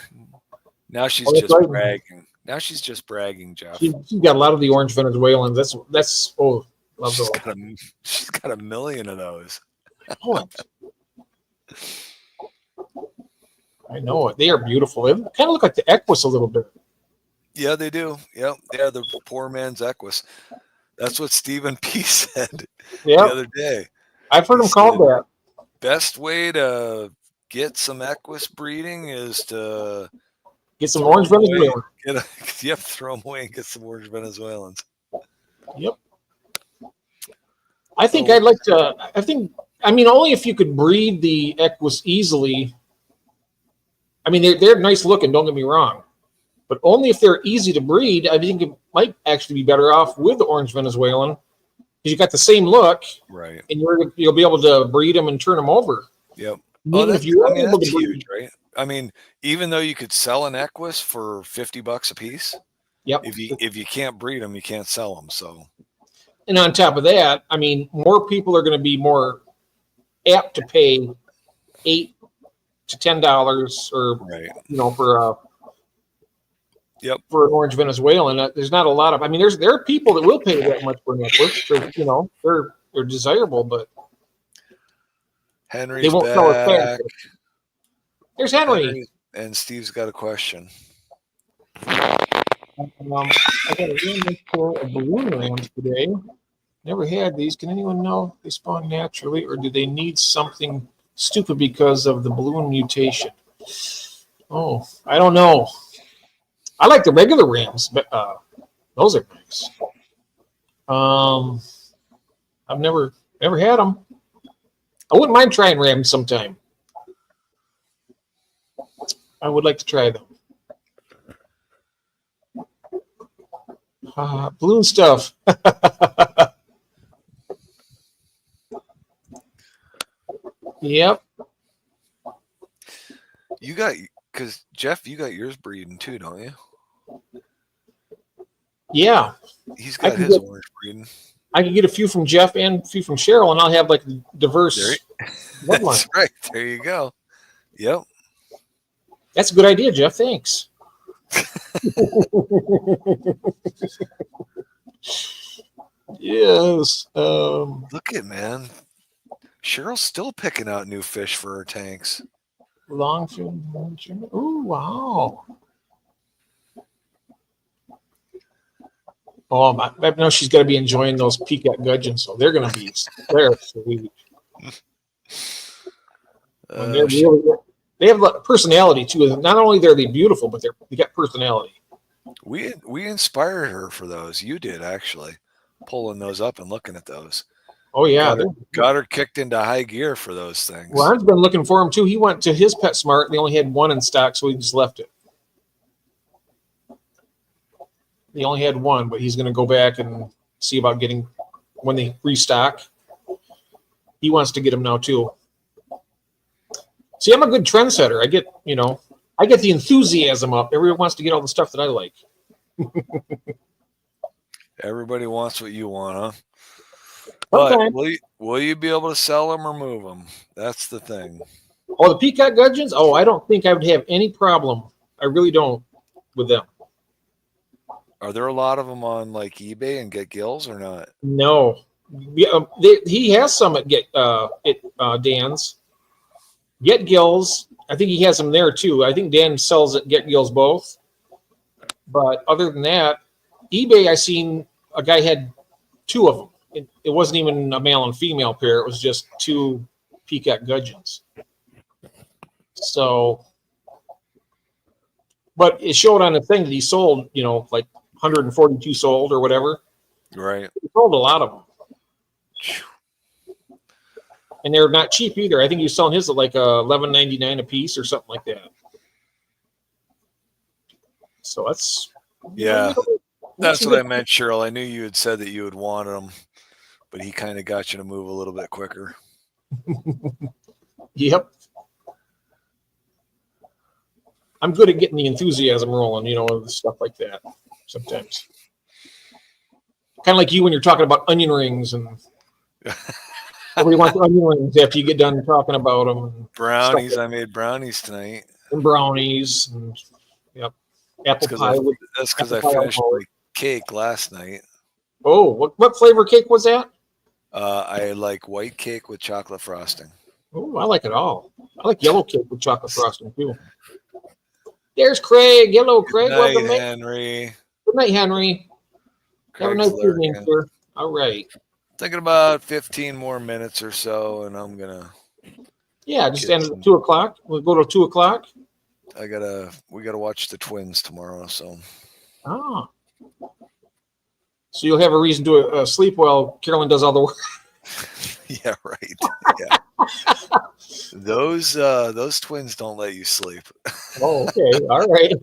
Now she's Oh, that's just right. bragging. Now she's just bragging, Jeff. she got a lot of the orange Venezuelans. That's love She's those. got a million of those. Oh, I know it. They are beautiful. They kind of look like the Equus a little bit. Yeah, they do. Yep. Yeah, the poor man's Equus. That's what Stephen P said the Yeah, other day. I've heard He them called said, that. Best way to get some Equus breeding is to Get some orange Venezuelan. throw them away and get some orange Venezuelans. Yep. I'd like to. I mean, only if you could breed the Equus easily. I mean, they're nice looking. Don't get me wrong, but only if they're easy to breed. I think it might actually be better off with the orange Venezuelan because you got the same look, Right. and you'll be able to breed them and turn them over. Yep. Even if you are able that's to breed, huge, right? I mean, even though you could sell an Equus for $50 a piece, yep. if you can't breed them, you can't sell them. So And on top of that, I mean, more people are going to be more apt to pay $8 to $10 or right. for Yep. for an orange Venezuelan. There's not a lot of. I mean, there are people that will pay that much for an Equus. They're desirable, but Henry's they won't sell it back. fast. There's Henry. And Steve's got a question. I got a random pair of balloon rams today. Never had these. Can anyone know if they spawn naturally or do they need something stupid because of the balloon mutation? Oh, I don't know. I like the regular rams, but those are nice. I've never had them. I wouldn't mind trying rams sometime. I would like to try them. Balloon stuff. Yep. Because Jeff, you got yours breeding too, don't you? Yeah. He's I got can his get- orange breeding. I can get a few from Jeff and a few from Cheryl, and I'll have like diverse bloodline. That's right. There you go. Yep. That's a good idea, Jeff. Thanks. Yes. Look at, man. Cheryl's still picking out new fish for her tanks. Longfin. Oh, wow. Oh, I know she's going to be enjoying those peacock gudgeons, so they're going to be there. Sweet. And they're they have personality too. Not only are they beautiful, but they got personality. We inspired her for those. You did, actually, pulling those up and looking at those. Oh yeah, Got her kicked into high gear for those things. Ron's been looking for them too. He went to his PetSmart. They only had one in stock, so he just left it. He only had one, but he's going to go back and see about getting when they restock. He wants to get them now too. See, I'm a good trendsetter. I get the enthusiasm up. Everyone wants to get all the stuff that I like. Everybody wants what you want, huh? But Okay. will you be able to sell them or move them? That's the thing. Oh, the peacock gudgeons? Oh, I don't think I would have any problem. I really don't with them. Are there a lot of them on like eBay and Get Gills or not? No. Yeah, he has some at Dan's. Get Gills, I think he has them there too. I think Dan sells at Get Gills both. But other than that, eBay, I seen a guy had two of them. It wasn't even a male and female pair. It was just two peacock gudgeons. So, but it showed on the thing that he sold, like 142 sold or whatever. Right. He sold a lot of them. And they're not cheap either. I think he was selling his at like $11.99 a piece or something like that. So that's That's what I meant, Cheryl. I knew you had said that you had wanted them, but he kind of got you to move a little bit quicker. Yep. I'm good at getting the enthusiasm rolling, stuff like that sometimes. Kind of like you when you're talking about onion rings and everybody wants onion rings after you get done talking about them. And brownies. I made brownies tonight. And brownies and apple pie. That's because I finished my cake last night. Oh, what flavor cake was that? I like white cake with chocolate frosting. Oh, I like it all. I like yellow cake with chocolate frosting too. There's Craig. Hello, Craig. Good Welcome, night, Henry. Good night, Henry. Have a nice evening, lurking. sir. All right. Thinking about 15 more minutes or so, and I'm gonna. Yeah, just end at 2 o'clock. We'll go to 2 o'clock. We gotta watch the Twins tomorrow, so. Ah. So you'll have a reason to sleep while Carolyn does all the work. Yeah, right. Yeah. Those Twins don't let you sleep. Oh, okay. All right.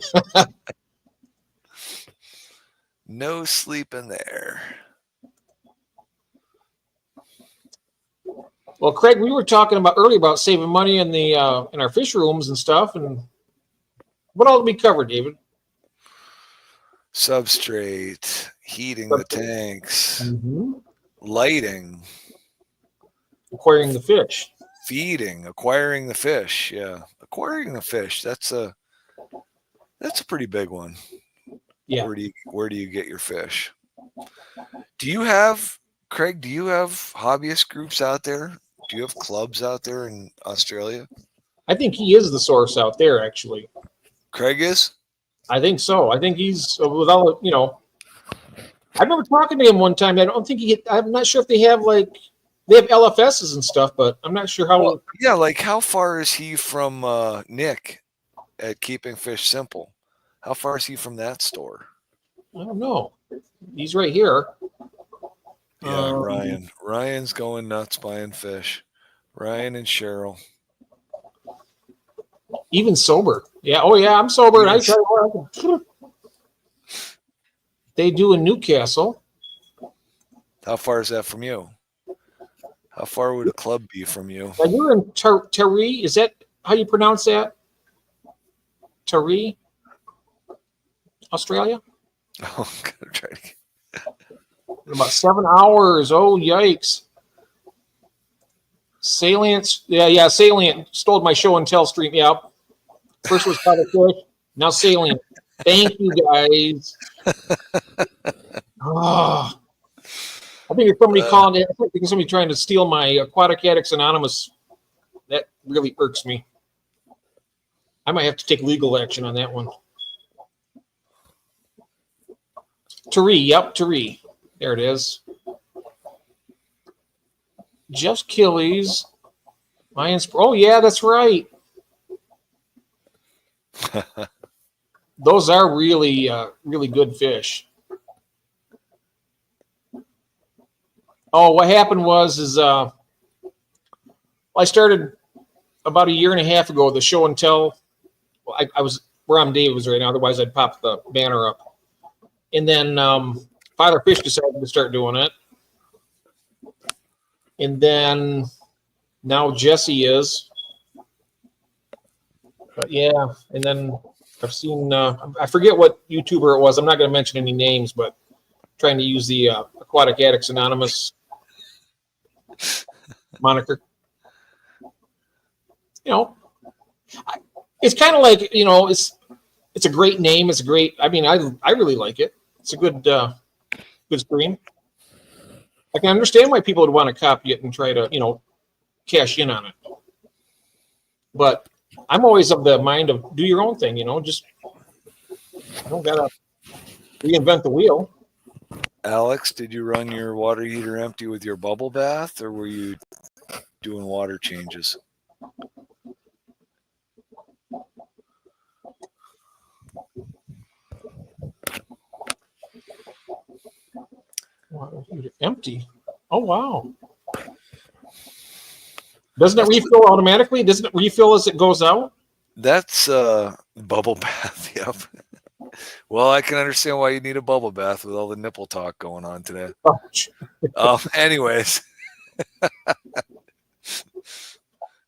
No sleep in there. Well, Craig, we were talking about earlier about saving money in the in our fish rooms and stuff, and what all did we cover, David? Substrate, heating the tanks, lighting, acquiring the fish, feeding, acquiring the fish. Yeah, acquiring the fish. That's a pretty big one. Yeah. Where do you get your fish? Do you have, Craig? Do you have hobbyist groups out there? Do you have clubs out there in Australia? I think he is the source out there, actually. Craig is? I think so. I think he's with all, I remember talking to him one time. I don't think I'm not sure if they have they have LFSs and stuff, but I'm not sure how. Well, yeah, like how far is he from Nick at Keeping Fish Simple? How far is he from that store? I don't know. He's right here. Yeah, Ryan. Ryan's going nuts buying fish. Ryan and Cheryl. Even sober. Yeah. Oh, yeah. I'm sober. Yes. They do in Newcastle. How far is that from you? How far would a club be from you? Now you're in Taree. Is that how you pronounce that? Taree, Australia? Oh, I'm gonna try to. About 7 hours. Oh, yikes. Salient. Yeah. Salient stole my show and tell stream. Yeah. First was Powder Fish. Now Salient. Thank you, guys. Oh, I think if somebody calling it, I think somebody trying to steal my Aquatic Addicts Anonymous. That really irks me. I might have to take legal action on that one. Taree. Yep, Taree. There it is. Just Killies. Oh, yeah, that's right. Those are really, really good fish. Oh, what happened was I started about a year and a half ago the show and tell. I was where I'm Dave was right now. Otherwise, I'd pop the banner up. And then Father Fish decided to start doing it. And then now Jesse is. But yeah, and then I've seen, I forget what YouTuber it was. I'm not going to mention any names, but trying to use the Aquatic Addicts Anonymous moniker. You know, it's kind of like, you know, it's a great name. It's a great, I mean, I really like it. It's a good stream. I can understand why people would want to copy it and try to, you know, cash in on it. But I'm always of the mind of do your own thing, you know, just you don't gotta reinvent the wheel. Alex, did you run your water heater empty with your bubble bath, or were you doing water changes? Water heater empty. Oh wow. Doesn't it refill automatically? Doesn't it refill as it goes out? That's bubble bath. Yep. Well, I can understand why you need a bubble bath with all the nipple talk going on today. Anyways,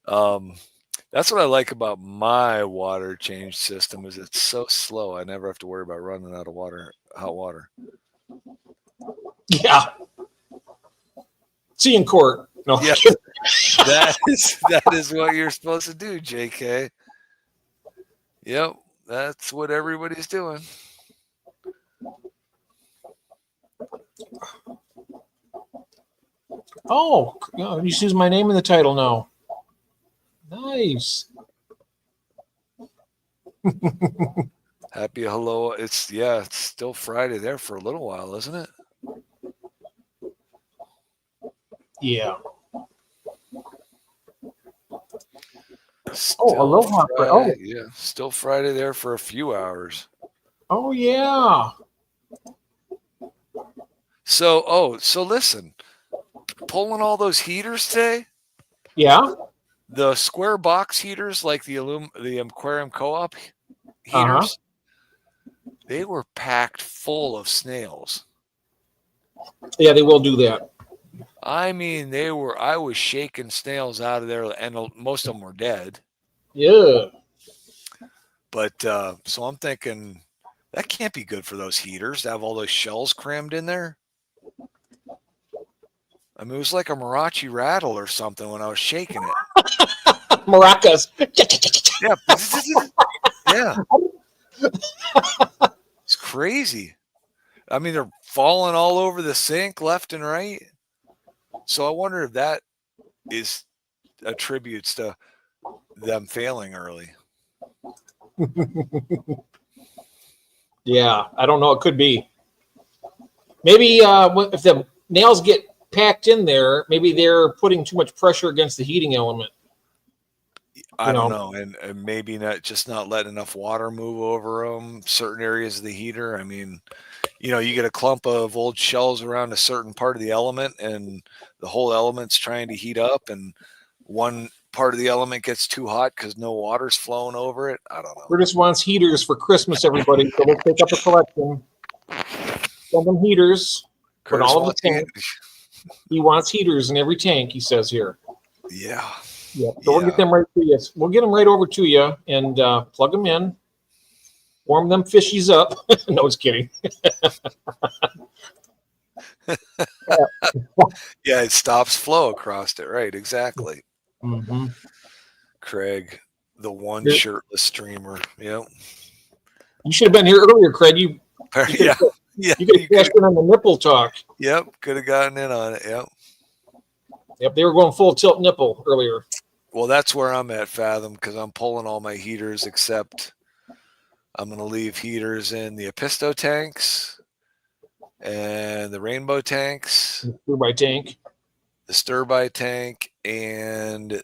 that's what I like about my water change system is it's so slow. I never have to worry about running out of water, hot water. Yeah. See you in court. No. Yeah, that is what you're supposed to do, JK. Yep, that's what everybody's doing. Oh, you use my name in the title now. Nice. Happy hello. It's still Friday there for a little while, isn't it? Yeah. Still aloha. Friday, yeah, still Friday there for a few hours. Oh yeah. So listen, pulling all those heaters today. Yeah. The square box heaters, like the Aquarium Co-op heaters, they were packed full of snails. Yeah, they will do that. I mean, I was shaking snails out of there, and most of them were dead. Yeah. But so I'm thinking that can't be good for those heaters to have all those shells crammed in there. I mean, it was like a Marachi rattle or something when I was shaking it. Maracas. Yeah. Yeah. It's crazy. I mean, they're falling all over the sink left and right. So I wonder if that is attributes to them failing early. Yeah, I don't know. It could be. Maybe if the nails get packed in there, maybe they're putting too much pressure against the heating element. I don't know. And maybe not letting enough water move over them, certain areas of the heater. I mean, you know, you get a clump of old shells around a certain part of the element and the whole element's trying to heat up and one part of the element gets too hot because no water's flowing over it. I don't know. Curtis wants heaters for Christmas, everybody. So let's pick up a collection. Send them heaters. Put all of the tanks. He wants heaters in every tank, he says here. Yeah. Yeah. So we'll get them right to you. We'll get them right over to you and plug them in. Warm them fishies up. No, just kidding. Yeah, it stops flow across it. Right, exactly. Mm-hmm. Craig, the one shirtless streamer. Yep. You should have been here earlier, Craig. You could have cashed in on the nipple talk. Yep, could have gotten in on it. Yep. Yep, they were going full tilt nipple earlier. Well, that's where I'm at, Fathom, because I'm pulling all my heaters except I'm going to leave heaters in the Episto tanks and the Rainbow tanks. Stir-by tank. The Stir-by tank and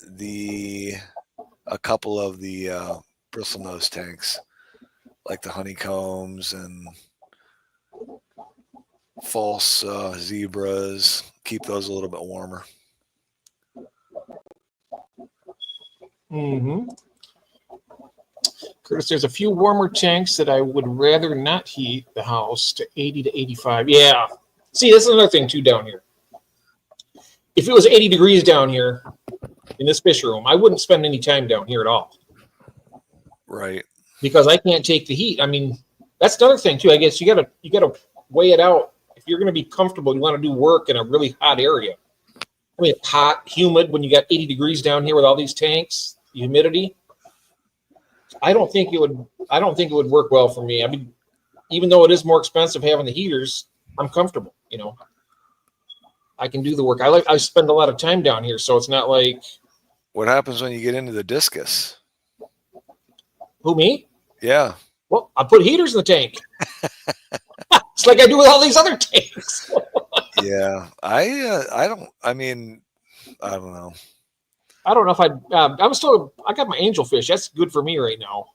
a couple of the bristlenose tanks, like the honeycombs and false zebras. Keep those a little bit warmer. Mm-hmm. Curtis, there's a few warmer tanks that I would rather not heat the house to 80 to 85. Yeah. See, this is another thing too down here. If it was 80 degrees down here in this fish room, I wouldn't spend any time down here at all Right. because I can't take the heat. I mean, that's another thing too. I guess you gotta weigh it out. If you're going to be comfortable, you want to do work in a really hot area. I mean, it's hot, humid when you got 80 degrees down here with all these tanks, the humidity. I don't think it would work well for me. I mean, even though it is more expensive having the heaters, I'm comfortable, you know. I can do the work. I spend a lot of time down here, so it's not like What happens when you get into the discus? who, me? Yeah. Well, I put heaters in the tank. It's like I do with all these other tanks. Yeah. I don't know. I don't know if I got my angelfish. That's good for me right now.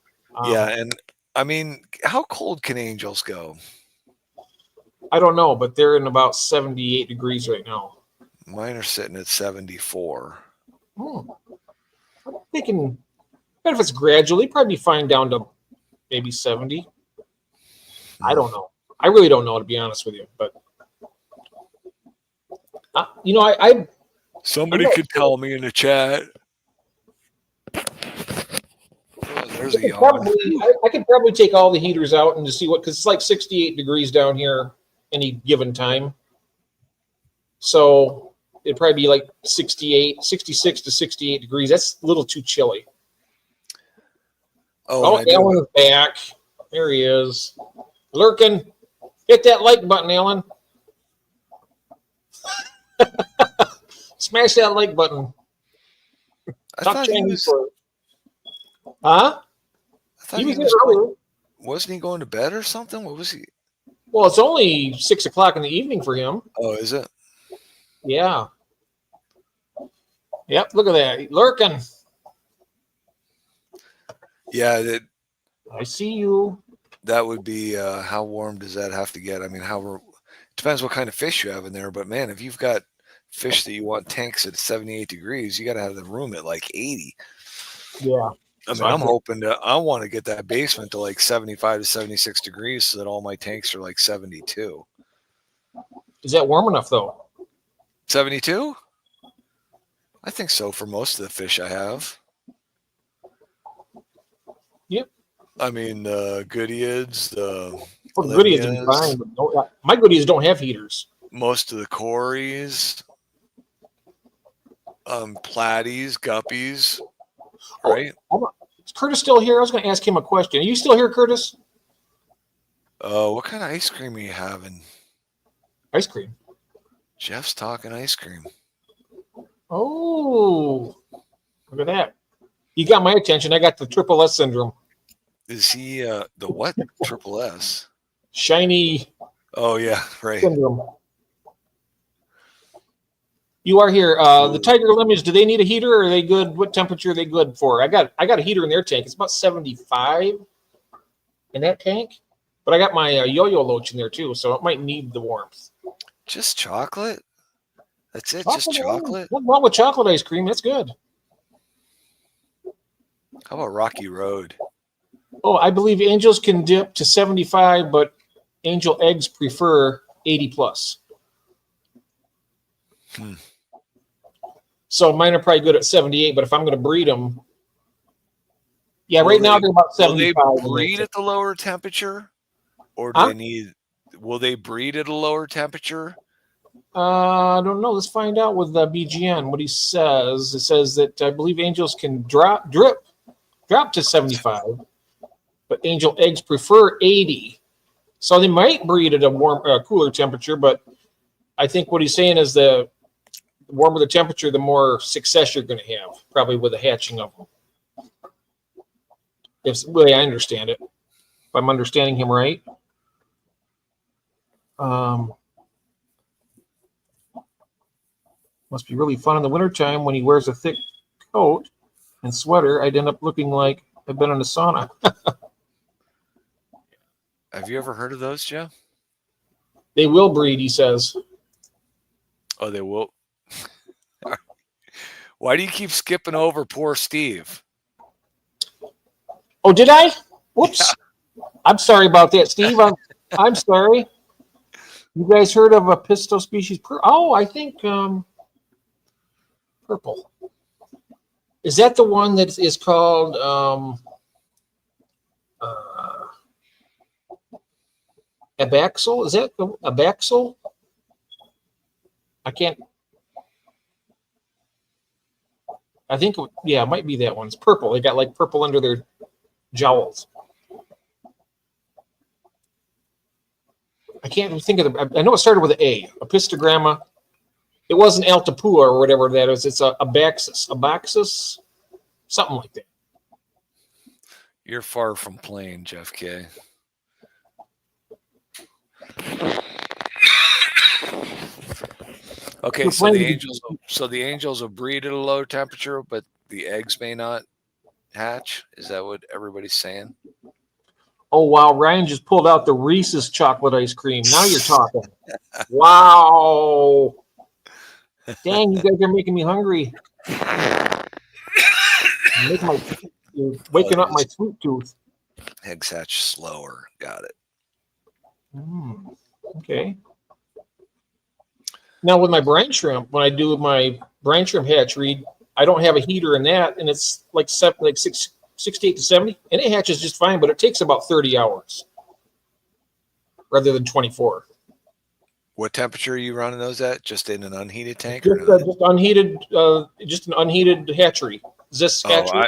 Yeah, and I mean, how cold can angels go? I don't know, but they're in about 78 degrees right now. Mine are sitting at 74. I'm thinking, but if it's gradually, probably be fine down to maybe 70. I don't know. I really don't know, to be honest with you. But you know, I Somebody could tell me in the chat. Oh, there's a yawn. I could probably take all the heaters out and just see what, because it's like 68 degrees down here any given time. So it'd probably be like 66 to 68 degrees. That's a little too chilly. Oh, Alan is back. There he is. Lurking. Hit that like button, Alan. Smash that like button. I Talk thought he Chinese was, for it. Huh? I thought He was he here was earlier. wasn't he going to bed or something? What was he? Well, it's only 6 o'clock in the evening for him. Oh, is it? Yeah. Yep, look at that. Lurking. Yeah, I see you. that would be how warm does that have to get? I mean, depends what kind of fish you have in there, but man, if you've got fish that you want tanks at 78 degrees, you got to have the room at like 80. Yeah. I mean, I want to get that basement to like 75 to 76 degrees so that all my tanks are like 72. Is that warm enough, though? 72? I think so for most of the fish I have. Yep. I mean, the Goodeids, the Well, the goodies are Limias, fine, but my goodies don't have heaters. most of the Corys, Platies, Guppies, right? Is Curtis still here? I was going to ask him a question. Are you still here, Curtis? What kind of ice cream are you having? Ice cream. Jeff's talking ice cream. Oh, look at that. You got my attention. I got the triple S syndrome. Is he the what? Triple S. Shiny Oh yeah, right. syndrome. You are here. The Tiger Lemons, do they need a heater or are they good? What temperature are they good for? I got a heater in their tank. It's about 75 in that tank. But I got my yo-yo loach in there too, so it might need the warmth. Just chocolate? That's it? Just chocolate? What's wrong with chocolate ice cream? That's good. How about Rocky Road? Oh, I believe angels can dip to 75, but angel eggs prefer 80 plus. So mine are probably good at 78, but if I'm going to breed them, yeah, right now they're about 75. Will they breed at the lower temperature? Or do they need, will they breed at a lower temperature? I don't know. Let's find out with BGN what he says. It says that I believe angels can drop to 75, but angel eggs prefer 80. So they might breed at a cooler temperature, but I think what he's saying is the warmer the temperature, the more success you're going to have, probably with the hatching of them. If the way I understand it, if I'm understanding him right. Must be really fun in the wintertime when he wears a thick coat and sweater. I'd end up looking like I've been in a sauna. Have you ever heard of those, Joe? They will breed, he says. Oh, they will. Why do you keep skipping over poor Steve? Oh, did I? Whoops. I'm sorry about that, Steve. I'm sorry. You guys heard of a pisto species? I think purple. Is that the one that is called Abaxal? Is that the Abaxal? I can't. I think, it might be that one. It's purple. They got like purple under their jowls. I can't even think of the. I know it started with an A. Apistogramma. It wasn't Altapua or whatever that is. It's a Abaxis, something like that. You're far from playing, Jeff K. Okay, so the angels will breed at a low temperature, but the eggs may not hatch. Is that what everybody's saying? Oh wow, Ryan just pulled out the Reese's chocolate ice cream. Now you're talking. Wow. Dang, you guys are making me hungry. You're waking up my sweet tooth. Eggs hatch slower. Got it. Okay. Now with my brine shrimp, when I do my brine shrimp hatchery, I don't have a heater in that, and it's like 68 to 70, and it hatches just fine, but it takes about 30 hours rather than 24. What temperature are you running those at? Just in an unheated tank? Just unheated, just an unheated hatchery. Is this hatchery?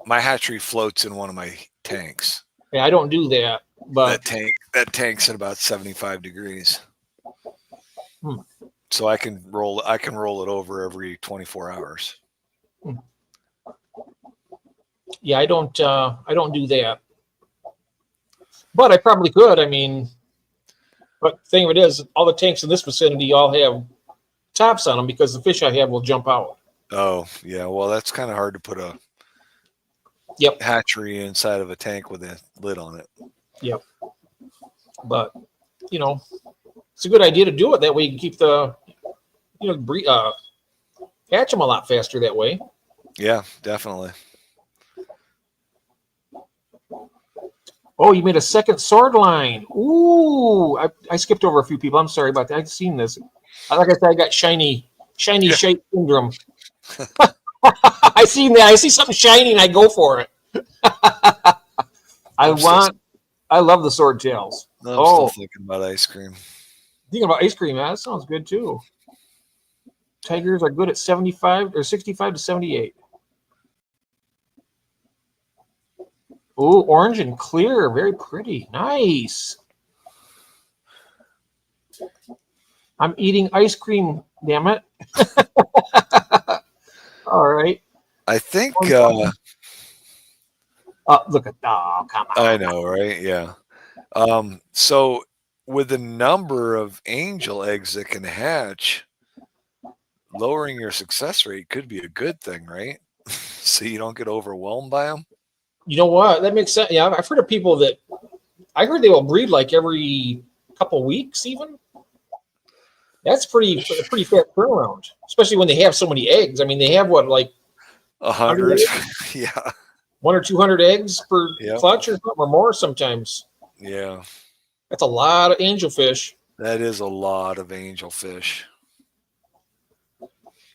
My hatchery floats in one of my tanks. Yeah, I don't do that, but that tank's at about 75 degrees. So I can roll it over every 24 hours. Yeah, I don't do that. But I probably could. I mean, but the thing of it is, all the tanks in this vicinity all have tops on them because the fish I have will jump out. Oh, yeah. Well, that's kind of hard to put a hatchery inside of a tank with a lid on it. Yep. But, it's a good idea to do it. That way you can keep hatch them a lot faster that way. Yeah, definitely. Oh, you made a second sword line. Ooh, I skipped over a few people. I'm sorry about that. I've seen this. Like I said, I got shiny shape syndrome. I seen that. I see something shiny and I go for it. I love the sword tails. I'm still thinking about ice cream. Thinking about ice cream, that sounds good too. Tigers are good at 65 or 65 to 78. Ooh, orange and clear, very pretty. Nice. I'm eating ice cream, damn it. All right. I think look at come on. I know, right? Yeah. So with the number of angel eggs that can hatch, lowering your success rate could be a good thing, right? So you don't get overwhelmed by them. You know what? That makes sense. Yeah, I've heard of people that I heard they will breed like every couple weeks, even. That's pretty fast turnaround, especially when they have so many eggs. I mean, they have 100? Yeah. 100 or 200 eggs per clutch or something, or more sometimes. Yeah. That's a lot of angelfish. That is a lot of angelfish.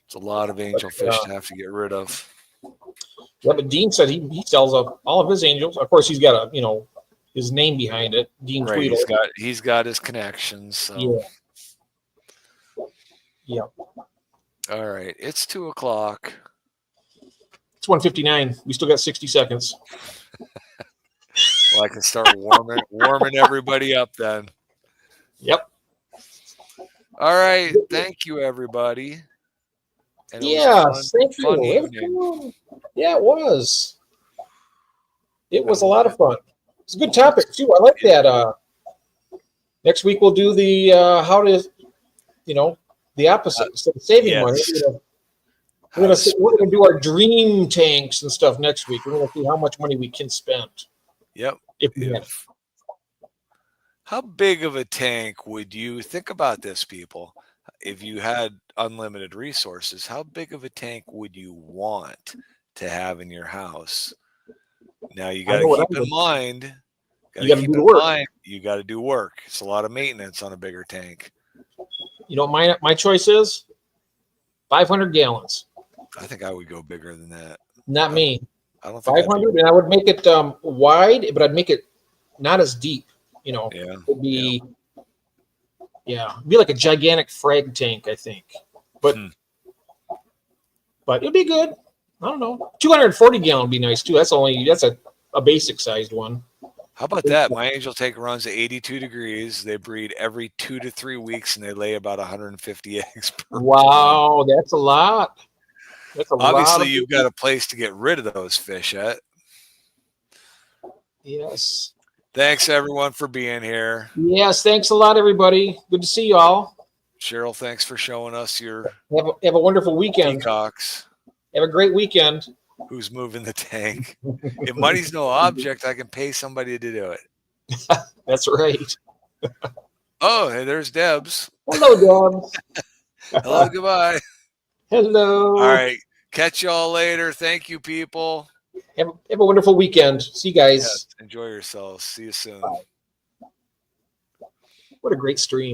It's a lot of angelfish to have to get rid of. Yeah, but Dean said he sells all of his angels. Of course, he's got his name behind it, Dean Tweedle. He's got his connections. So. Yeah. All right, it's 2:00. It's 1:59. We still got 60 seconds. Well, I can start warming everybody up then. Yep. All right. Thank you, everybody. Thank you. Yeah, it was. It was a lot of fun. It's a good topic too. I like that. Next week we'll do the how to, the opposite instead of saving money. We're gonna do our dream tanks and stuff next week. We're gonna see how much money we can spend. Yep. If how big of a tank would you think about this, people? If you had unlimited resources, how big of a tank would you want to have in your house? Now you I got know to what keep I'm in mind. You gotta keep do the in work. mind, you got to do work. It's a lot of maintenance on a bigger tank. You know, my choice is 500 gallons. I think I would go bigger than that. Not me. I don't think I'd be- 500, and I would make it wide, but I'd make it not as deep. You know, Yeah. it'd be it'd be like a gigantic frag tank, I think. But Hmm. but it'd be good. I don't know. 240 gallon would be nice too. That's a basic sized one. How about that? My angel tank runs at 82 degrees. They breed every 2 to 3 weeks, and they lay about 150 eggs per. Wow, that's a lot. That's a lot. Obviously, Of you've got a place to get rid of those fish at. Yes. Thanks, everyone, for being here. Yes. Thanks a lot, everybody. Good to see you all. Cheryl, thanks for showing us your Have a wonderful weekend. peacocks. Have a great weekend. Who's moving the tank? If money's no object, I can pay somebody to do it. That's right. Oh, hey, there's Debs. Hello, Deb. Hello, goodbye. Hello. All right. Catch y'all later. Thank you, people. Have a wonderful weekend. See you guys. Yes, enjoy yourselves. See you soon. What a great stream.